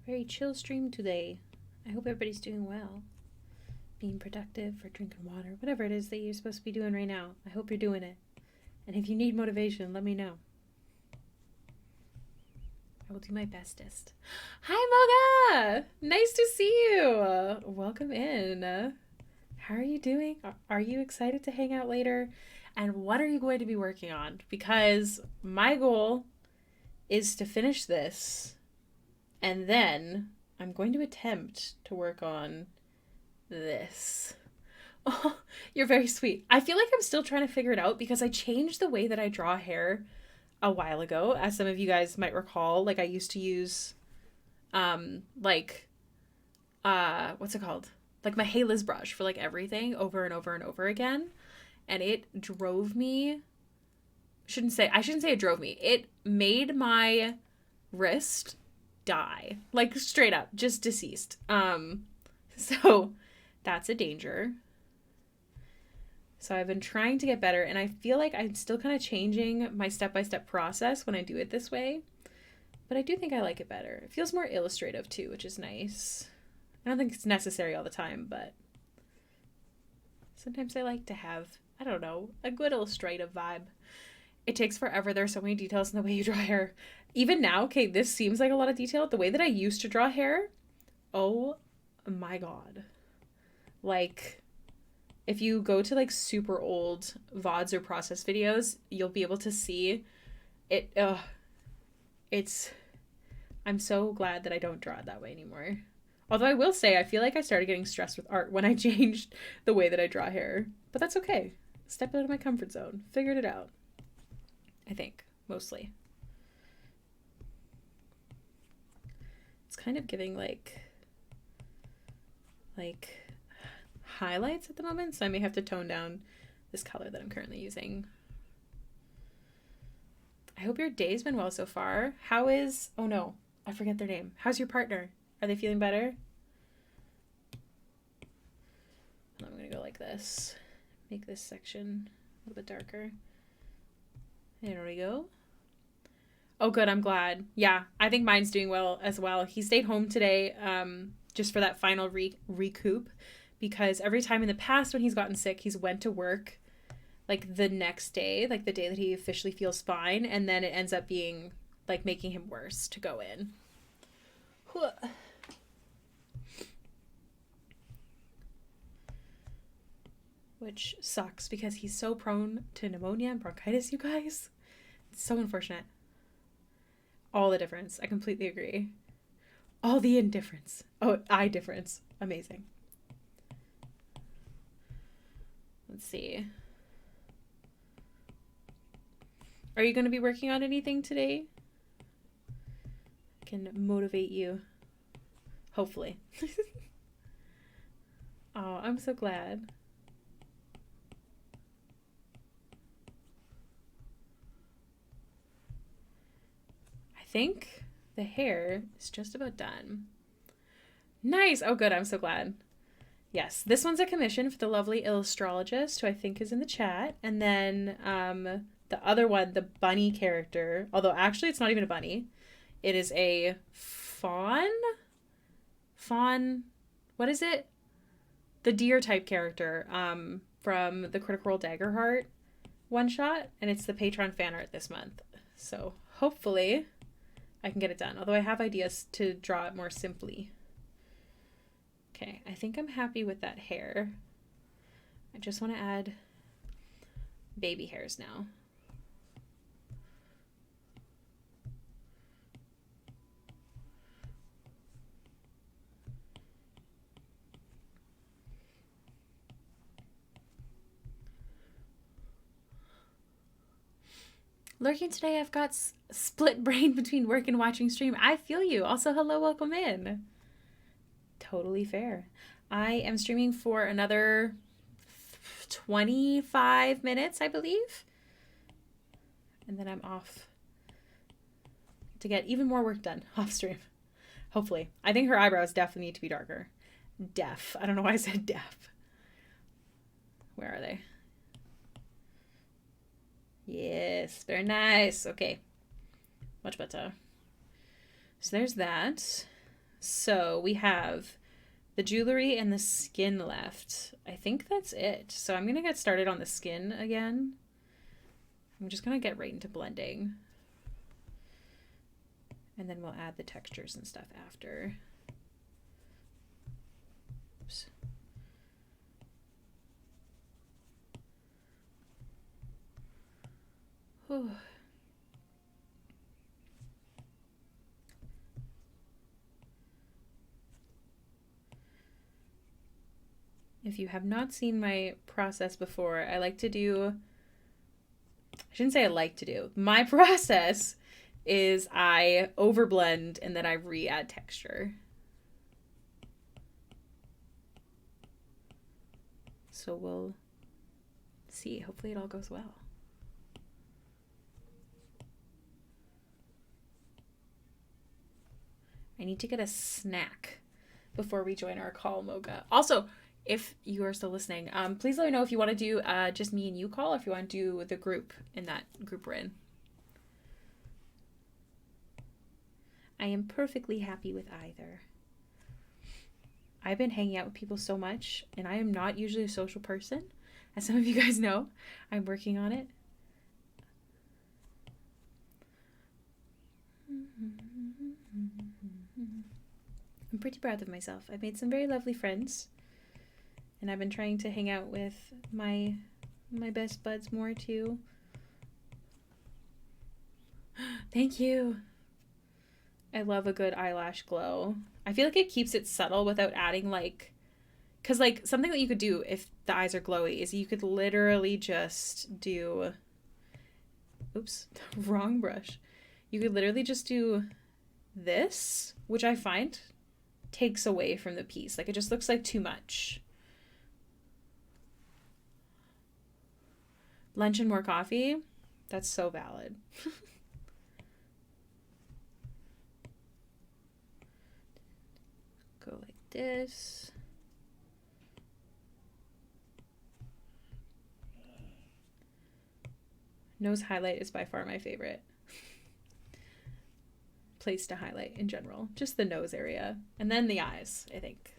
Very chill stream today. I hope everybody's doing well. Being productive or drinking water, whatever it is that you're supposed to be doing right now. I hope you're doing it. And if you need motivation, let me know. I will do my bestest. Hi, Moga! Nice to see you. Welcome in. How are you doing? Are you excited to hang out later? And what are you going to be working on? Because my goal is to finish this, and then I'm going to attempt to work on this. Oh, you're very sweet. I feel like I'm still trying to figure it out because I changed the way that I draw hair a while ago. As some of you guys might recall, like I used to use, what's it called? Like my Hailiiz brush for like everything over and over and over again. And it drove me, I shouldn't say it drove me. It made my wrist die. Like straight up, just deceased. So that's a danger. So I've been trying to get better, and I feel like I'm still kind of changing my step-by-step process when I do it this way. But I do think I like it better. It feels more illustrative too, which is nice. I don't think it's necessary all the time, but sometimes I like to have, I don't know, a good illustrative vibe. It takes forever. There's so many details in the way you draw hair. Even now, okay, this seems like a lot of detail. The way that I used to draw hair, oh my god. Like, if you go to like super old VODs or process videos, you'll be able to see it. I'm so glad that I don't draw it that way anymore. Although I will say, I feel like I started getting stressed with art when I changed the way that I draw hair. But that's okay. Stepped out of my comfort zone. Figured it out. I think, mostly. It's kind of giving like highlights at the moment, so I may have to tone down this color that I'm currently using. I hope your day's been well so far. How is... Oh no, I forget their name. How's your partner? Are they feeling better? I'm going to go like this. Make this section a little bit darker. There we go. Oh, good. I'm glad. Yeah, I think mine's doing well as well. He stayed home today just for that final recoup, because every time in the past when he's gotten sick, he's went to work like the next day, like the day that he officially feels fine, and then it ends up being like making him worse to go in. Which sucks because he's so prone to pneumonia and bronchitis, you guys. It's so unfortunate. All the difference. I completely agree. All the indifference. Oh, eye difference. Amazing. Let's see. Are you going to be working on anything today? I can motivate you. Hopefully. Oh, I'm so glad. I think the hair is just about done. Nice. Oh, good. I'm so glad. Yes, this one's a commission for the lovely illustrologist who I think is in the chat. And then the other one, the bunny character, although actually it's not even a bunny. It is a fawn, what is it? The deer type character from the Critical Role Daggerheart one shot. And it's the Patreon fan art this month. So hopefully I can get it done. Although I have ideas to draw it more simply. Okay, I think I'm happy with that hair. I just want to add baby hairs now. Lurking today, I've got split brain between work and watching stream. I feel you. Also, hello, welcome in. Totally fair. I am streaming for another 25 minutes, I believe. And then I'm off to get even more work done off stream. Hopefully. I think her eyebrows definitely need to be darker. Deaf. I don't know why I said deaf. Where are they? Yes, very nice. Okay. Much better. So there's that. So we have the jewelry and the skin left. I think that's it. So I'm going to get started on the skin again. I'm just going to get right into blending. And then we'll add the textures and stuff after. Oops. Whew. If you have not seen my process before, I like to do, I shouldn't say I like to do. My process is I overblend and then I re-add texture. So we'll see. Hopefully it all goes well. I need to get a snack before we join our call, Moga. Also, if you are still listening, please let me know if you want to do just me and you call, or if you want to do the group in that group we're in. I am perfectly happy with either. I've been hanging out with people so much, and I am not usually a social person. As some of you guys know, I'm working on it. I'm pretty proud of myself. I've made some very lovely friends, and I've been trying to hang out with my best buds more too. Thank you. I love a good eyelash glow. I feel like it keeps it subtle without adding like, because like something that you could do if the eyes are glowy is you could literally just do, oops, wrong brush. You could literally just do this, which I find takes away from the piece. Like it just looks like too much. Lunch and more coffee? That's so valid. Go like this. Nose highlight is by far my favorite place to highlight in general. Just the nose area. And then the eyes, I think.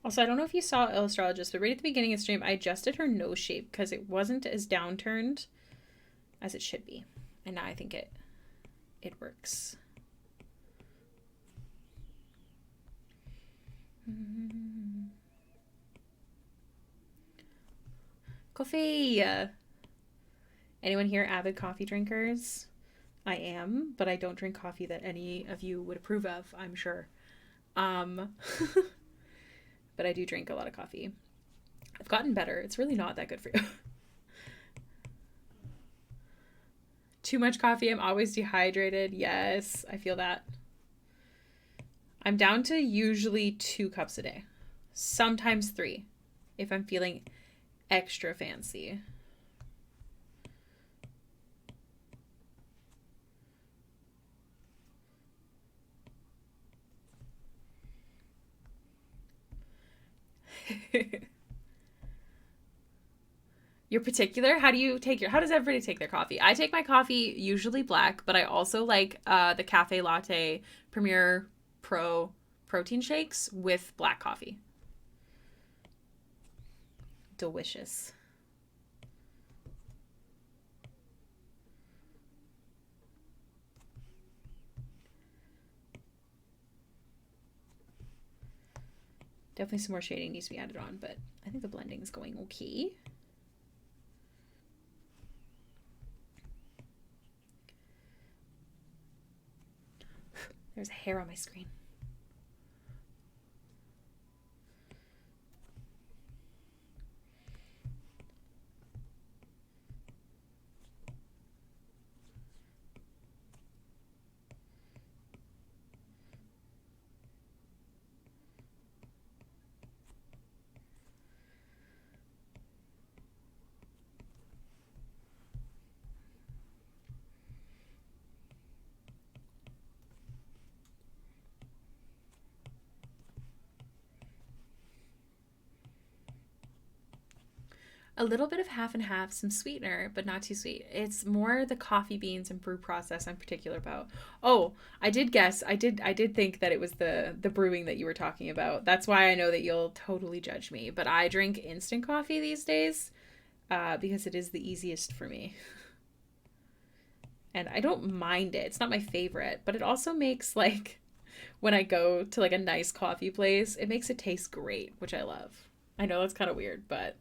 Also, I don't know if you saw Illustrologist, but right at the beginning of the stream, I adjusted her nose shape because it wasn't as downturned as it should be. And now I think it works. Coffee! Anyone here avid coffee drinkers? I am, but I don't drink coffee that any of you would approve of, I'm sure. But I do drink a lot of coffee. I've gotten better. It's really not that good for you. Too much coffee, I'm always dehydrated. Yes, I feel that. I'm down to usually 2 cups a day. Sometimes 3 if I'm feeling extra fancy. You're particular? How does everybody take their coffee? I take my coffee usually black, but I also like the Cafe Latte Premier Pro protein shakes with black coffee. Delicious. Definitely some more shading needs to be added on, but I think the blending is going okay. There's a hair on my screen. A little bit of half and half, some sweetener, but not too sweet. It's more the coffee beans and brew process I'm particular about. Oh, I did think that it was the brewing that you were talking about. That's why I know that you'll totally judge me. But I drink instant coffee these days because it is the easiest for me. And I don't mind it. It's not my favorite, but it also makes, like, when I go to like a nice coffee place, it makes it taste great, which I love. I know that's kind of weird, but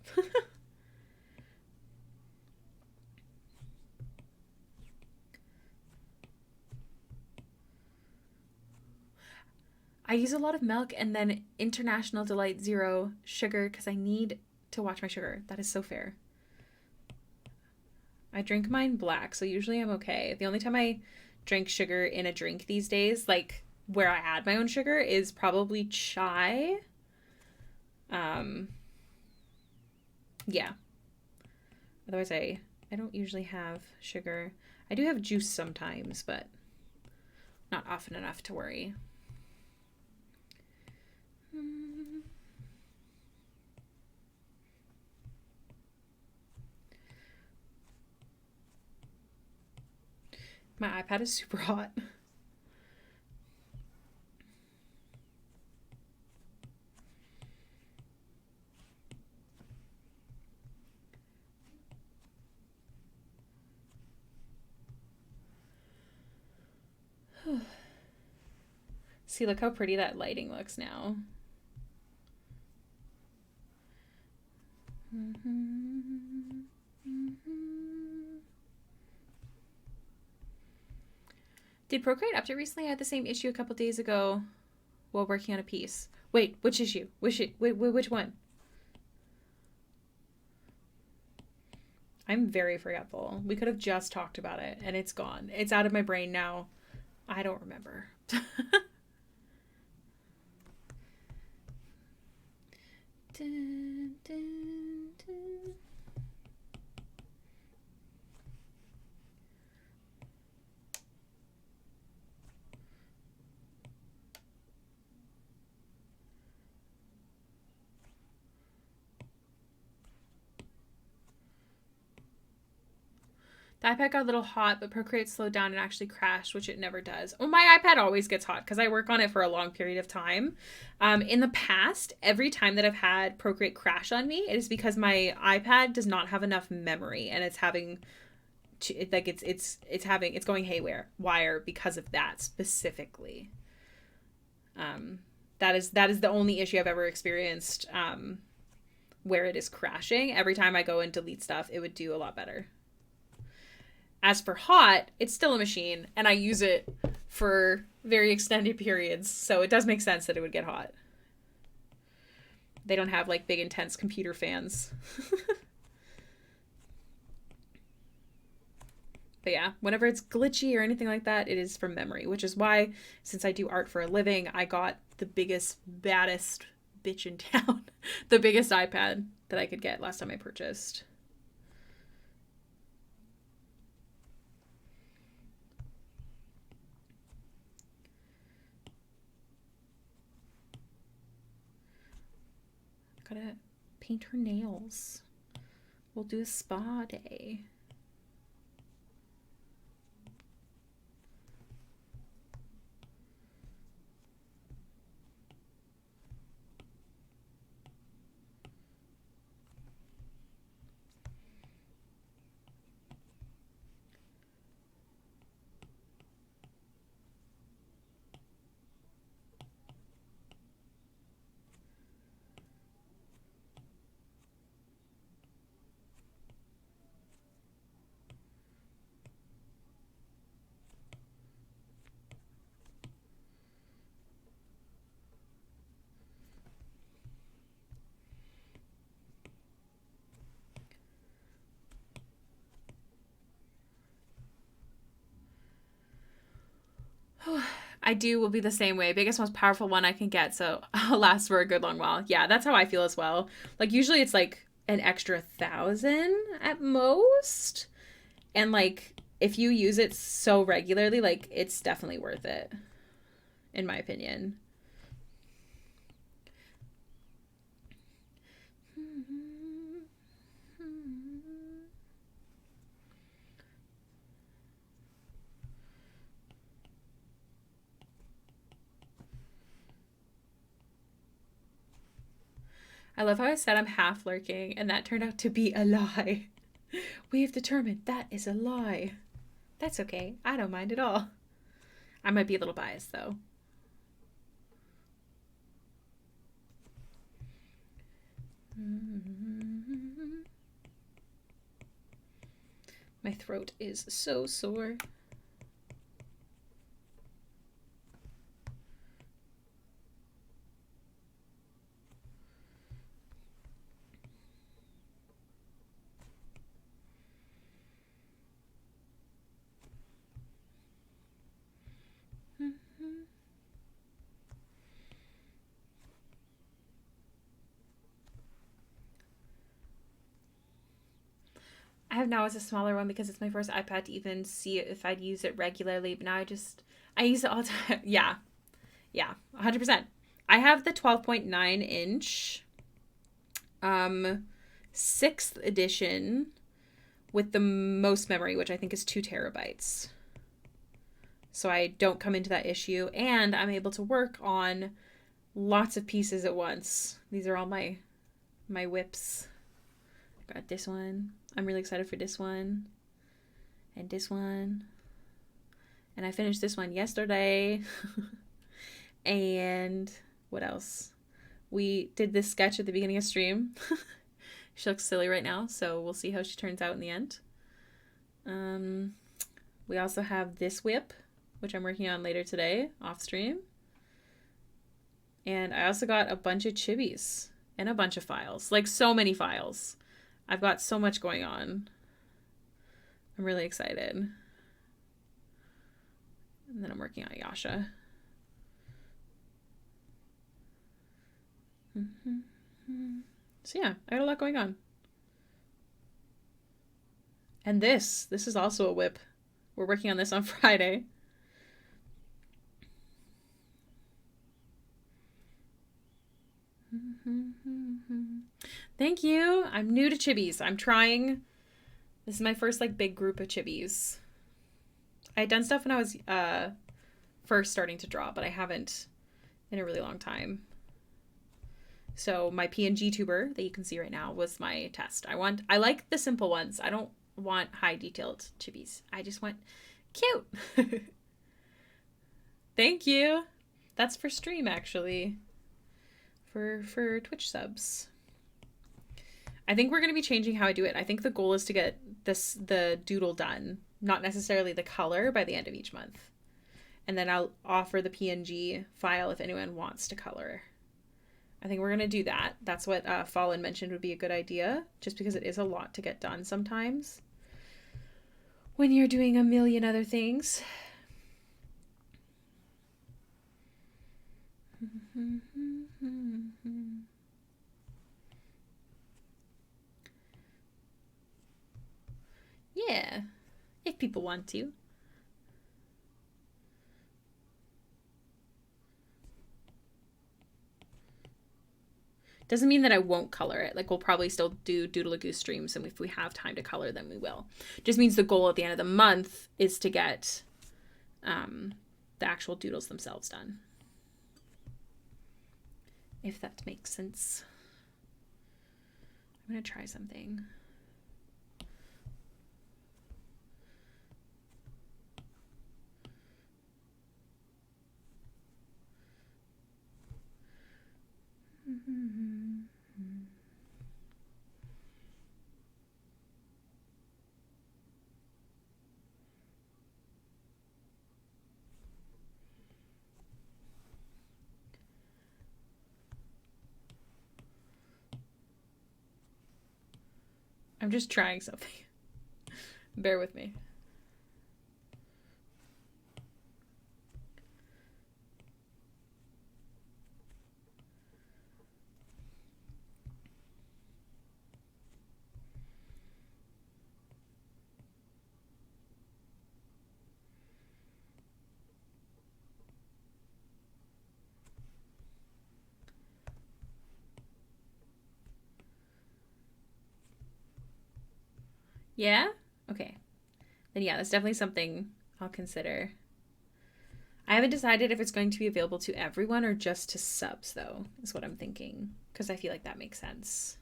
I use a lot of milk and then International Delight Zero sugar because I need to watch my sugar. That is so fair. I drink mine black, so usually I'm okay. The only time I drink sugar in a drink these days, like where I add my own sugar, is probably chai. Yeah. Otherwise, I don't usually have sugar. I do have juice sometimes, but not often enough to worry. My iPad is super hot. See, look how pretty that lighting looks now. Did Procreate update recently? I had the same issue a couple days ago while working on a piece. Wait, which issue? Which one? I'm very forgetful. We could have just talked about it, and it's gone. It's out of my brain now. I don't remember. Dun, dun, dun. The iPad got a little hot, but Procreate slowed down and actually crashed, which it never does. Oh, my iPad always gets hot because I work on it for a long period of time. In the past, every time that I've had Procreate crash on me, it is because my iPad does not have enough memory and it's having it's going haywire because of that specifically. That is the only issue I've ever experienced where it is crashing. Every time I go and delete stuff, it would do a lot better. As for hot, it's still a machine, and I use it for very extended periods, so it does make sense that it would get hot. They don't have, like, big, intense computer fans. But yeah, whenever it's glitchy or anything like that, it is from memory, which is why, since I do art for a living, I got the biggest, baddest bitch in town. The biggest iPad that I could get last time I purchased. Gotta paint her nails. We'll do a spa day. I will be the same way. Biggest, most powerful one I can get, so I'll last for a good long while. Yeah, that's how I feel as well. Like, usually it's like an extra 1,000 at most. And like, if you use it so regularly, like, it's definitely worth it, in my opinion. I love how I said I'm half lurking, and that turned out to be a lie. We've determined that is a lie. That's okay. I don't mind at all. I might be a little biased, though. My throat is so sore. I have now as a smaller one because it's my first iPad to even see if I'd use it regularly. But now I use it all the time. Yeah. 100%. I have the 12.9 inch 6th edition with the most memory, which I think is 2 terabytes. So I don't come into that issue, and I'm able to work on lots of pieces at once. These are all my whips. Got this one. I'm really excited for this one. And this one. And I finished this one yesterday. And what else? We did this sketch at the beginning of stream. She looks silly right now, so we'll see how she turns out in the end. We also have this whip, which I'm working on later today, off stream. And I also got a bunch of chibis and a bunch of files. Like, so many files. I've got so much going on. I'm really excited. And then I'm working on Yasha. So yeah, I got a lot going on. And this is also a whip. We're working on this on Friday. Thank you. I'm new to chibis. I'm trying. This is my first like big group of chibis. I had done stuff when I was first starting to draw, but I haven't in a really long time. So my PNG tuber that you can see right now was my test. I like the simple ones. I don't want high detailed chibis. I just want cute. Thank you. That's for stream actually. For Twitch subs. I think we're going to be changing how I do it. I think the goal is to get the doodle done, not necessarily the color, by the end of each month. And then I'll offer the PNG file if anyone wants to color. I think we're going to do that. That's what Fallen mentioned would be a good idea, just because it is a lot to get done sometimes when you're doing a million other things. Yeah, if people want to. Doesn't mean that I won't color it. Like, we'll probably still do Doodle a Goose streams, and if we have time to color them, we will. Just means the goal at the end of the month is to get the actual doodles themselves done. If that makes sense. I'm going to try something. I'm just trying something. Bear with me. Yeah? Okay. Then yeah, that's definitely something I'll consider. I haven't decided if it's going to be available to everyone or just to subs, though, is what I'm thinking. Because I feel like that makes sense.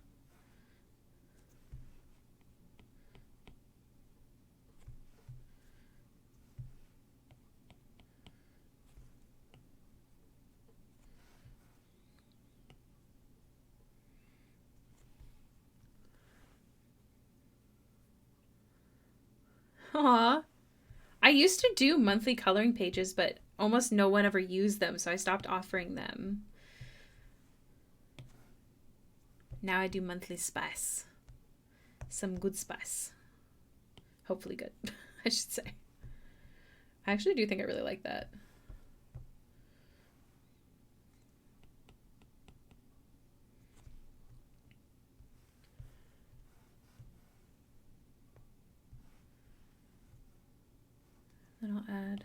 Aw. I used to do monthly coloring pages, but almost no one ever used them, so I stopped offering them. Now I do monthly spice. Some good spice. Hopefully good, I should say. I actually do think I really like that. Then I'll add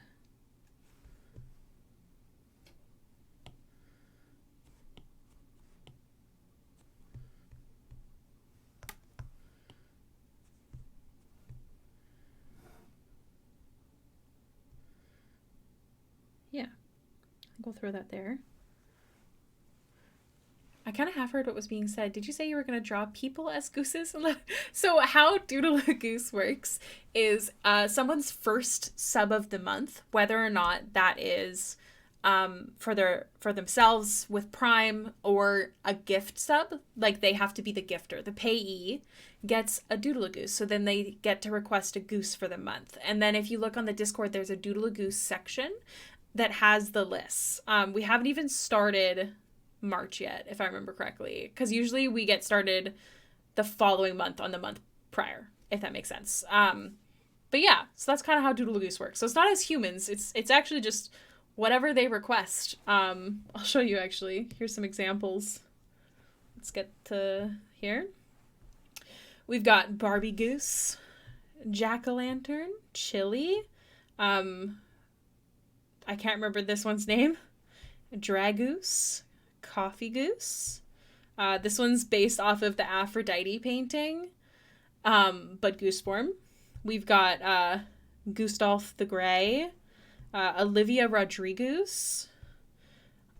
yeah, I think we'll throw that there. I kind of half heard what was being said. Did you say you were going to draw people as gooses? So how Doodle a Goose works is someone's first sub of the month, whether or not that is for themselves with Prime, or a gift sub. Like, they have to be the gifter. The payee gets a Doodle a Goose, so then they get to request a goose for the month. And then if you look on the Discord, there's a Doodle a Goose section that has the lists. We haven't even started March yet, if I remember correctly, because usually we get started the following month on the month prior, if that makes sense. But yeah, so that's kind of how Doodle a Goose works. So it's not as humans. It's actually just whatever they request. I'll show you, actually. Here's some examples. Let's get to here. We've got Barbie Goose, Jack-o'-lantern, Chili. I can't remember this one's name. Dragoose, Coffee Goose. This one's based off of the Aphrodite painting, but goose form. We've got Gustave the Grey, Olivia Rodriguez,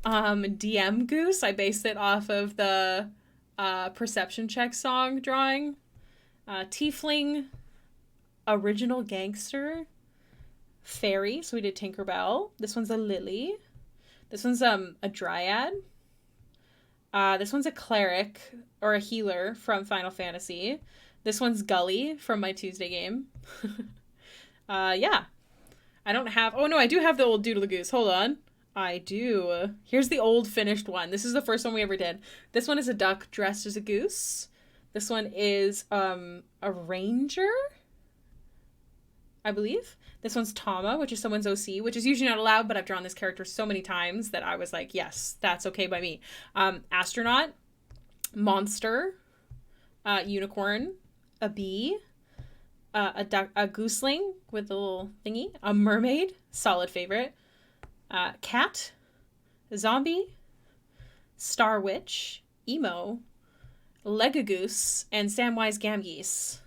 DM Goose. I based it off of the Perception Check song drawing. Tiefling, Original Gangster, Fairy. So we did Tinkerbell. This one's a Lily. This one's a Dryad. This one's a Cleric or a Healer from Final Fantasy. This one's Gully from my Tuesday game. Yeah. I don't have... Oh, no, I do have the old Doodle Goose. Hold on. I do. Here's the old finished one. This is the first one we ever did. This one is a duck dressed as a goose. This one is a ranger, I believe. This one's Tama, which is someone's OC, which is usually not allowed, but I've drawn this character so many times that I was like, yes, that's okay by me. Astronaut, monster, unicorn, a bee, a gooseling with a little thingy, a mermaid, solid favorite, cat, zombie, star witch, emo, Legagoose, and Samwise Gamgeese.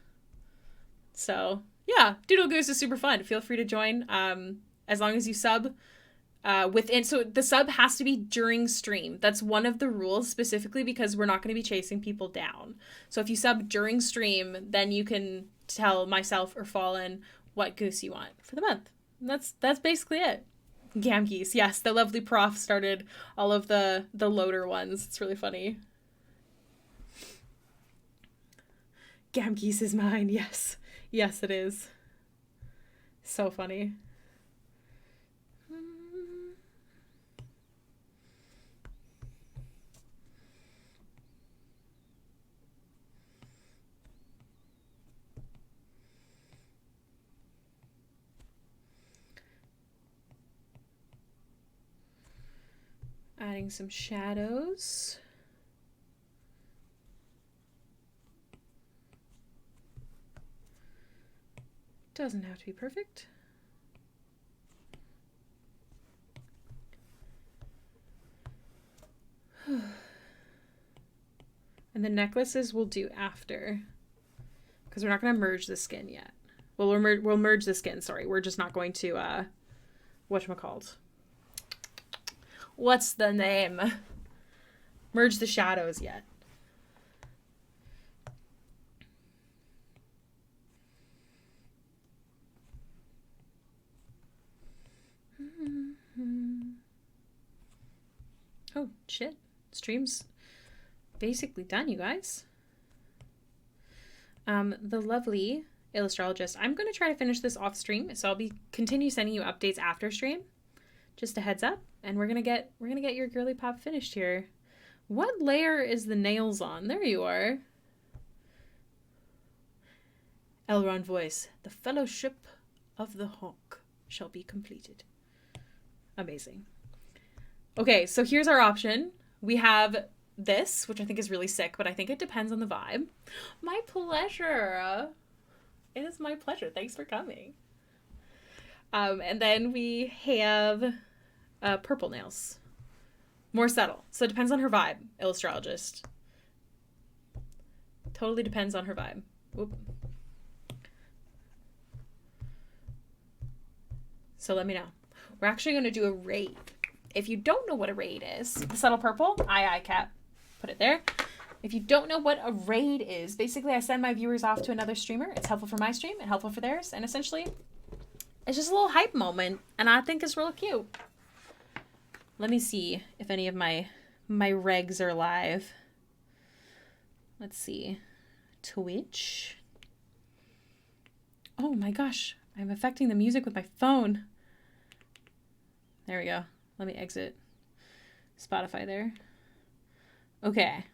So yeah, Doodle Goose is super fun. Feel free to join, as long as you sub within. So the sub has to be during stream. That's one of the rules, specifically because we're not going to be chasing people down. So if you sub during stream, then you can tell myself or Fallen what goose you want for the month. And that's basically it. Gamgeese, yes, the lovely prof started all of the loader ones. It's really funny. Gamgeese is mine, yes. Yes, it is. So funny. Adding some shadows. Doesn't have to be perfect. And the necklaces we'll do after, because we're not going to merge the skin yet. Well, we'll merge the skin, sorry. We're just not going to, whatchamacallit? What's the name? Merge the shadows yet. Oh, shit. Stream's basically done, you guys. The lovely illustrologist. I'm going to try to finish this off stream, so I'll continue sending you updates after stream. Just a heads up, and we're gonna get your girly pop finished here. What layer is the nails on? There you are. Elrond voice. The Fellowship of the Hawk shall be completed. Amazing. Okay, so here's our option. We have this, which I think is really sick, but I think it depends on the vibe. My pleasure. It is my pleasure. Thanks for coming. And then we have purple nails. More subtle. So it depends on her vibe, illustrologist. Totally depends on her vibe. Whoop. So let me know. We're actually going to do a raid. If you don't know what a raid is, the subtle purple, aye, cat. Put it there. If you don't know what a raid is, basically I send my viewers off to another streamer. It's helpful for my stream and helpful for theirs. And essentially, it's just a little hype moment. And I think it's real cute. Let me see if any of my regs are live. Let's see. Twitch. Oh my gosh. I'm affecting the music with my phone. There we go. Let me exit Spotify there. Okay.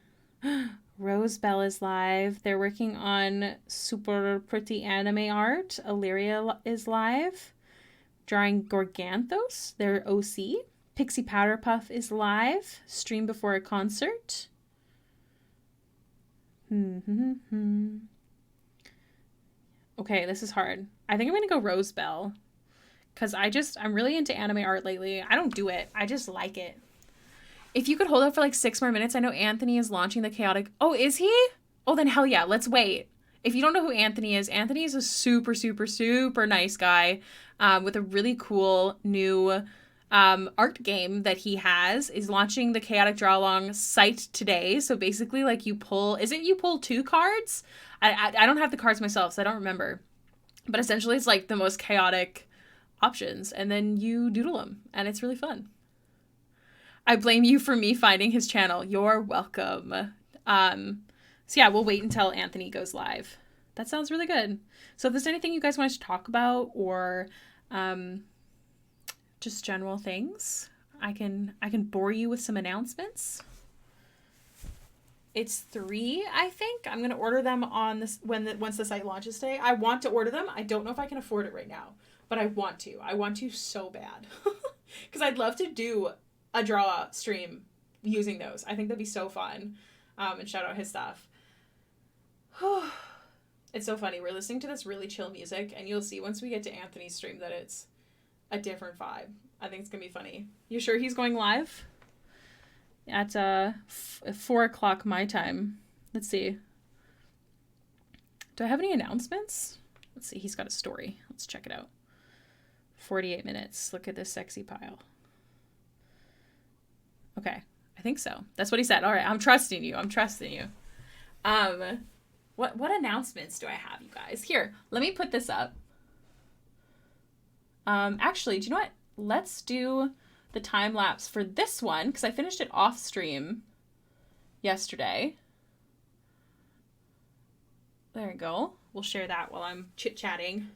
Rosebell is live. They're working on super pretty anime art. Illyria is live. Drawing Gorganthos. They're OC. Pixie Powder Puff is live. Stream before a concert. Okay, this is hard. I think I'm going to go Rosebell. Because I'm really into anime art lately. I don't do it. I just like it. If you could hold up for like 6 more minutes, I know Anthony is launching the chaotic... Oh, is he? Oh, then hell yeah, let's wait. If you don't know who Anthony is a super, super, super nice guy with a really cool new art game that he is launching the Chaotic Draw Along site today. So basically, like you pull 2 cards? I don't have the cards myself, so I don't remember. But essentially, it's like the most chaotic options, and then you doodle them, and it's really fun. I blame you for me finding his channel. You're welcome. So yeah, we'll wait until Anthony goes live. That sounds really good. So if there's anything you guys want to talk about or just general things, I can bore you with some announcements. It's 3, I think. I'm gonna order them on this once the site launches today. I want to order them. I don't know if I can afford it right now, but I want to. I want to so bad because I'd love to do a draw stream using those. I think that'd be so fun. And shout out his stuff. It's so funny. We're listening to this really chill music, and you'll see once we get to Anthony's stream that it's a different vibe. I think it's gonna be funny. You sure he's going live? At 4 o'clock my time. Let's see. Do I have any announcements? Let's see. He's got a story. Let's check it out. 48 minutes. Look at this sexy pile. Okay. I think so. That's what he said. All right. I'm trusting you. What announcements do I have, you guys? Here, let me put this up. Actually, do you know what? Let's do the time lapse for this one because I finished it off stream yesterday. There we go. We'll share that while I'm chit-chatting.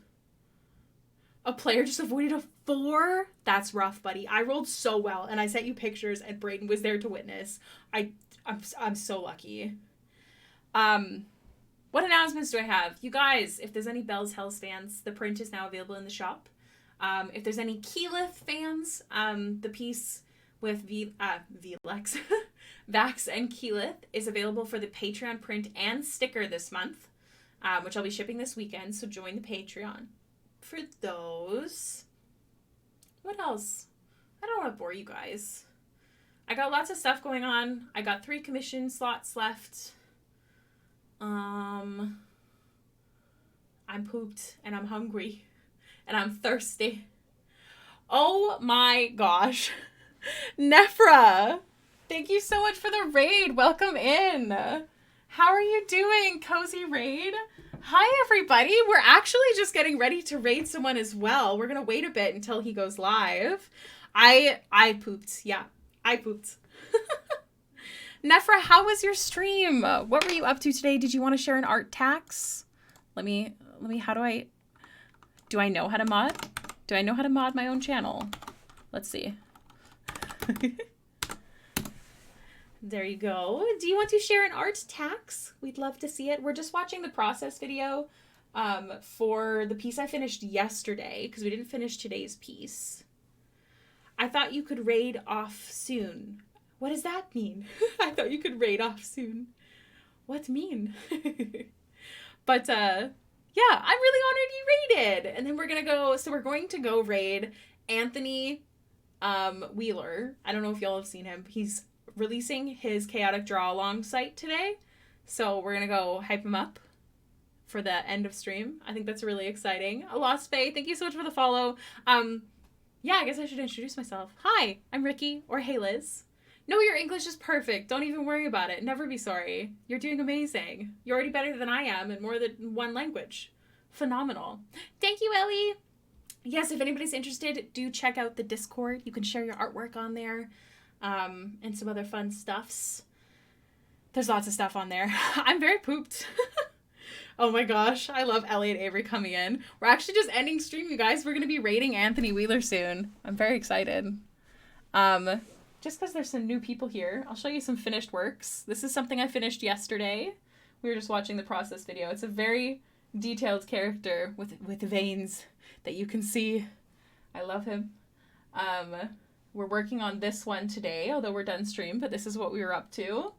A player just avoided a 4? That's rough, buddy. I rolled so well, and I sent you pictures, and Brayden was there to witness. I'm so lucky. What announcements do I have? You guys, if there's any Bell's Hells fans, the print is now available in the shop. If there's any Keyleth fans, the piece with Vlex, Vax and Keyleth is available for the Patreon print and sticker this month, which I'll be shipping this weekend, so join the Patreon for those. What else? I don't want to bore you guys. I got lots of stuff going on. I got 3 commission slots left. I'm pooped and I'm hungry. And I'm thirsty. Oh my gosh. Nefra, thank you so much for the raid. Welcome in. How are you doing, Cozy Raid? Hi, everybody. We're actually just getting ready to raid someone as well. We're going to wait a bit until he goes live. I pooped. Yeah, I pooped. Nefra, how was your stream? What were you up to today? Did you want to share an art tax? Let me, how do I know how to mod? Do I know how to mod my own channel? Let's see. There you go. Do you want to share an art tax? We'd love to see it. We're just watching the process video for the piece I finished yesterday because we didn't finish today's piece. I thought you could raid off soon. What does that mean? I thought you could raid off soon. What mean? But, yeah, I'm really honored you raided. And then we're going to go raid Anthony Wheeler. I don't know if y'all have seen him. He's releasing his Chaotic Draw Along site today. So we're going to go hype him up for the end of stream. I think that's really exciting. Lost Faye, thank you so much for the follow. Yeah, I guess I should introduce myself. Hi, I'm Ricky, or Hailiiz. No, your English is perfect. Don't even worry about it. Never be sorry. You're doing amazing. You're already better than I am in more than one language. Phenomenal. Thank you, Ellie. yes, if anybody's interested, do check out the Discord. You can share your artwork on there, and some other fun stuffs. There's lots of stuff on there. I'm very pooped. Oh my gosh, I love Ellie and Avery coming in. We're actually just ending stream, you guys. We're going to be rating Anthony Wheeler soon. I'm very excited. Just because there's some new people here, I'll show you some finished works. This is something I finished yesterday. We were just watching the process video. It's a very detailed character with veins that you can see. I love him. We're working on this one today, although we're done stream, but this is what we were up to.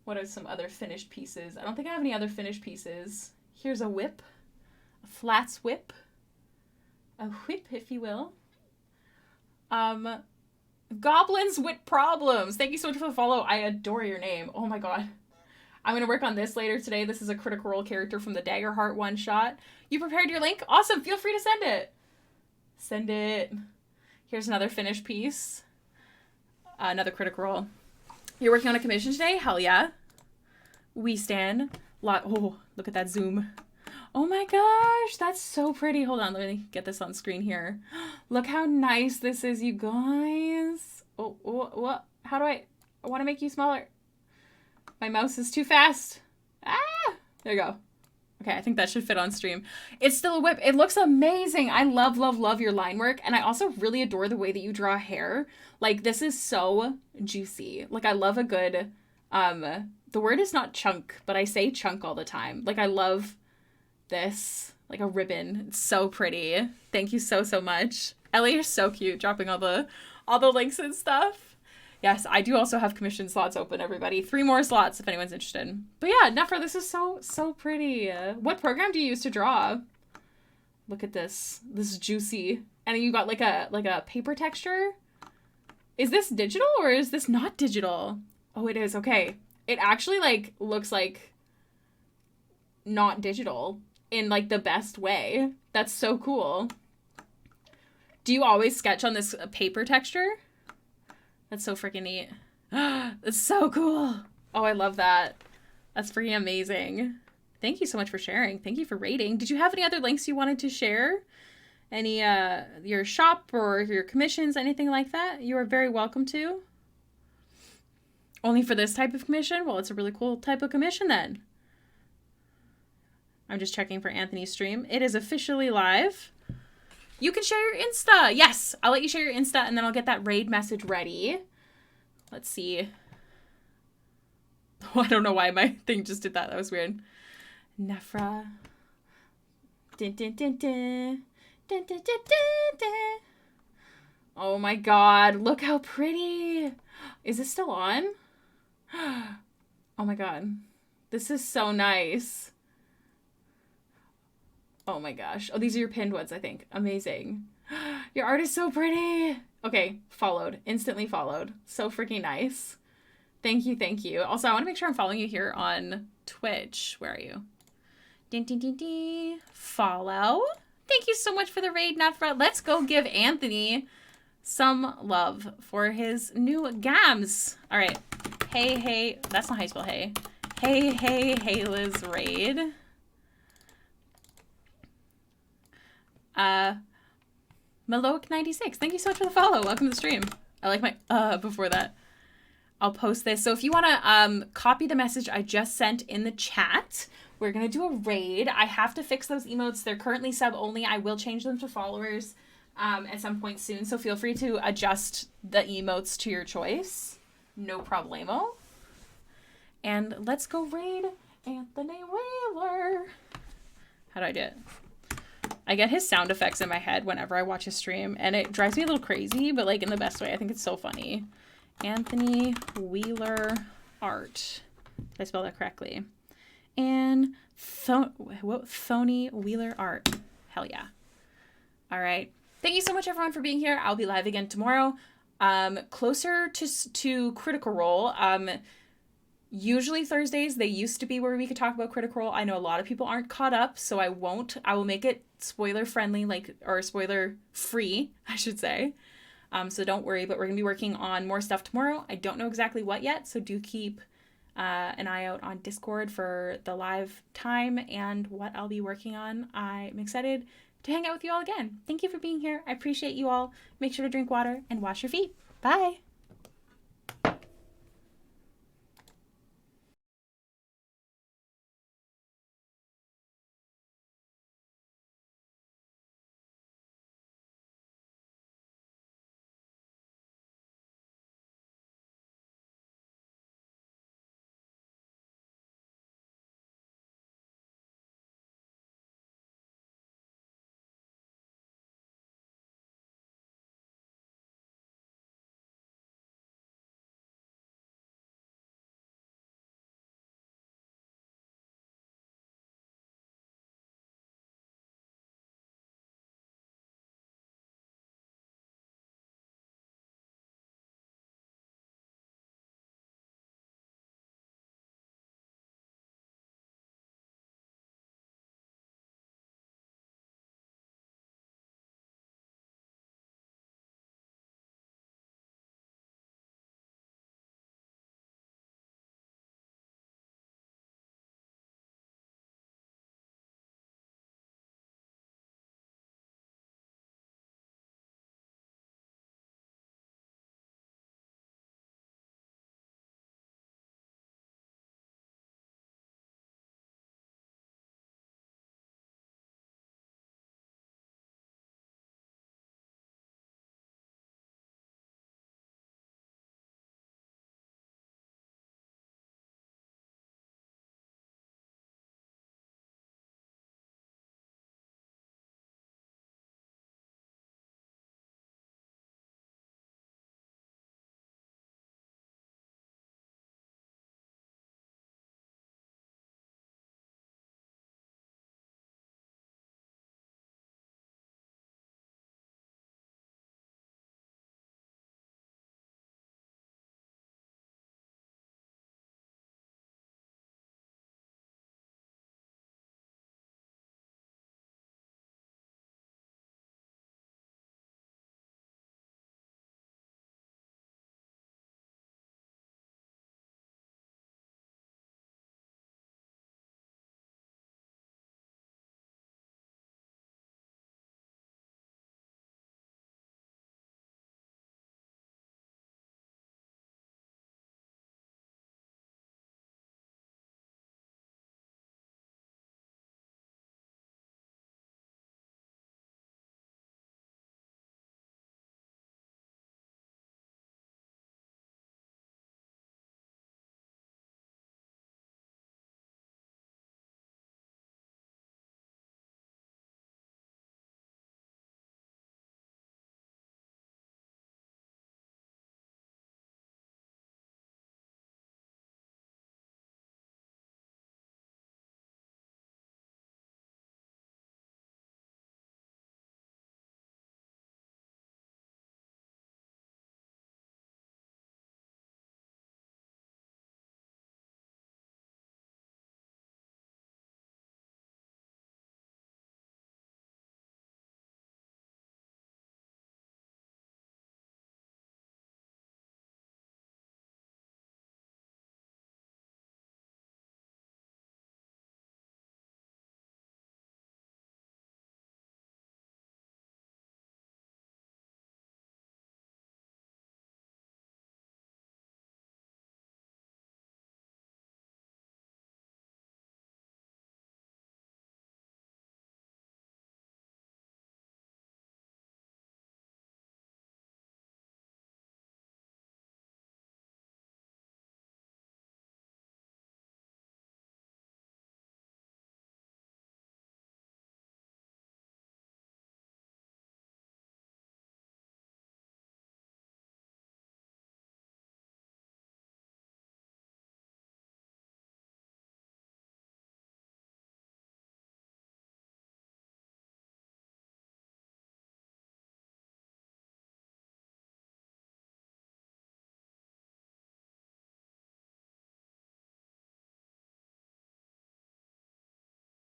What are some other finished pieces? I don't think I have any other finished pieces. Here's a whip. A flats whip. A whip, if you will. Goblins with problems. Thank you so much for the follow. I adore your name. Oh my god. I'm going to work on this later today. This is a Critical Role character from the Daggerheart one-shot. You prepared your link? Awesome. Feel free to send it. Send it. Here's another finished piece. Another Critical Role. You're working on a commission today? Hell yeah. We stand. Oh, look at that zoom. Oh my gosh, that's so pretty. Hold on, let me get this on screen here. Look how nice this is, you guys. Oh, what? How do I want to make you smaller. My mouse is too fast. Ah, there you go. Okay, I think that should fit on stream. It's still a whip. It looks amazing. I love, love, love your line work. And I also really adore the way that you draw hair. Like, this is so juicy. Like, I love a good, the word is not chunk, but I say chunk all the time. Like, I love this, like a ribbon. It's so pretty. Thank you so, so much. Ellie, you're so cute, dropping all the links and stuff. Yes, I do also have commission slots open, everybody. 3 more slots if anyone's interested. But yeah, Nefra, this is so, so pretty. What program do you use to draw? Look at this. This is juicy. And you got like a paper texture? Is this digital or is this not digital? Oh, it is. Okay. It actually like looks like not digital in like the best way. That's so cool. Do you always sketch on this paper texture? That's so freaking neat. That's so cool. Oh, I love that. That's freaking amazing. Thank you so much for sharing. Thank you for rating. Did you have any other links you wanted to share? Any, your shop or your commissions, anything like that? You are very welcome to. Only for this type of commission? Well, it's a really cool type of commission then. I'm just checking for Anthony's stream. It is officially live. You can share your Insta. Yes, I'll let you share your Insta and then I'll get that raid message ready. Let's see. Oh, I don't know why my thing just did that. That was weird. Nefra. Dun, dun, dun, dun. Dun, dun, dun, dun, dun. Oh my god, look how pretty. Is this still on? Oh my god. This is so nice. Oh my gosh. Oh, these are your pinned ones, I think. Amazing. Your art is so pretty. Okay, followed. Instantly followed. So freaking nice. Thank you, thank you. Also, I want to make sure I'm following you here on Twitch. Where are you? Ding, ding, ding, ding. Follow. Thank you so much for the raid, Nefra. Let's go give Anthony some love for his new gams. All right. Hey, hey. That's not how you spell hey. Hey, hey, Hailiiz raid. Maloic96, thank you so much for the follow. Welcome to the stream. I like my before that. I'll post this. So if you want to copy the message I just sent in the chat, we're going to do a raid. I have to fix those emotes. They're currently sub only. I will change them to followers at some point soon. So feel free to adjust the emotes to your choice. No problemo. And let's go raid Anthony Wheeler. How do I do it? I get his sound effects in my head whenever I watch his stream, and it drives me a little crazy, but like in the best way. I think it's so funny. Anthony Wheeler art. Did I spell that correctly? And Thony Wheeler art. Hell yeah. All right. Thank you so much, everyone, for being here. I'll be live again tomorrow. Closer to Critical Role. Usually Thursdays, they used to be where we could talk about Critical Role. I know a lot of people aren't caught up, so I won't. I will make it spoiler friendly, or spoiler free, I should say. So don't worry, but we're going to be working on more stuff tomorrow. I don't know exactly what yet, so do keep an eye out on Discord for the live time and what I'll be working on. I'm excited to hang out with you all again. Thank you for being here. I appreciate you all. Make sure to drink water and wash your feet. Bye.